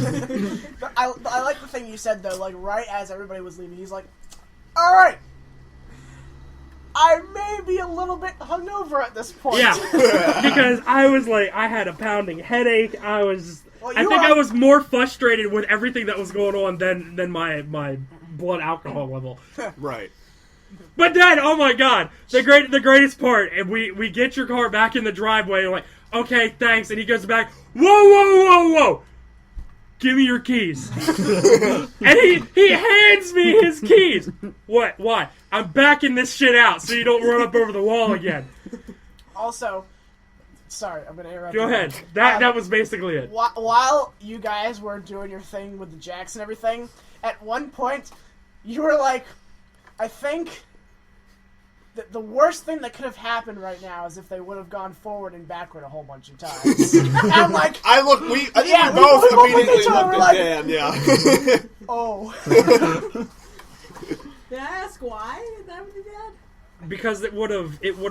[SPEAKER 4] I like the thing you said, though, like, right as everybody was leaving, he's like, alright, I may be a little bit hungover at this point.
[SPEAKER 1] Yeah, because I was like, I had a pounding headache, I was more frustrated with everything that was going on than my blood alcohol level.
[SPEAKER 3] Right.
[SPEAKER 1] But then, oh my god, the greatest part, and we get your car back in the driveway, and like, okay, thanks, and he goes back, whoa, give me your keys. And he hands me his keys. What? Why? I'm backing this shit out so you don't run up over the wall again.
[SPEAKER 4] Also, sorry, I'm going to interrupt.
[SPEAKER 1] Go ahead. That was basically it.
[SPEAKER 4] While you guys were doing your thing with the jacks and everything, at one point, you were like, I think that the worst thing that could have happened right now is if they would have gone forward and backward a whole bunch of times. I'm like,
[SPEAKER 3] I think we both immediately looked at Dan, yeah.
[SPEAKER 4] Oh.
[SPEAKER 5] Did I ask why? Is that what you did?
[SPEAKER 1] Because it would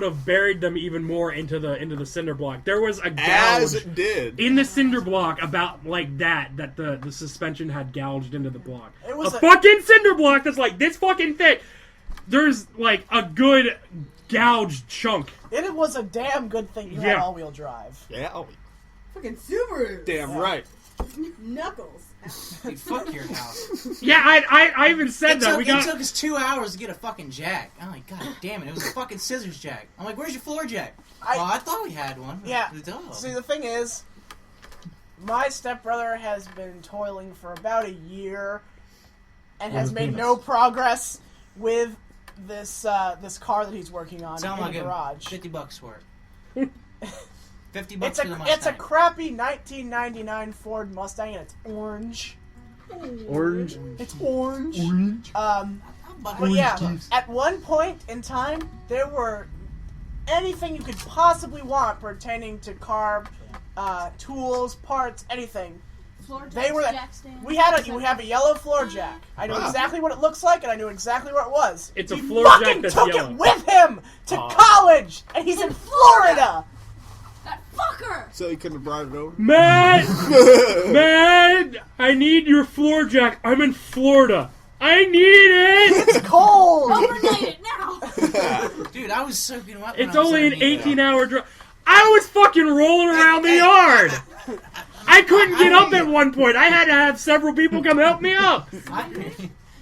[SPEAKER 1] have buried them even more into the cinder block. There was a gouge
[SPEAKER 3] As it did.
[SPEAKER 1] in the cinder block about like that the suspension had gouged into the block.
[SPEAKER 4] It was
[SPEAKER 1] a fucking cinder block that's like this fucking thick. There's like a good gouged chunk.
[SPEAKER 4] It was a damn good thing you had all-wheel drive.
[SPEAKER 3] Yeah. Oh,
[SPEAKER 5] Fucking Subaru.
[SPEAKER 3] damn right.
[SPEAKER 5] Knuckles.
[SPEAKER 2] Dude, fuck your house.
[SPEAKER 1] Yeah, I even said that.
[SPEAKER 2] It took us 2 hours to get a fucking jack. I'm like, god damn it, it was a fucking scissors jack. I'm like, where's your floor jack? I thought we had one.
[SPEAKER 4] Yeah.
[SPEAKER 2] Duh.
[SPEAKER 4] See, the thing is, my stepbrother has been toiling for about a year and has made no progress with this car that he's working on in the garage.
[SPEAKER 2] $50 for it. $50 for the Mustang.
[SPEAKER 4] It's a crappy 1999 Ford Mustang, and it's orange.
[SPEAKER 8] Orange.
[SPEAKER 4] It's orange. But
[SPEAKER 2] yeah,
[SPEAKER 4] at one point in time, there were anything you could possibly want pertaining to car, tools, parts, anything.
[SPEAKER 10] Floor
[SPEAKER 4] They were.
[SPEAKER 10] jack stand.
[SPEAKER 4] We have a yellow floor jack. I knew exactly what it looks like, and I knew exactly where it was.
[SPEAKER 1] It's a
[SPEAKER 4] He
[SPEAKER 1] floor jack
[SPEAKER 4] fucking
[SPEAKER 1] that's
[SPEAKER 4] took
[SPEAKER 1] yellow.
[SPEAKER 4] it with him to college, and he's in Florida.
[SPEAKER 10] That fucker!
[SPEAKER 3] So he couldn't have brought it over?
[SPEAKER 1] Man, I need your floor jack. I'm in Florida. I need it.
[SPEAKER 4] It's cold.
[SPEAKER 10] Overnight it now.
[SPEAKER 2] Dude, I was soaking wet.
[SPEAKER 1] It's only an 18-hour drive. I was fucking rolling around the yard. I couldn't get up at one point. I had to have several people come help me up.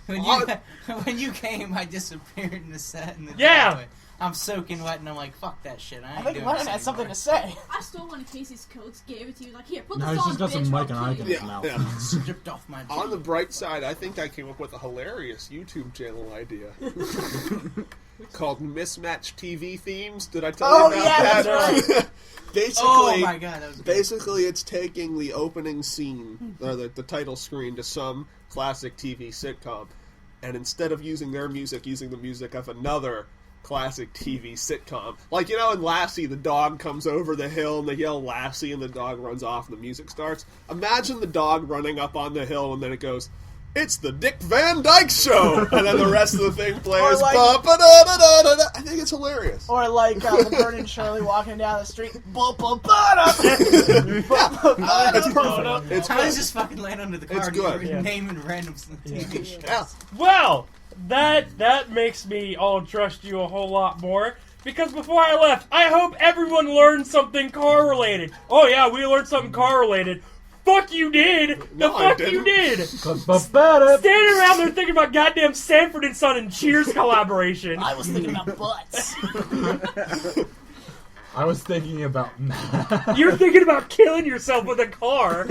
[SPEAKER 2] When you came, I disappeared in the set in the
[SPEAKER 1] Yeah.
[SPEAKER 2] driveway. I'm soaking wet, and I'm like, fuck that shit. I ain't
[SPEAKER 4] think
[SPEAKER 2] doing
[SPEAKER 4] Lennon
[SPEAKER 2] this
[SPEAKER 4] had something
[SPEAKER 2] anymore.
[SPEAKER 4] to say.
[SPEAKER 10] I stole one of Casey's coats, gave it to you, like, here, put
[SPEAKER 9] No,
[SPEAKER 10] this
[SPEAKER 9] he's
[SPEAKER 10] on,
[SPEAKER 9] just got some
[SPEAKER 10] bitch,
[SPEAKER 9] Mike
[SPEAKER 10] I'll
[SPEAKER 9] and Ike
[SPEAKER 10] kill
[SPEAKER 9] in
[SPEAKER 10] you.
[SPEAKER 9] his mouth.
[SPEAKER 3] Yeah.
[SPEAKER 2] Stripped off my
[SPEAKER 3] On the bright side, I think I came up with a hilarious YouTube channel idea. Called Mismatched TV Themes. Did I tell you about that?
[SPEAKER 4] That's right.
[SPEAKER 3] Basically,
[SPEAKER 2] Oh my god, that was good.
[SPEAKER 3] basically, it's taking the opening scene, or the title screen, to some classic TV sitcom, and instead of using their music, using the music of another classic TV sitcom. Like, you know, in Lassie, the dog comes over the hill, and they yell Lassie, and the dog runs off, and the music starts. Imagine the dog running up on the hill, and then it goes, "It's the Dick Van Dyke Show!" And then the rest of the thing plays.
[SPEAKER 4] like-
[SPEAKER 3] Ba-ba-da-da-da-da. I think it's hilarious.
[SPEAKER 4] Or like Laverne and Shirley walking down the street.
[SPEAKER 3] It's perfect. It's
[SPEAKER 2] How
[SPEAKER 3] good.
[SPEAKER 2] does this fucking land under the car?
[SPEAKER 3] It's good.
[SPEAKER 2] You're naming random TV shows.
[SPEAKER 3] Yeah.
[SPEAKER 1] Well, that makes me all trust you a whole lot more. Because before I left, I hope everyone learned something car-related. Oh yeah, we learned something car-related. Fuck you did!
[SPEAKER 3] No, I
[SPEAKER 1] fuck you
[SPEAKER 3] didn't.
[SPEAKER 1] did! Standing around there thinking about goddamn Sanford and Son and Cheers collaboration.
[SPEAKER 4] I was thinking about butts.
[SPEAKER 9] I was thinking about
[SPEAKER 1] You're thinking about killing yourself with a car.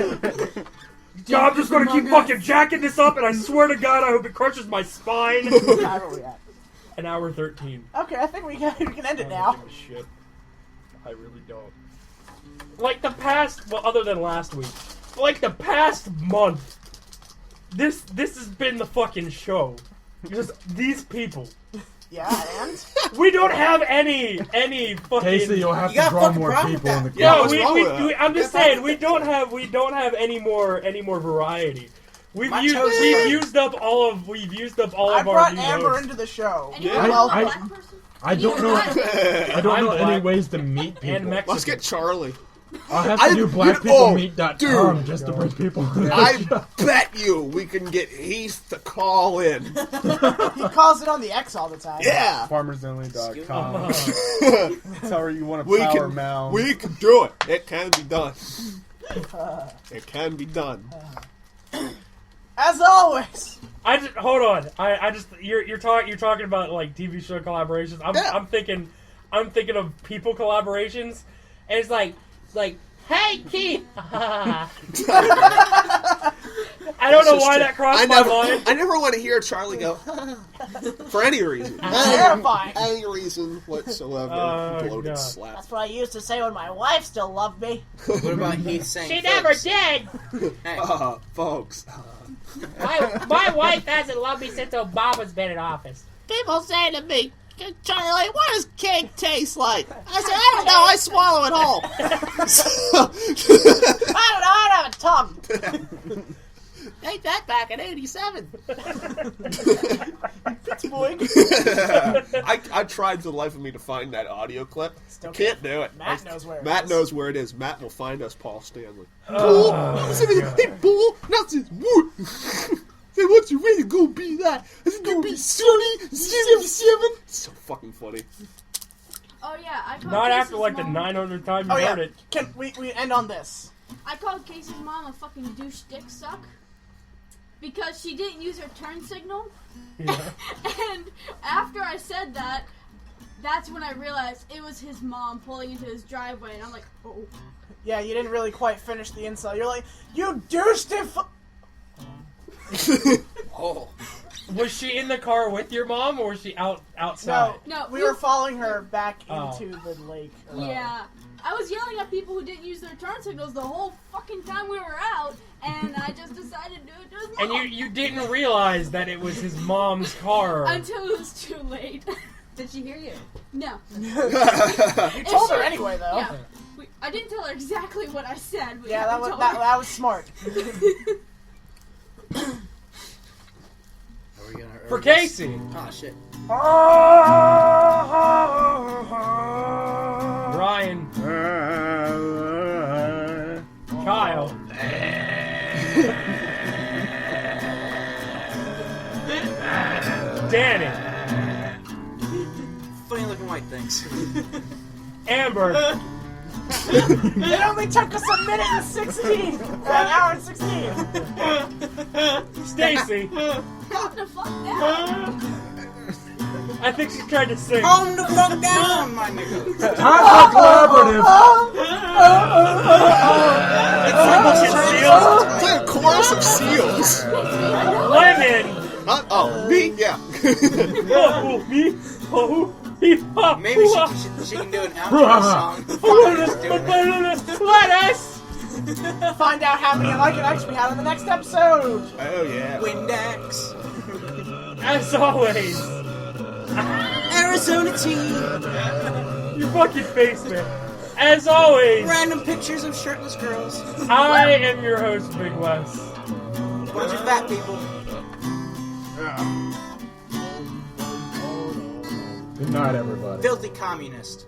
[SPEAKER 1] God, I'm just gonna keep fucking jacking this up, and I swear to God, I hope it crushes my spine.
[SPEAKER 4] What time are we at?
[SPEAKER 1] An hour 13.
[SPEAKER 4] Okay, I think we can end it
[SPEAKER 1] I
[SPEAKER 4] now.
[SPEAKER 1] don't give a shit. I really don't. Like the past, well, other than last week, like the past month, this has been the fucking show. Just these people.
[SPEAKER 4] Yeah, and?
[SPEAKER 1] We don't have any fucking.
[SPEAKER 9] Casey, you'll have
[SPEAKER 2] You got
[SPEAKER 9] to
[SPEAKER 2] a
[SPEAKER 9] draw
[SPEAKER 2] fucking
[SPEAKER 9] more
[SPEAKER 2] problem
[SPEAKER 9] people in
[SPEAKER 2] with
[SPEAKER 9] the
[SPEAKER 2] that.
[SPEAKER 3] Yeah,
[SPEAKER 1] No,
[SPEAKER 3] what's wrong with that?
[SPEAKER 1] I'm just saying we don't have any more variety. We've
[SPEAKER 2] My
[SPEAKER 1] used
[SPEAKER 2] choice-
[SPEAKER 1] we've used up all of
[SPEAKER 4] I
[SPEAKER 1] our
[SPEAKER 4] brought
[SPEAKER 1] new
[SPEAKER 4] Amber
[SPEAKER 1] hosts.
[SPEAKER 4] into the show.
[SPEAKER 10] Anyone
[SPEAKER 9] I-
[SPEAKER 10] know a
[SPEAKER 9] I-
[SPEAKER 10] black person?
[SPEAKER 9] I don't know. I don't
[SPEAKER 1] I'm
[SPEAKER 9] know any
[SPEAKER 1] black.
[SPEAKER 9] ways to meet people.
[SPEAKER 1] And Mexican.
[SPEAKER 3] Let's get Charlie.
[SPEAKER 9] I'll have
[SPEAKER 3] I-
[SPEAKER 9] to do
[SPEAKER 3] you-
[SPEAKER 9] blackpeoplemeet.com
[SPEAKER 3] dude.
[SPEAKER 9] just to bring people. on the
[SPEAKER 3] I
[SPEAKER 9] show.
[SPEAKER 3] bet you we can get Heath to call in.
[SPEAKER 4] He calls it on the X all the time.
[SPEAKER 3] Yeah.
[SPEAKER 8] FarmersOnly.com. That's how you want to
[SPEAKER 3] We
[SPEAKER 8] power
[SPEAKER 3] can,
[SPEAKER 8] mound.
[SPEAKER 3] we can do it. It can be done. It can be done.
[SPEAKER 4] As always.
[SPEAKER 1] Hold on. I just you're talking about like TV show collaborations. I'm thinking of people collaborations, and it's like hey Keith. I don't know why that crossed my mind.
[SPEAKER 3] I never want to hear Charlie go for any reason.
[SPEAKER 4] Terrifying.
[SPEAKER 3] Any reason whatsoever.
[SPEAKER 1] Oh,
[SPEAKER 3] Bloated
[SPEAKER 1] God.
[SPEAKER 3] slap.
[SPEAKER 4] That's what I used to say when my wife still loved me.
[SPEAKER 2] What about Heath saying?
[SPEAKER 11] She never
[SPEAKER 2] folks?
[SPEAKER 11] did.
[SPEAKER 2] Hey,
[SPEAKER 3] Folks.
[SPEAKER 11] My wife hasn't loved me since Obama's been in office.
[SPEAKER 12] People say to me, Charlie, what does cake taste like? I said, I don't know, I swallow it whole.
[SPEAKER 4] I don't have a tongue.
[SPEAKER 12] Ain't that back in 87?
[SPEAKER 4] Pittsburgh.
[SPEAKER 3] I tried to the life of me to find that audio clip.
[SPEAKER 4] Still
[SPEAKER 3] Can't do it.
[SPEAKER 4] Matt knows where it
[SPEAKER 3] Matt
[SPEAKER 4] is.
[SPEAKER 3] knows where it is. Matt will find us Paul Stanley.
[SPEAKER 1] Oh,
[SPEAKER 3] Hey, Paul, not this wood. Hey, what's you really gonna be that? Is it gonna be Sunny 77? So fucking funny.
[SPEAKER 10] Oh yeah, I called
[SPEAKER 1] Not
[SPEAKER 10] Casey's
[SPEAKER 1] after like the
[SPEAKER 10] mom.
[SPEAKER 1] 900th time you
[SPEAKER 4] Oh yeah.
[SPEAKER 1] heard it.
[SPEAKER 4] Can we end on this?
[SPEAKER 10] I called Casey's mom a fucking douche dick suck because she didn't use her turn signal.
[SPEAKER 1] Yeah.
[SPEAKER 10] And after I said that, that's when I realized it was his mom pulling into his driveway, and I'm like, oh.
[SPEAKER 4] Yeah, you didn't really quite finish the insult. You're like, you douched it.
[SPEAKER 3] Oh.
[SPEAKER 1] Was she in the car with your mom, or was she outside?
[SPEAKER 10] No,
[SPEAKER 4] we were following her back
[SPEAKER 1] Oh.
[SPEAKER 4] into the lake.
[SPEAKER 10] Yeah. I was yelling at people who didn't use their turn signals the whole fucking time we were out, and I just decided to do it to his mom.
[SPEAKER 1] And you didn't realize that it was his mom's car.
[SPEAKER 10] Until it was too late.
[SPEAKER 5] Did she hear you?
[SPEAKER 10] No.
[SPEAKER 4] You told her anyway, though.
[SPEAKER 10] Yeah. I didn't tell her exactly what I said. But
[SPEAKER 4] Yeah,
[SPEAKER 10] I
[SPEAKER 4] that was
[SPEAKER 10] told
[SPEAKER 4] that,
[SPEAKER 10] her.
[SPEAKER 4] that was smart.
[SPEAKER 1] For Casey.
[SPEAKER 2] Oh shit.
[SPEAKER 1] Ryan. Kyle. Danny.
[SPEAKER 2] Funny looking white things.
[SPEAKER 1] Amber.
[SPEAKER 4] It only took us a minute and 16. An hour and 16.
[SPEAKER 1] Stacy.
[SPEAKER 10] Calm the fuck down.
[SPEAKER 1] I think she tried to sing.
[SPEAKER 2] Calm the fuck down, my nigga.
[SPEAKER 9] Time for collaborative.
[SPEAKER 3] It's like a chorus of seals.
[SPEAKER 1] Lennon.
[SPEAKER 3] Me? Yeah.
[SPEAKER 1] Oh, me. Oh, me.
[SPEAKER 2] Maybe she can do an outro song.
[SPEAKER 1] Let us.
[SPEAKER 4] Find out how many Mike and Ike we have in the next episode.
[SPEAKER 3] Oh, yeah.
[SPEAKER 2] Windex.
[SPEAKER 1] As always.
[SPEAKER 2] Arizona tea.
[SPEAKER 1] Your fucking face, man. As always.
[SPEAKER 2] Random pictures of shirtless girls.
[SPEAKER 1] I am your host, Big Wes.
[SPEAKER 2] Bunch of fat people.
[SPEAKER 9] Good night, everybody.
[SPEAKER 2] Filthy communist.